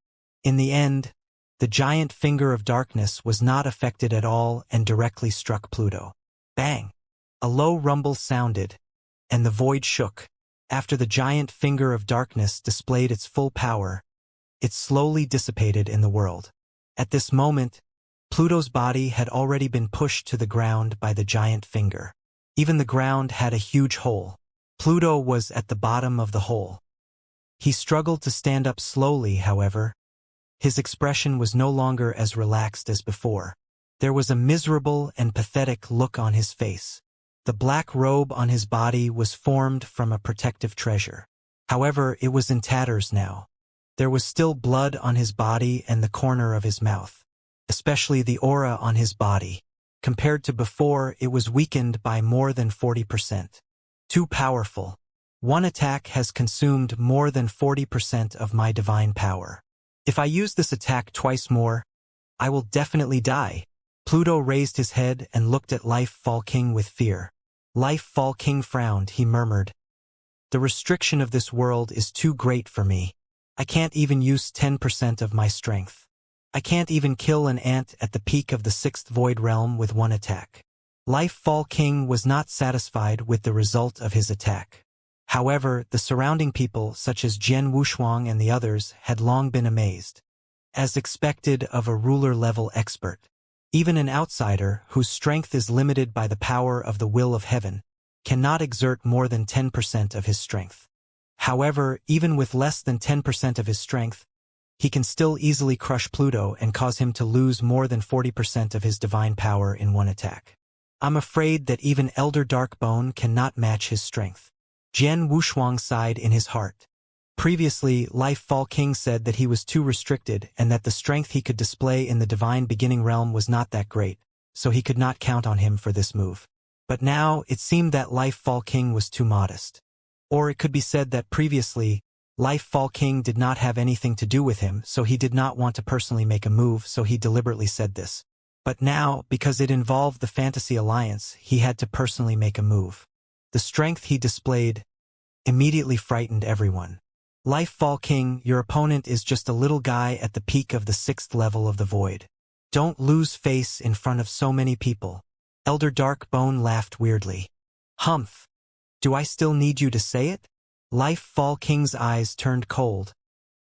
In the end, the giant finger of darkness was not affected at all and directly struck Pluto. Bang! A low rumble sounded, and the void shook. After the giant finger of darkness displayed its full power, it slowly dissipated in the world. At this moment, Pluto's body had already been pushed to the ground by the giant finger. Even the ground had a huge hole. Pluto was at the bottom of the hole. He struggled to stand up slowly, however. His expression was no longer as relaxed as before. There was a miserable and pathetic look on his face. The black robe on his body was formed from a protective treasure. However, it was in tatters now. There was still blood on his body and the corner of his mouth. Especially the aura on his body. Compared to before, it was weakened by more than 40%. Too powerful. One attack has consumed more than 40% of my divine power. If I use this attack twice more, I will definitely die. Pluto raised his head and looked at Lifefall King with fear. Lifefall King frowned, he murmured. The restriction of this world is too great for me. I can't even use 10% of my strength. I can't even kill an ant at the peak of the 6th void realm with one attack. Lifefall King was not satisfied with the result of his attack. However, the surrounding people, such as Jian Wushuang and the others, had long been amazed. As expected of a ruler-level expert, even an outsider, whose strength is limited by the power of the will of heaven, cannot exert more than 10% of his strength. However, even with less than 10% of his strength, he can still easily crush Pluto and cause him to lose more than 40% of his divine power in one attack. I'm afraid that even Elder Darkbone cannot match his strength. Jian Wushuang sighed in his heart. Previously, Life Fall King said that he was too restricted and that the strength he could display in the divine beginning realm was not that great, so he could not count on him for this move. But now, it seemed that Life Fall King was too modest. Or it could be said that previously, Life Fall King did not have anything to do with him, so he did not want to personally make a move, so he deliberately said this. But now, because it involved the Fantasy Alliance, he had to personally make a move. The strength he displayed immediately frightened everyone. Life Fall King, your opponent is just a little guy at the peak of the 6th level of the void. Don't lose face in front of so many people. Elder Darkbone laughed weirdly. Humph. Do I still need you to say it? Life Fall King's eyes turned cold,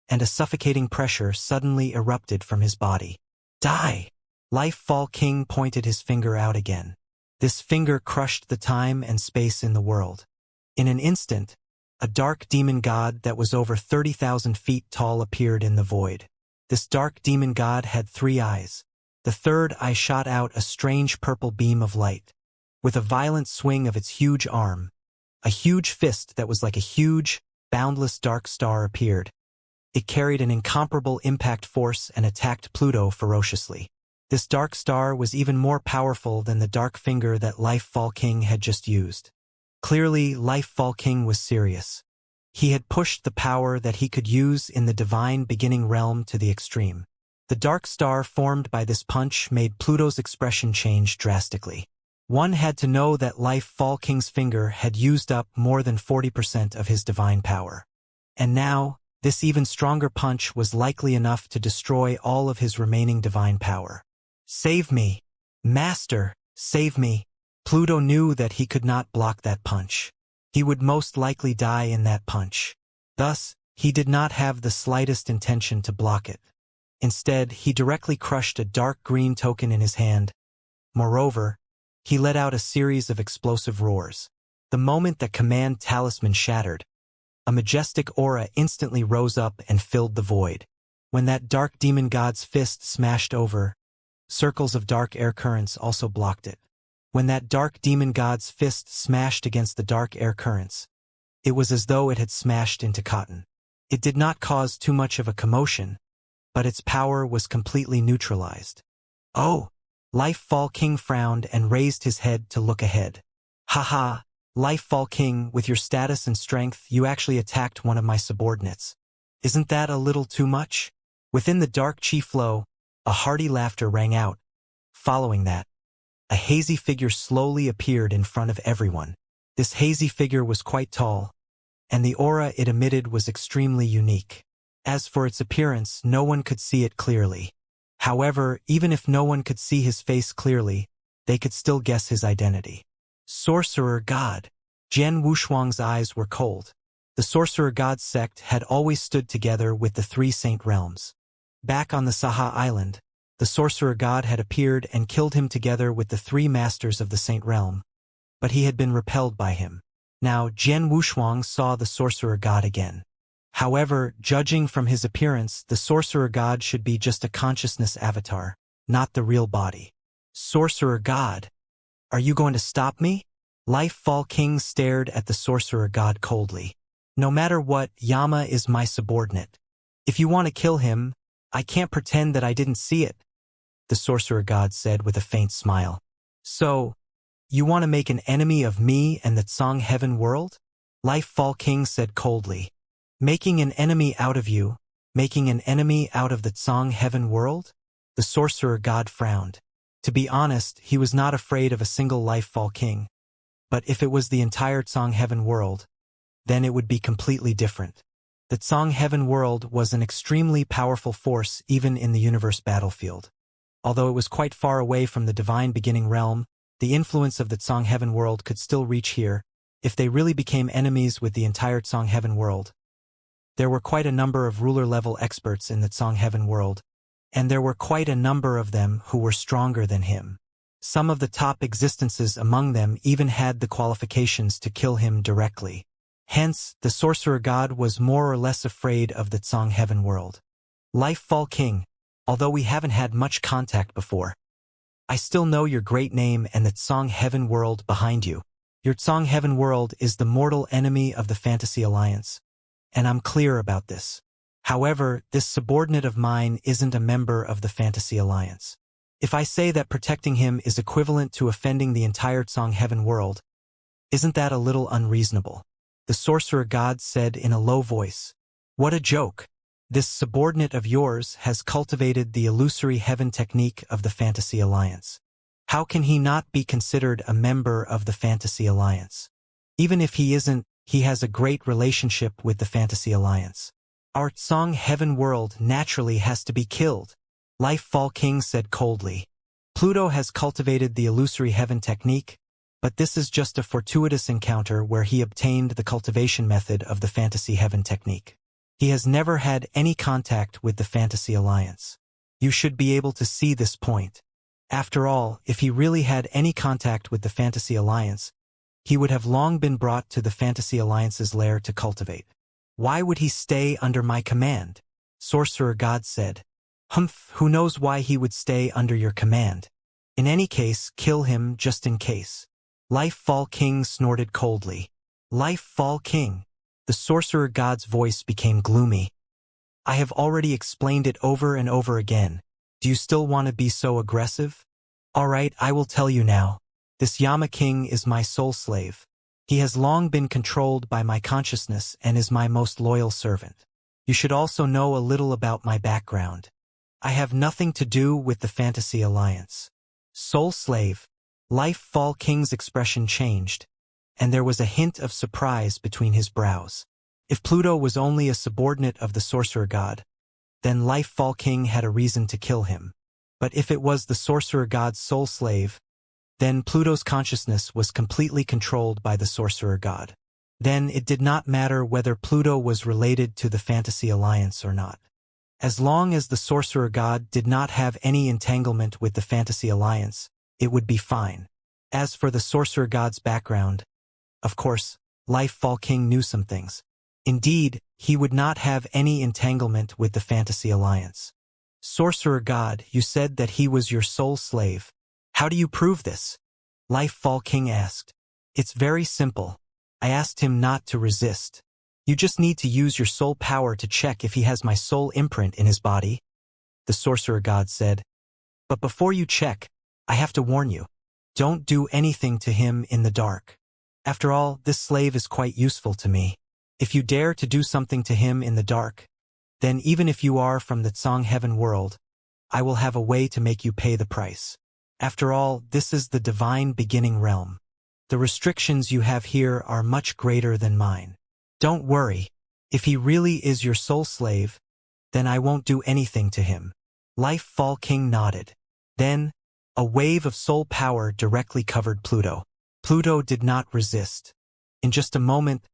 and a suffocating pressure suddenly erupted from his body. Die! Life Fall King pointed his finger out again. This finger crushed the time and space in the world. In an instant, a dark demon god that was over 30,000 feet tall appeared in the void. This dark demon god had 3 eyes. The third eye shot out a strange purple beam of light. With a violent swing of its huge arm, a huge fist that was like a huge, boundless dark star appeared. It carried an incomparable impact force and attacked Pluto ferociously. This dark star was even more powerful than the dark finger that Life Fall King had just used. Clearly, Life Fall King was serious. He had pushed the power that he could use in the divine beginning realm to the extreme. The dark star formed by this punch made Pluto's expression change drastically. One had to know that Life Fall King's finger had used up more than 40% of his divine power. And now, this even stronger punch was likely enough to destroy all of his remaining divine power. Save me! Master, save me! Pluto knew that he could not block that punch. He would most likely die in that punch. Thus, he did not have the slightest intention to block it. Instead, he directly crushed a dark green token in his hand. Moreover, he let out a series of explosive roars. The moment that command talisman shattered, a majestic aura instantly rose up and filled the void. When that dark demon god's fist smashed over, circles of dark air currents also blocked it. When that dark demon god's fist smashed against the dark air currents, it was as though it had smashed into cotton. It did not cause too much of a commotion, but its power was completely neutralized. Oh! Life Fall King frowned and raised his head to look ahead. Haha, Life Fall King, with your status and strength, you actually attacked one of my subordinates. Isn't that a little too much? Within the dark chi flow, a hearty laughter rang out. Following that, a hazy figure slowly appeared in front of everyone. This hazy figure was quite tall, and the aura it emitted was extremely unique. As for its appearance, no one could see it clearly. However, even if no one could see his face clearly, they could still guess his identity. Sorcerer God. Jian Wushuang's eyes were cold. The Sorcerer God sect had always stood together with the 3 Saint Realms. Back on the Saha Island, the Sorcerer God had appeared and killed him together with the 3 Masters of the Saint Realm, but he had been repelled by him. Now Jian Wushuang saw the Sorcerer God again. However, judging from his appearance, the Sorcerer God should be just a consciousness avatar, not the real body. Sorcerer God, are you going to stop me? Life Fall King stared at the Sorcerer God coldly. No matter what, Yama is my subordinate. If you want to kill him, I can't pretend that I didn't see it, the Sorcerer God said with a faint smile. So, you want to make an enemy of me and the Tsang Heaven world? Life Fall King said coldly. Making an enemy out of you, making an enemy out of the Tsang Heaven world? The Sorcerer God frowned. To be honest, he was not afraid of a single Life Fall King. But if it was the entire Tsang Heaven world, then it would be completely different. The Tsang Heaven world was an extremely powerful force even in the universe battlefield. Although it was quite far away from the divine beginning realm, the influence of the Tsang Heaven world could still reach here. if they really became enemies with the entire Tsong Heaven world. There were quite a number of ruler-level experts in the Tsong Heaven world, and there were quite a number of them who were stronger than him. Some of the top existences among them even had the qualifications to kill him directly. Hence, the sorcerer god was more or less afraid of the Tsong Heaven world. Life Fall King, although we haven't had much contact before, I still know your great name and the Tsong Heaven world behind you. Your Tsong Heaven world is the mortal enemy of the Fantasy Alliance, and I'm clear about this. However, this subordinate of mine isn't a member of the Fantasy Alliance. If I say that protecting him is equivalent to offending the entire Tsong Heaven world, isn't that a little unreasonable? The sorcerer god said in a low voice. What a joke! This subordinate of yours has cultivated the illusory heaven technique of the Fantasy Alliance. How can he not be considered a member of the Fantasy Alliance? Even if he isn't, he has a great relationship with the Fantasy Alliance. Our Tsong Heaven world naturally has to be killed, Life Fall King said coldly. Pluto has cultivated the illusory heaven technique, but this is just a fortuitous encounter where he obtained the cultivation method of the Fantasy Heaven technique. He has never had any contact with the Fantasy Alliance. You should be able to see this point. After all, if he really had any contact with the Fantasy Alliance, he would have long been brought to the Fantasy Alliance's lair to cultivate. Why would he stay under my command? Sorcerer God said. Humph, who knows why he would stay under your command? In any case, kill him just in case. Life Fall King snorted coldly. Life Fall King. The sorcerer god's voice became gloomy. I have already explained it over and over again. Do you still want to be so aggressive? All right, I will tell you now. This Yama King is my soul slave. He has long been controlled by my consciousness and is my most loyal servant. You should also know a little about my background. I have nothing to do with the Fantasy Alliance. Soul slave. Life Fall King's expression changed, and there was a hint of surprise between his brows. If Pluto was only a subordinate of the sorcerer god, then Life Fall King had a reason to kill him. But if it was the sorcerer god's soul slave, then Pluto's consciousness was completely controlled by the sorcerer god. Then it did not matter whether Pluto was related to the Fantasy Alliance or not. As long as the sorcerer god did not have any entanglement with the Fantasy Alliance, it would be fine. As for the sorcerer god's background, of course, Life Fall King knew some things. Indeed, he would not have any entanglement with the Fantasy Alliance. Sorcerer God, you said that he was your soul slave. How do you prove this? Life Fall King asked. It's very simple. I asked him not to resist. You just need to use your soul power to check if he has my soul imprint in his body. The sorcerer god said. But before you check, I have to warn you. Don't do anything to him in the dark. After all, this slave is quite useful to me. If you dare to do something to him in the dark, then even if you are from the Tsong Heaven world, I will have a way to make you pay the price. After all, this is the divine beginning realm. The restrictions you have here are much greater than mine. Don't worry. If he really is your soul slave, then I won't do anything to him. Life Fall King nodded. Then, a wave of soul power directly covered Pluto. Pluto did not resist. In just a moment,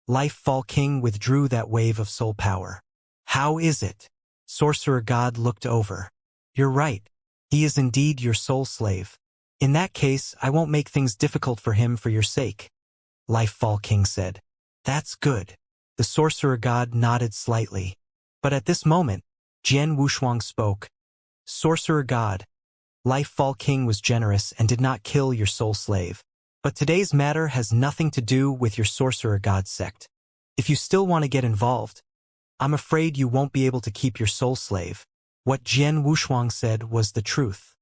Life Fall King withdrew that wave of soul power. How is it? Sorcerer God looked over. You're right. He is indeed your soul slave. In that case, I won't make things difficult for him for your sake. Life Fall King said. That's good. The sorcerer god nodded slightly. But at this moment, Jian Wushuang spoke. Sorcerer god, Life Fall King was generous and did not kill your soul slave. But today's matter has nothing to do with your sorcerer god sect. If you still want to get involved, I'm afraid you won't be able to keep your soul slave. What Jian Wushuang said was the truth.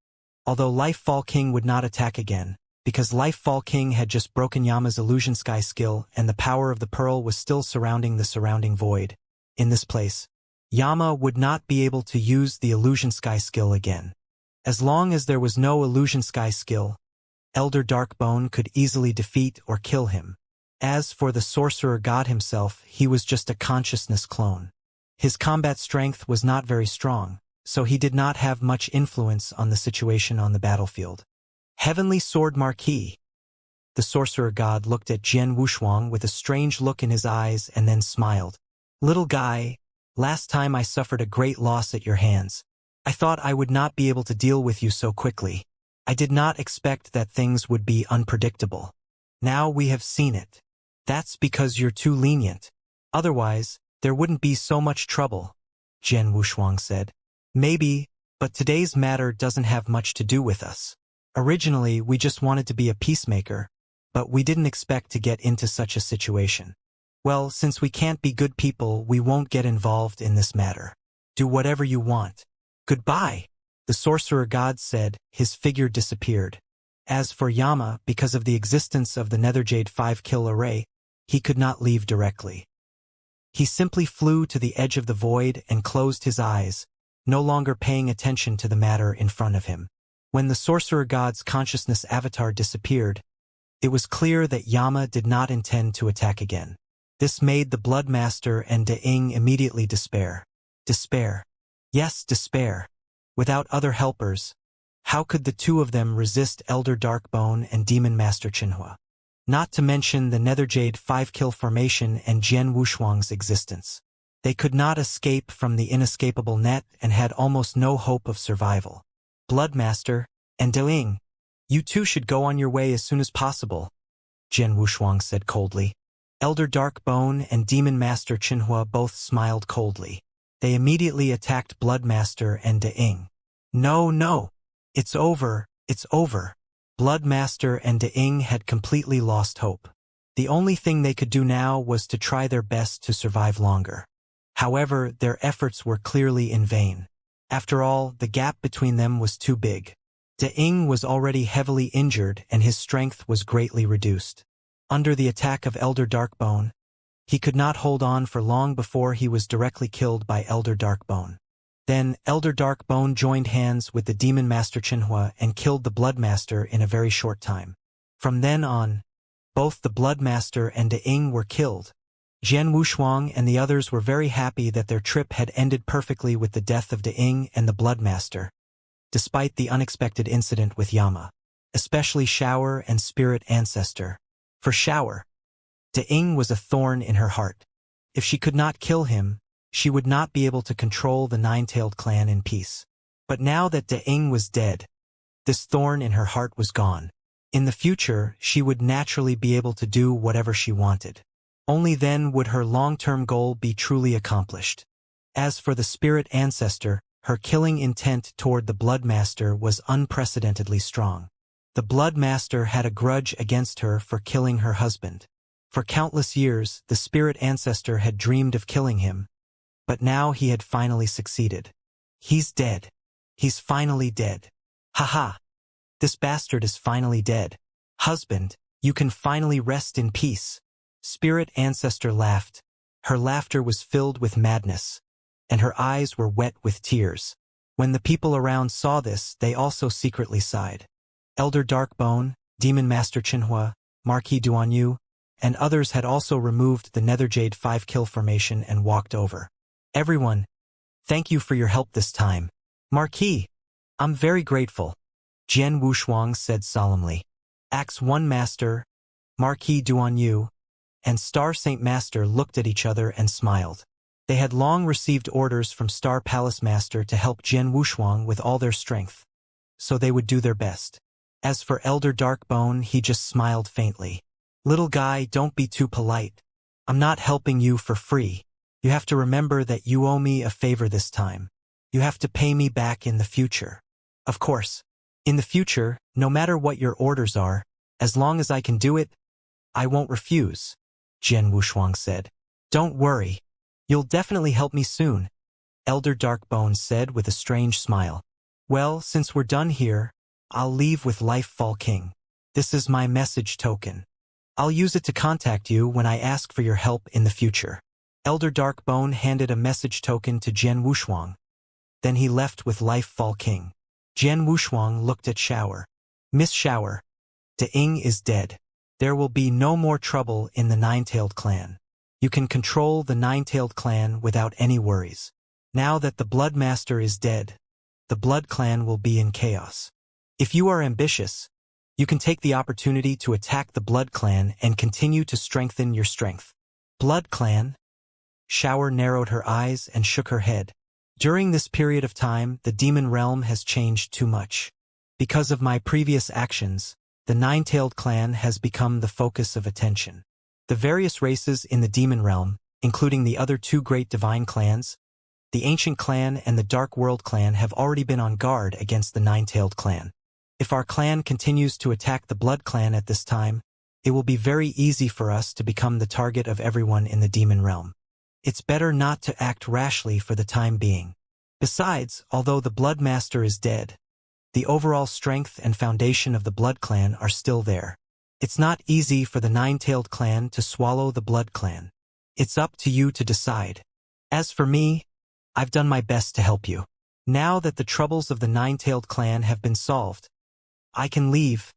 Although Life Fall King would not attack again, because Life Fall King had just broken Yama's illusion sky skill and the power of the pearl was still surrounding the surrounding void. In this place, Yama would not be able to use the illusion sky skill again. As long as there was no illusion sky skill, Elder Darkbone could easily defeat or kill him. As for the sorcerer god himself, he was just a consciousness clone. His combat strength was not very strong, so he did not have much influence on the situation on the battlefield. Heavenly Sword Marquis. The sorcerer god looked at Jian Wushuang with a strange look in his eyes and then smiled. Little guy, last time I suffered a great loss at your hands. I thought I would not be able to deal with you so quickly. I did not expect that things would be unpredictable. Now we have seen it. That's because you're too lenient. Otherwise, there wouldn't be so much trouble, Jian Wushuang said. Maybe, but today's matter doesn't have much to do with us. Originally, we just wanted to be a peacemaker, but we didn't expect to get into such a situation. Well, since we can't be good people, we won't get involved in this matter. Do whatever you want. Goodbye, the sorcerer god said. His figure disappeared. As for Yama, because of the existence of the Netherjade 5-kill array, he could not leave directly. He simply flew to the edge of the void and closed his eyes, no longer paying attention to the matter in front of him. When the sorcerer god's consciousness avatar disappeared, it was clear that Yama did not intend to attack again. This made the Bloodmaster and De Ying immediately despair. Despair. Yes, despair. Without other helpers, how could the two of them resist Elder Darkbone and Demon Master Qinhua? Not to mention the Netherjade 5-kill formation and Jian Wushuang's existence. They could not escape from the inescapable net and had almost no hope of survival. Bloodmaster and De Ying, you two should go on your way as soon as possible, Jian Wushuang said coldly. Elder Darkbone and Demon Master Qinhua both smiled coldly. They immediately attacked Bloodmaster and De Ying. No, it's over, it's over. Bloodmaster and De Ying had completely lost hope. The only thing they could do now was to try their best to survive longer. However, their efforts were clearly in vain. After all, the gap between them was too big. De Ying was already heavily injured and his strength was greatly reduced. Under the attack of Elder Darkbone, he could not hold on for long before he was directly killed by Elder Darkbone. Then, Elder Darkbone joined hands with the Demon Master Qinhua and killed the Bloodmaster in a very short time. From then on, both the Bloodmaster and De Ying were killed. Jian Wushuang and the others were very happy that their trip had ended perfectly with the death of De Ying and the Bloodmaster, despite the unexpected incident with Yama, especially Shower and Spirit Ancestor. For Shower, De Ying was a thorn in her heart. If she could not kill him, she would not be able to control the Nine-Tailed clan in peace. But now that De Ying was dead, this thorn in her heart was gone. In the future, she would naturally be able to do whatever she wanted. Only then would her long-term goal be truly accomplished. As for the Spirit Ancestor, her killing intent toward the Bloodmaster was unprecedentedly strong. The Bloodmaster had a grudge against her for killing her husband. For countless years, the Spirit Ancestor had dreamed of killing him, but now he had finally succeeded. He's dead. He's finally dead. Haha. This bastard is finally dead. Husband, you can finally rest in peace. Spirit Ancestor laughed. Her laughter was filled with madness, and her eyes were wet with tears. When the people around saw this, they also secretly sighed. Elder Darkbone, Demon Master Qinhua, Marquis Duanyu, and others had also removed the Netherjade 5-kill formation and walked over. Everyone, thank you for your help this time. Marquis, I'm very grateful, Jian Wushuang said solemnly. Axe 1 Master, Marquis Duanyu, and Star Saint Master looked at each other and smiled. They had long received orders from Star Palace Master to help Jian Wushuang with all their strength, so they would do their best. As for Elder Darkbone, he just smiled faintly. Little guy, don't be too polite. I'm not helping you for free. You have to remember that you owe me a favor this time. You have to pay me back in the future. Of course. In the future, no matter what your orders are, as long as I can do it, I won't refuse, Jian Wushuang said. Don't worry. You'll definitely help me soon, Elder Darkbone said with a strange smile. Well, since we're done here, I'll leave with Lifefall King. This is my message token. I'll use it to contact you when I ask for your help in the future. Elder Darkbone handed a message token to Jian Wushuang. Then he left with Lifefall King. Jian Wushuang looked at Shower. Miss Shower, De Ying is dead. There will be no more trouble in the Nine-Tailed clan. You can control the Nine-Tailed clan without any worries. Now that the Bloodmaster is dead, the Blood clan will be in chaos. If you are ambitious, You can take the opportunity to attack the Blood Clan and continue to strengthen your strength. Blood Clan? Xiao narrowed her eyes and shook her head. During this period of time, the demon realm has changed too much. Because of my previous actions, the Nine-Tailed Clan has become the focus of attention. The various races in the demon realm, including the other two great divine clans, the Ancient Clan and the Dark World Clan, have already been on guard against the Nine-Tailed Clan. If our clan continues to attack the Blood Clan at this time, it will be very easy for us to become the target of everyone in the demon realm. It's better not to act rashly for the time being. Besides, although the Blood Master is dead, the overall strength and foundation of the Blood Clan are still there. It's not easy for the Nine-Tailed Clan to swallow the Blood Clan. It's up to you to decide. As for me, I've done my best to help you. Now that the troubles of the Nine-Tailed Clan have been solved, I can leave,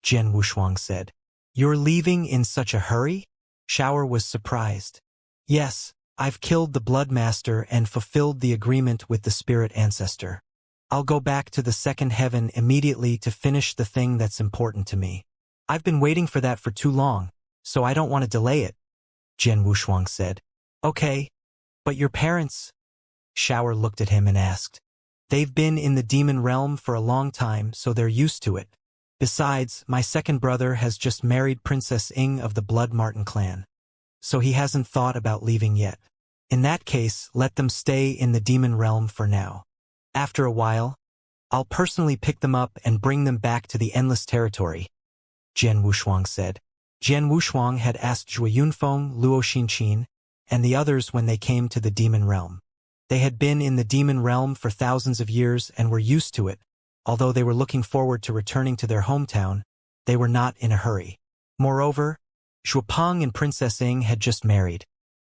Jian Wushuang said. You're leaving in such a hurry? Xiao was surprised. Yes, I've killed the Blood Master and fulfilled the agreement with the Spirit Ancestor. I'll go back to the second heaven immediately to finish the thing that's important to me. I've been waiting for that for too long, so I don't want to delay it, Jian Wushuang said. Okay, but your parents? Xiao looked at him and asked. They've been in the demon realm for a long time, so they're used to it. Besides, my second brother has just married Princess Ying of the Blood Marten clan, so he hasn't thought about leaving yet. In that case, let them stay in the demon realm for now. After a while, I'll personally pick them up and bring them back to the Endless Territory, Jian Wushuang said. Jian Wushuang had asked Zhuo Yunfeng, Luo Xinqin, and the others when they came to the demon realm. They had been in the demon realm for thousands of years and were used to it. Although they were looking forward to returning to their hometown, they were not in a hurry. Moreover, Zhuo Peng and Princess Ying had just married,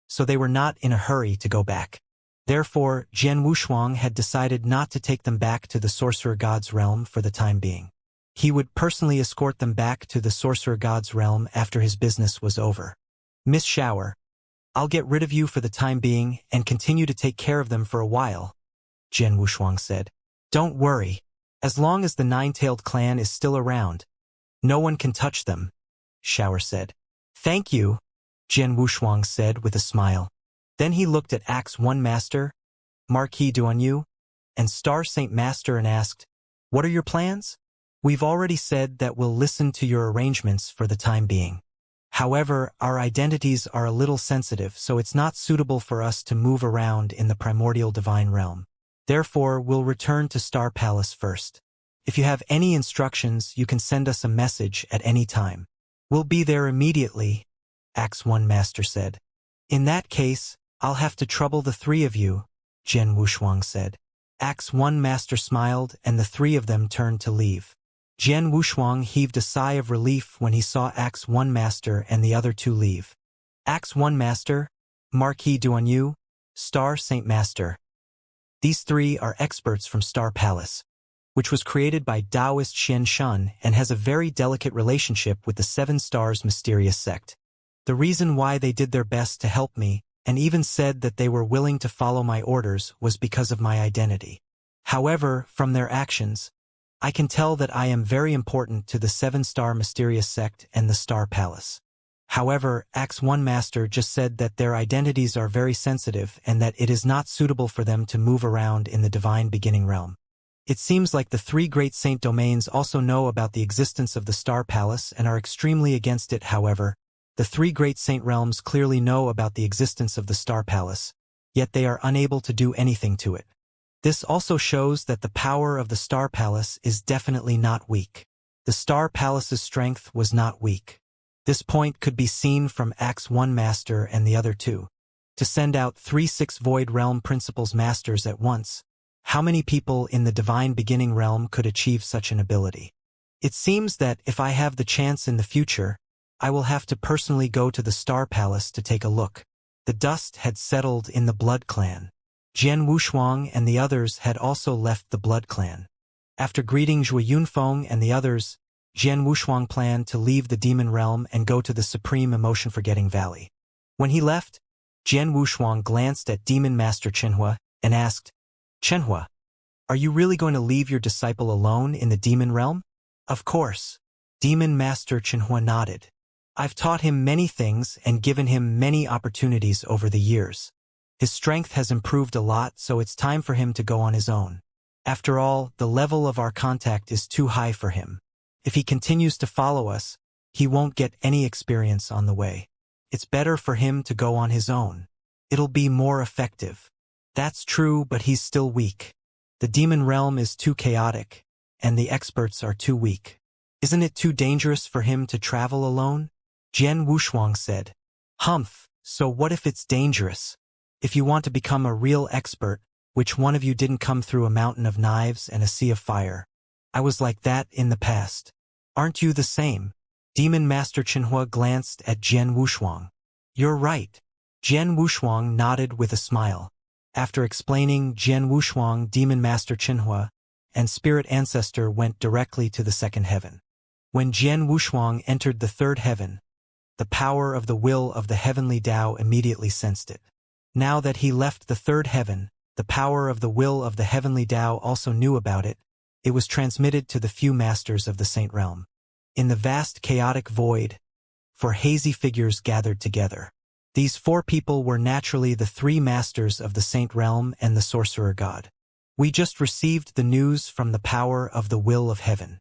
so they were not in a hurry to go back. Therefore, Jian Wushuang had decided not to take them back to the Sorcerer God's realm for the time being. He would personally escort them back to the Sorcerer God's realm after his business was over. Miss Xiao, I'll get rid of you for the time being and continue to take care of them for a while, Jian Wushuang said. Don't worry. As long as the Nine-Tailed Clan is still around, no one can touch them, Xiao said. Thank you, Jian Wushuang said with a smile. Then he looked at Axe One Master, Marquis Duanyu, and Star Saint Master and asked, What are your plans? We've already said that we'll listen to your arrangements for the time being. However, our identities are a little sensitive, so it's not suitable for us to move around in the primordial divine realm. Therefore, we'll return to Star Palace first. If you have any instructions, you can send us a message at any time. We'll be there immediately, Axe One Master said. In that case, I'll have to trouble the three of you, Jian Wushuang said. Axe One Master smiled and the three of them turned to leave. Jian Wushuang heaved a sigh of relief when he saw Axe One Master and the other two leave. Axe One Master, Marquis Duanyu, Star Saint Master. These three are experts from Star Palace, which was created by Taoist Xianxia and has a very delicate relationship with the Seven Stars mysterious sect. The reason why they did their best to help me, and even said that they were willing to follow my orders, was because of my identity. However, from their actions, I can tell that I am very important to the Seven-Star Mysterious Sect and the Star Palace. However, Axe One Master just said that their identities are very sensitive and that it is not suitable for them to move around in the Divine Beginning realm. It seems like the three great saint domains also know about the existence of the Star Palace and are extremely against it. However, the three great saint realms clearly know about the existence of the Star Palace, yet they are unable to do anything to it. This also shows that the power of the Star Palace is definitely not weak. The Star Palace's strength was not weak. This point could be seen from Axe One Master and the other two. To send out 3-6 Void Realm Principles Masters at once, how many people in the Divine Beginning realm could achieve such an ability? It seems that if I have the chance in the future, I will have to personally go to the Star Palace to take a look. The dust had settled in the Blood Clan. Jian Wushuang and the others had also left the Blood Clan. After greeting Zhuo Yunfeng and the others, Jian Wushuang planned to leave the Demon Realm and go to the Supreme Emotion-Forgetting Valley. When he left, Jian Wushuang glanced at Demon Master Chenhua and asked, Chenhua, are you really going to leave your disciple alone in the Demon Realm? Of course. Demon Master Chenhua nodded. I've taught him many things and given him many opportunities over the years. His strength has improved a lot, so it's time for him to go on his own. After all, the level of our contact is too high for him. If he continues to follow us, he won't get any experience on the way. It's better for him to go on his own. It'll be more effective. That's true, but he's still weak. The demon realm is too chaotic, and the experts are too weak. Isn't it too dangerous for him to travel alone? Jian Wushuang said. Humph, so what if it's dangerous? If you want to become a real expert, which one of you didn't come through a mountain of knives and a sea of fire? I was like that in the past. Aren't you the same? Demon Master Chenhua glanced at Jian Wushuang. You're right. Jian Wushuang nodded with a smile. After explaining Jian Wushuang, Demon Master Chenhua and Spirit Ancestor went directly to the second heaven. When Jian Wushuang entered the third heaven, the power of the will of the heavenly Tao immediately sensed it. Now that he left the third heaven, the power of the will of the heavenly Tao also knew about it. It was transmitted to the few masters of the Saint Realm. In the vast chaotic void, 4 hazy figures gathered together. These 4 people were naturally the 3 masters of the Saint Realm and the Sorcerer God. We just received the news from the power of the will of heaven.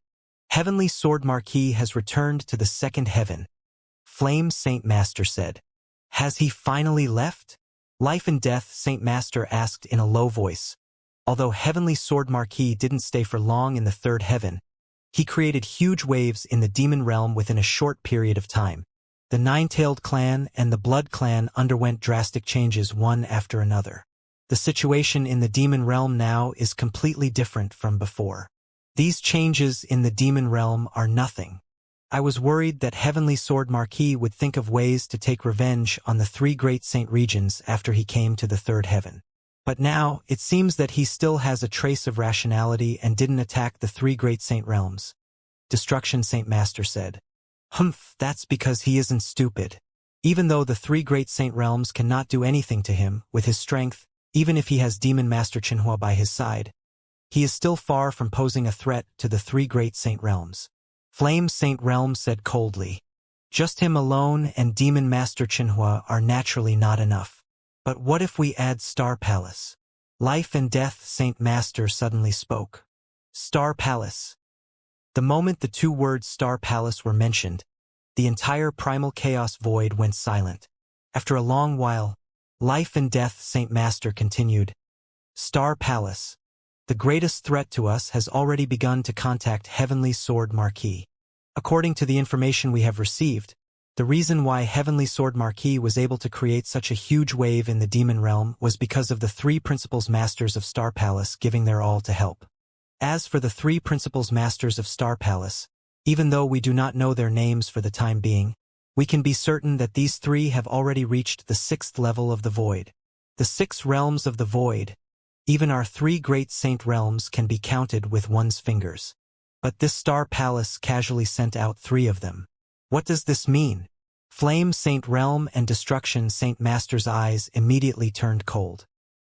Heavenly Sword Marquis has returned to the second heaven, Flame Saint Master said. Has he finally left? Life and Death Saint Master asked in a low voice. Although Heavenly Sword Marquis didn't stay for long in the third heaven, he created huge waves in the demon realm within a short period of time. The Nine-Tailed Clan and the Blood Clan underwent drastic changes one after another. The situation in the demon realm now is completely different from before. These changes in the demon realm are nothing. I was worried that Heavenly Sword Marquis would think of ways to take revenge on the 3 great saint regions after he came to the third heaven. But now, it seems that he still has a trace of rationality and didn't attack the 3 great saint realms. Destruction Saint Master said. Humph, that's because he isn't stupid. Even though the 3 great saint realms cannot do anything to him, with his strength, even if he has Demon Master Chenhua by his side, he is still far from posing a threat to the 3 great saint realms. Flame Saint Realm said coldly. Just him alone and Demon Master Chenhua are naturally not enough. But what if we add Star Palace? Life and Death Saint Master suddenly spoke. Star Palace. The moment the 2 words Star Palace were mentioned, the entire primal chaos void went silent. After a long while, Life and Death Saint Master continued. Star Palace. The greatest threat to us has already begun to contact Heavenly Sword Marquis. According to the information we have received, the reason why Heavenly Sword Marquis was able to create such a huge wave in the demon realm was because of the 3 Principles Masters of Star Palace giving their all to help. As for the 3 Principles Masters of Star Palace, even though we do not know their names for the time being, we can be certain that these 3 have already reached the 6th level of the void. The 6 realms of the void. Even our 3 great saint realms can be counted with one's fingers. But this Star Palace casually sent out 3 of them. What does this mean? Flame Saint Realm and Destruction Saint Master's eyes immediately turned cold.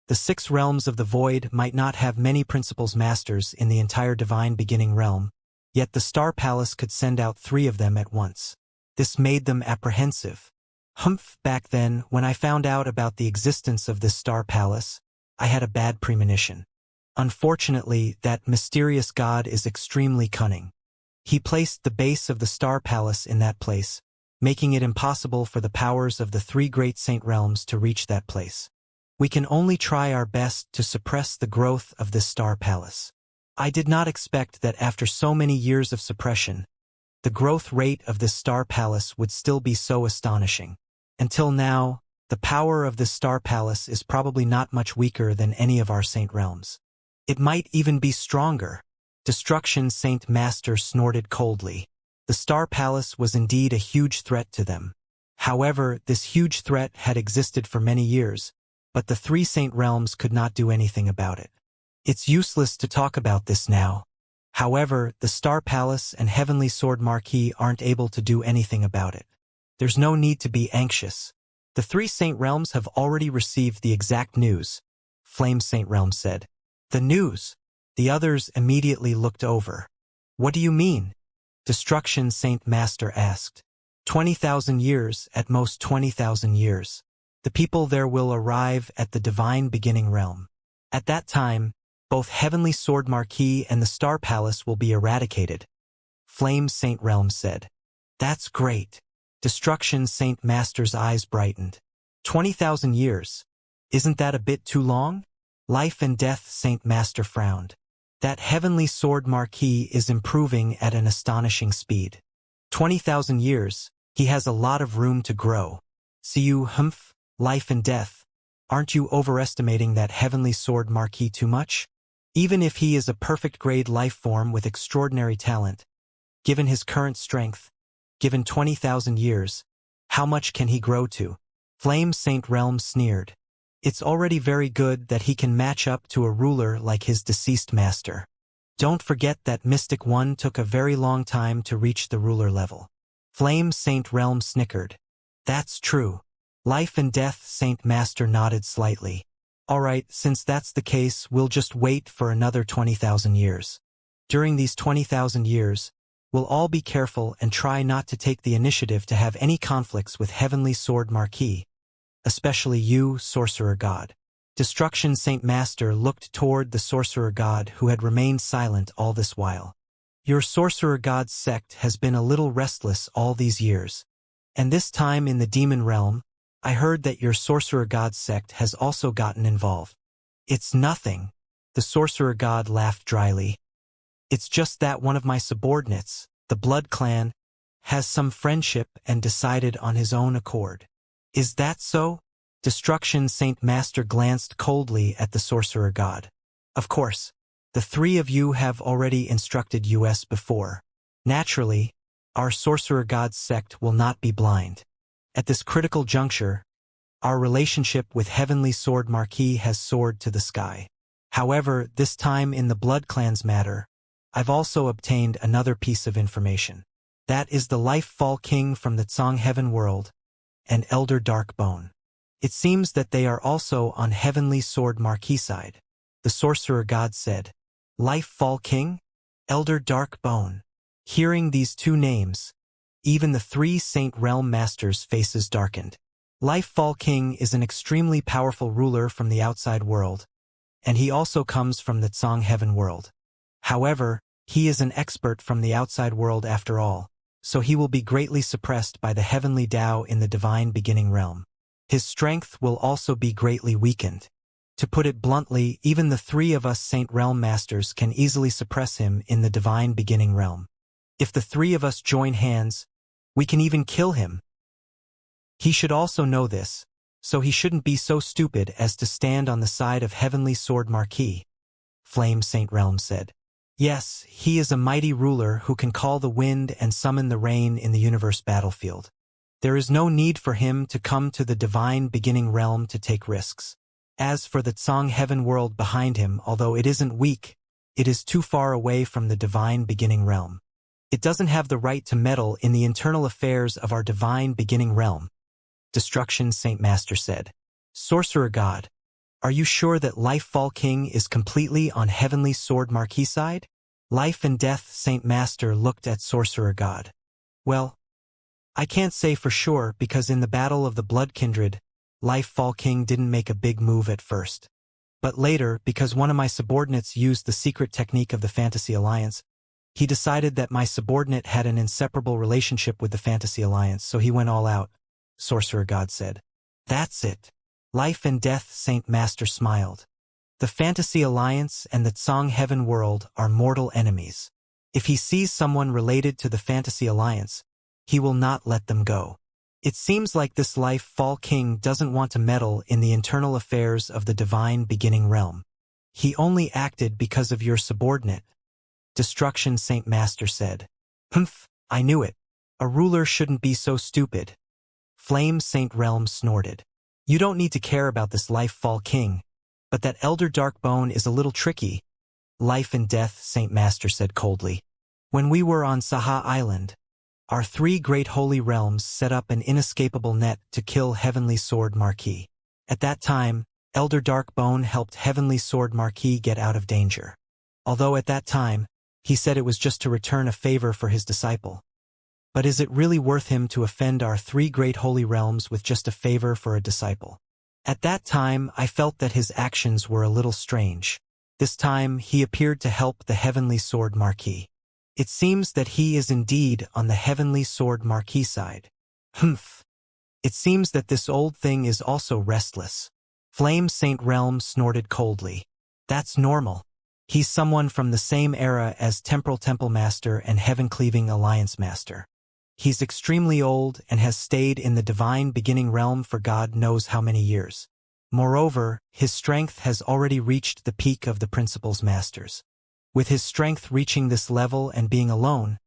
The 6 realms of the void might not have many Principles Masters in the entire Divine Beginning realm, yet the Star Palace could send out 3 of them at once. This made them apprehensive. Humph, back then, when I found out about the existence of this Star Palace, I had a bad premonition. Unfortunately, that mysterious god is extremely cunning. He placed the base of the Star Palace in that place, making it impossible for the powers of the 3 great saint realms to reach that place. We can only try our best to suppress the growth of this Star Palace. I did not expect that after so many years of suppression, the growth rate of this Star Palace would still be so astonishing. Until now, the power of this Star Palace is probably not much weaker than any of our saint realms. It might even be stronger. Destruction Saint Master snorted coldly. The Star Palace was indeed a huge threat to them. However, this huge threat had existed for many years, but the 3 saint realms could not do anything about it. It's useless to talk about this now. However, the Star Palace and Heavenly Sword Marquis aren't able to do anything about it. There's no need to be anxious. The 3 saint realms have already received the exact news, Flame Saint Realm said. The news? The others immediately looked over. What do you mean? Destruction Saint Master asked. 20,000 years, at most 20,000 years. The people there will arrive at the divine beginning realm. At that time, both Heavenly Sword Marquis and the Star Palace will be eradicated. Flame Saint Realm said. That's great. Destruction Saint Master's eyes brightened. 20,000 years. Isn't that a bit too long? Life and Death Saint Master frowned. That Heavenly Sword Marquis is improving at an astonishing speed. 20,000 years, he has a lot of room to grow. See you, Life and Death. Aren't you overestimating that Heavenly Sword Marquis too much? Even if he is a perfect grade life form with extraordinary talent, given his current strength, given 20,000 years, how much can he grow to? Flame Saint Realm sneered. It's already very good that he can match up to a ruler like his deceased master. Don't forget that Mystic One took a very long time to reach the ruler level. Flame Saint Realm snickered. That's true. Life and Death Saint Master nodded slightly. Alright, since that's the case, we'll just wait for another 20,000 years. During these 20,000 years, we'll all be careful and try not to take the initiative to have any conflicts with Heavenly Sword Marquis. Especially you, Sorcerer God. Destruction Saint Master looked toward the Sorcerer God who had remained silent all this while. Your Sorcerer God's sect has been a little restless all these years. And this time in the demon realm, I heard that your Sorcerer God's sect has also gotten involved. It's nothing. The Sorcerer God laughed dryly. It's just that one of my subordinates, the Blood Clan, has some friendship and decided on his own accord. Is that so? Destruction Saint Master glanced coldly at the Sorcerer God. Of course, the three of you have already instructed us before. Naturally, our Sorcerer God's sect will not be blind. At this critical juncture, our relationship with Heavenly Sword Marquis has soared to the sky. However, this time in the Blood Clan's matter, I've also obtained another piece of information. That is the Life Fall King from the Tsong Heaven world, and Elder Darkbone. It seems that they are also on Heavenly Sword Marquis side. The Sorcerer God said. Life Fall King? Elder Darkbone. Hearing these two names, even the three Saint Realm Masters' faces darkened. Life Fall King is an extremely powerful ruler from the outside world, and he also comes from the Tsong Heaven world. However, he is an expert from the outside world after all, so he will be greatly suppressed by the heavenly Tao in the divine beginning realm. His strength will also be greatly weakened. To put it bluntly, even the three of us Saint Realm Masters can easily suppress him in the divine beginning realm. If the three of us join hands, we can even kill him. He should also know this, so he shouldn't be so stupid as to stand on the side of Heavenly Sword Marquis. Flame Saint Realm said. Yes, he is a mighty ruler who can call the wind and summon the rain in the universe battlefield. There is no need for him to come to the divine beginning realm to take risks. As for the Tsong Heaven world behind him, although it isn't weak, it is too far away from the divine beginning realm. It doesn't have the right to meddle in the internal affairs of our divine beginning realm. Destruction Saint Master said. Sorcerer God, are you sure that Life Fall King is completely on Heavenly Sword Marquis side? Life and Death Saint Master looked at Sorcerer God. Well, I can't say for sure because in the Battle of the Blood Kindred, Life Fall King didn't make a big move at first. But later, because one of my subordinates used the secret technique of the Fantasy Alliance, he decided that my subordinate had an inseparable relationship with the Fantasy Alliance, so he went all out, Sorcerer God said. That's it. Life and Death Saint Master smiled. The Fantasy Alliance and the Tsong Heaven world are mortal enemies. If he sees someone related to the Fantasy Alliance, he will not let them go. It seems like this Life Fall King doesn't want to meddle in the internal affairs of the divine beginning realm. He only acted because of your subordinate. Destruction Saint Master said. I knew it. A ruler shouldn't be so stupid. Flame Saint Realm snorted. You don't need to care about this Life Fall King, but that Elder Darkbone is a little tricky. Life and Death Saint Master said coldly. When we were on Saha Island, our three great holy realms set up an inescapable net to kill Heavenly Sword Marquis. At that time, Elder Darkbone helped Heavenly Sword Marquis get out of danger. Although at that time, He said it was just to return a favor for his disciple. But is it really worth him to offend our three great holy realms with just a favor for a disciple? At that time, I felt that his actions were a little strange. This time, he appeared to help the Heavenly Sword Marquis. It seems that he is indeed on the Heavenly Sword Marquis side. Humph. It seems that this old thing is also restless. Flame Saint Realm snorted coldly. That's normal. He's someone from the same era as Temporal Temple Master and Heaven-Cleaving Alliance Master. He's extremely old and has stayed in the divine beginning realm for God knows how many years. Moreover, his strength has already reached the peak of the Principal's Masters. With his strength reaching this level and being alone,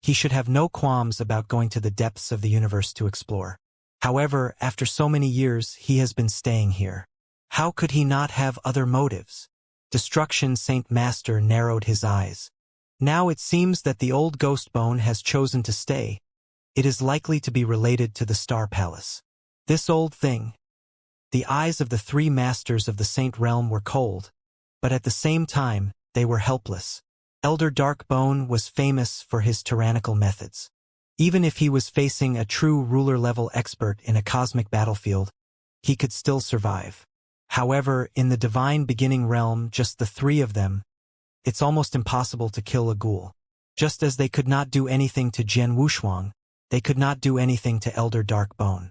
he should have no qualms about going to the depths of the universe to explore. However, after so many years, he has been staying here. How could he not have other motives? Destruction Saint Master narrowed his eyes. Now it seems that the old ghost bone has chosen to stay. It is likely to be related to the Star Palace. This old thing. The eyes of the three masters of the Saint Realm were cold, but at the same time, they were helpless. Elder Darkbone was famous for his tyrannical methods. Even if he was facing a true ruler-level expert in a cosmic battlefield, he could still survive. However, in the divine beginning realm, just the three of them, it's almost impossible to kill a ghoul. Just as they could not do anything to Jian Wushuang, they could not do anything to Elder Darkbone.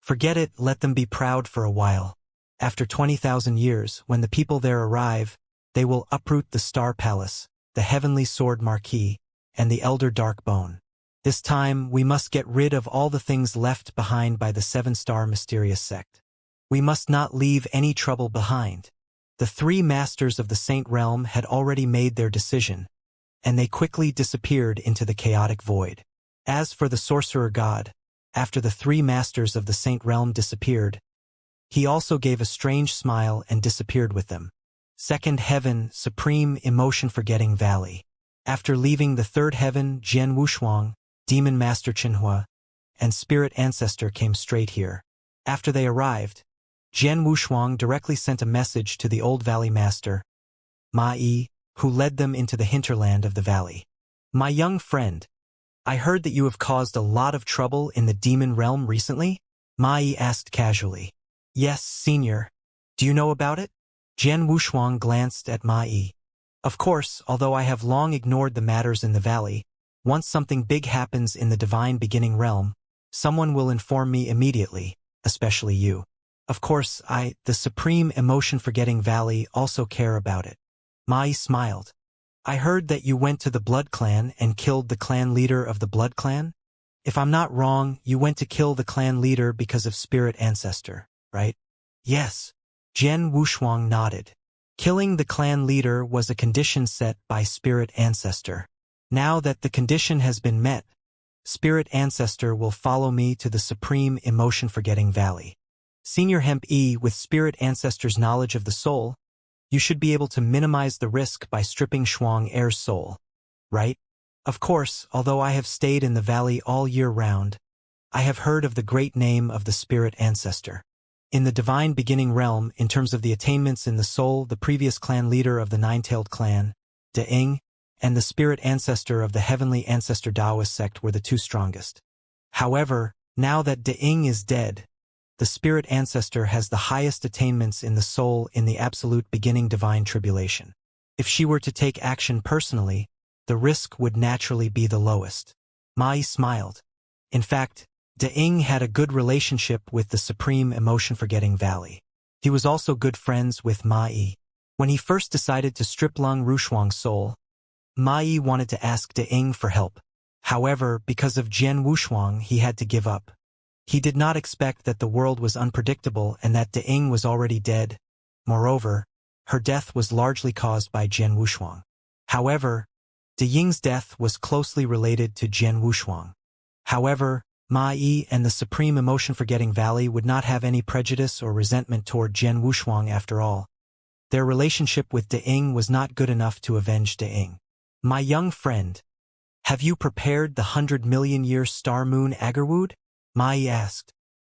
Forget it, let them be proud for a while. After 20,000 years, when the people there arrive, they will uproot the Star Palace, the Heavenly Sword Marquis, and the Elder Darkbone. This time, we must get rid of all the things left behind by the seven-star mysterious sect. We must not leave any trouble behind. The three masters of the Saint Realm had already made their decision, and they quickly disappeared into the chaotic void. As for the sorcerer god, after the three masters of the Saint Realm disappeared, he also gave a strange smile and disappeared with them. Second heaven, Supreme Emotion-Forgetting Valley. After leaving the third heaven, Jian Wushuang, Demon Master Qinhua, and Spirit Ancestor came straight here. After they arrived, Jian Wushuang directly sent a message to the old valley master, Ma Yi, who led them into the hinterland of the valley. My young friend, I heard that you have caused a lot of trouble in the demon realm recently? Ma Yi asked casually. Yes, senior. Do you know about it? Jian Wushuang glanced at Ma Yi. Of course, although I have long ignored the matters in the valley, once something big happens in the divine beginning realm, someone will inform me immediately, especially you. Of course, the Supreme Emotion-Forgetting Valley, also care about it. Ma Yi smiled. I heard that you went to the Blood Clan and killed the clan leader of the Blood Clan? If I'm not wrong, you went to kill the clan leader because of Spirit Ancestor, right? Yes. Jian Wushuang nodded. Killing the clan leader was a condition set by Spirit Ancestor. Now that the condition has been met, Spirit Ancestor will follow me to the Supreme Emotion-Forgetting Valley. Senior Hemp E, with Spirit Ancestor's knowledge of the soul, you should be able to minimize the risk by stripping Shuang Heir's soul, right? Of course, although I have stayed in the valley all year round, I have heard of the great name of the Spirit Ancestor. In the divine beginning realm, in terms of the attainments in the soul, the previous clan leader of the nine-tailed clan, De Ying, and the Spirit Ancestor of the Heavenly Ancestor Taoist sect were the two strongest. However, now that De Ying is dead, the Spirit Ancestor has the highest attainments in the soul in the absolute beginning divine tribulation. If she were to take action personally, the risk would naturally be the lowest. Ma Yi smiled. In fact, De Ying had a good relationship with the Supreme Emotion-Forgetting Valley. He was also good friends with Ma Yi. When he first decided to strip Lung Rushuang's soul, Ma Yi wanted to ask De Ying for help. However, because of Jian Wushuang, he had to give up. He did not expect that the world was unpredictable and that De Ying was already dead. Moreover, her death was largely caused by Jian Wushuang. However, De Ying's death was closely related to Jian Wushuang. However, Ma Yi and the Supreme Emotion-Forgetting Valley would not have any prejudice or resentment toward Jian Wushuang after all. Their relationship with De Ying was not good enough to avenge De Ying. My young friend, have you prepared the 100 million-year star moon Agarwood? Ma Yi asked.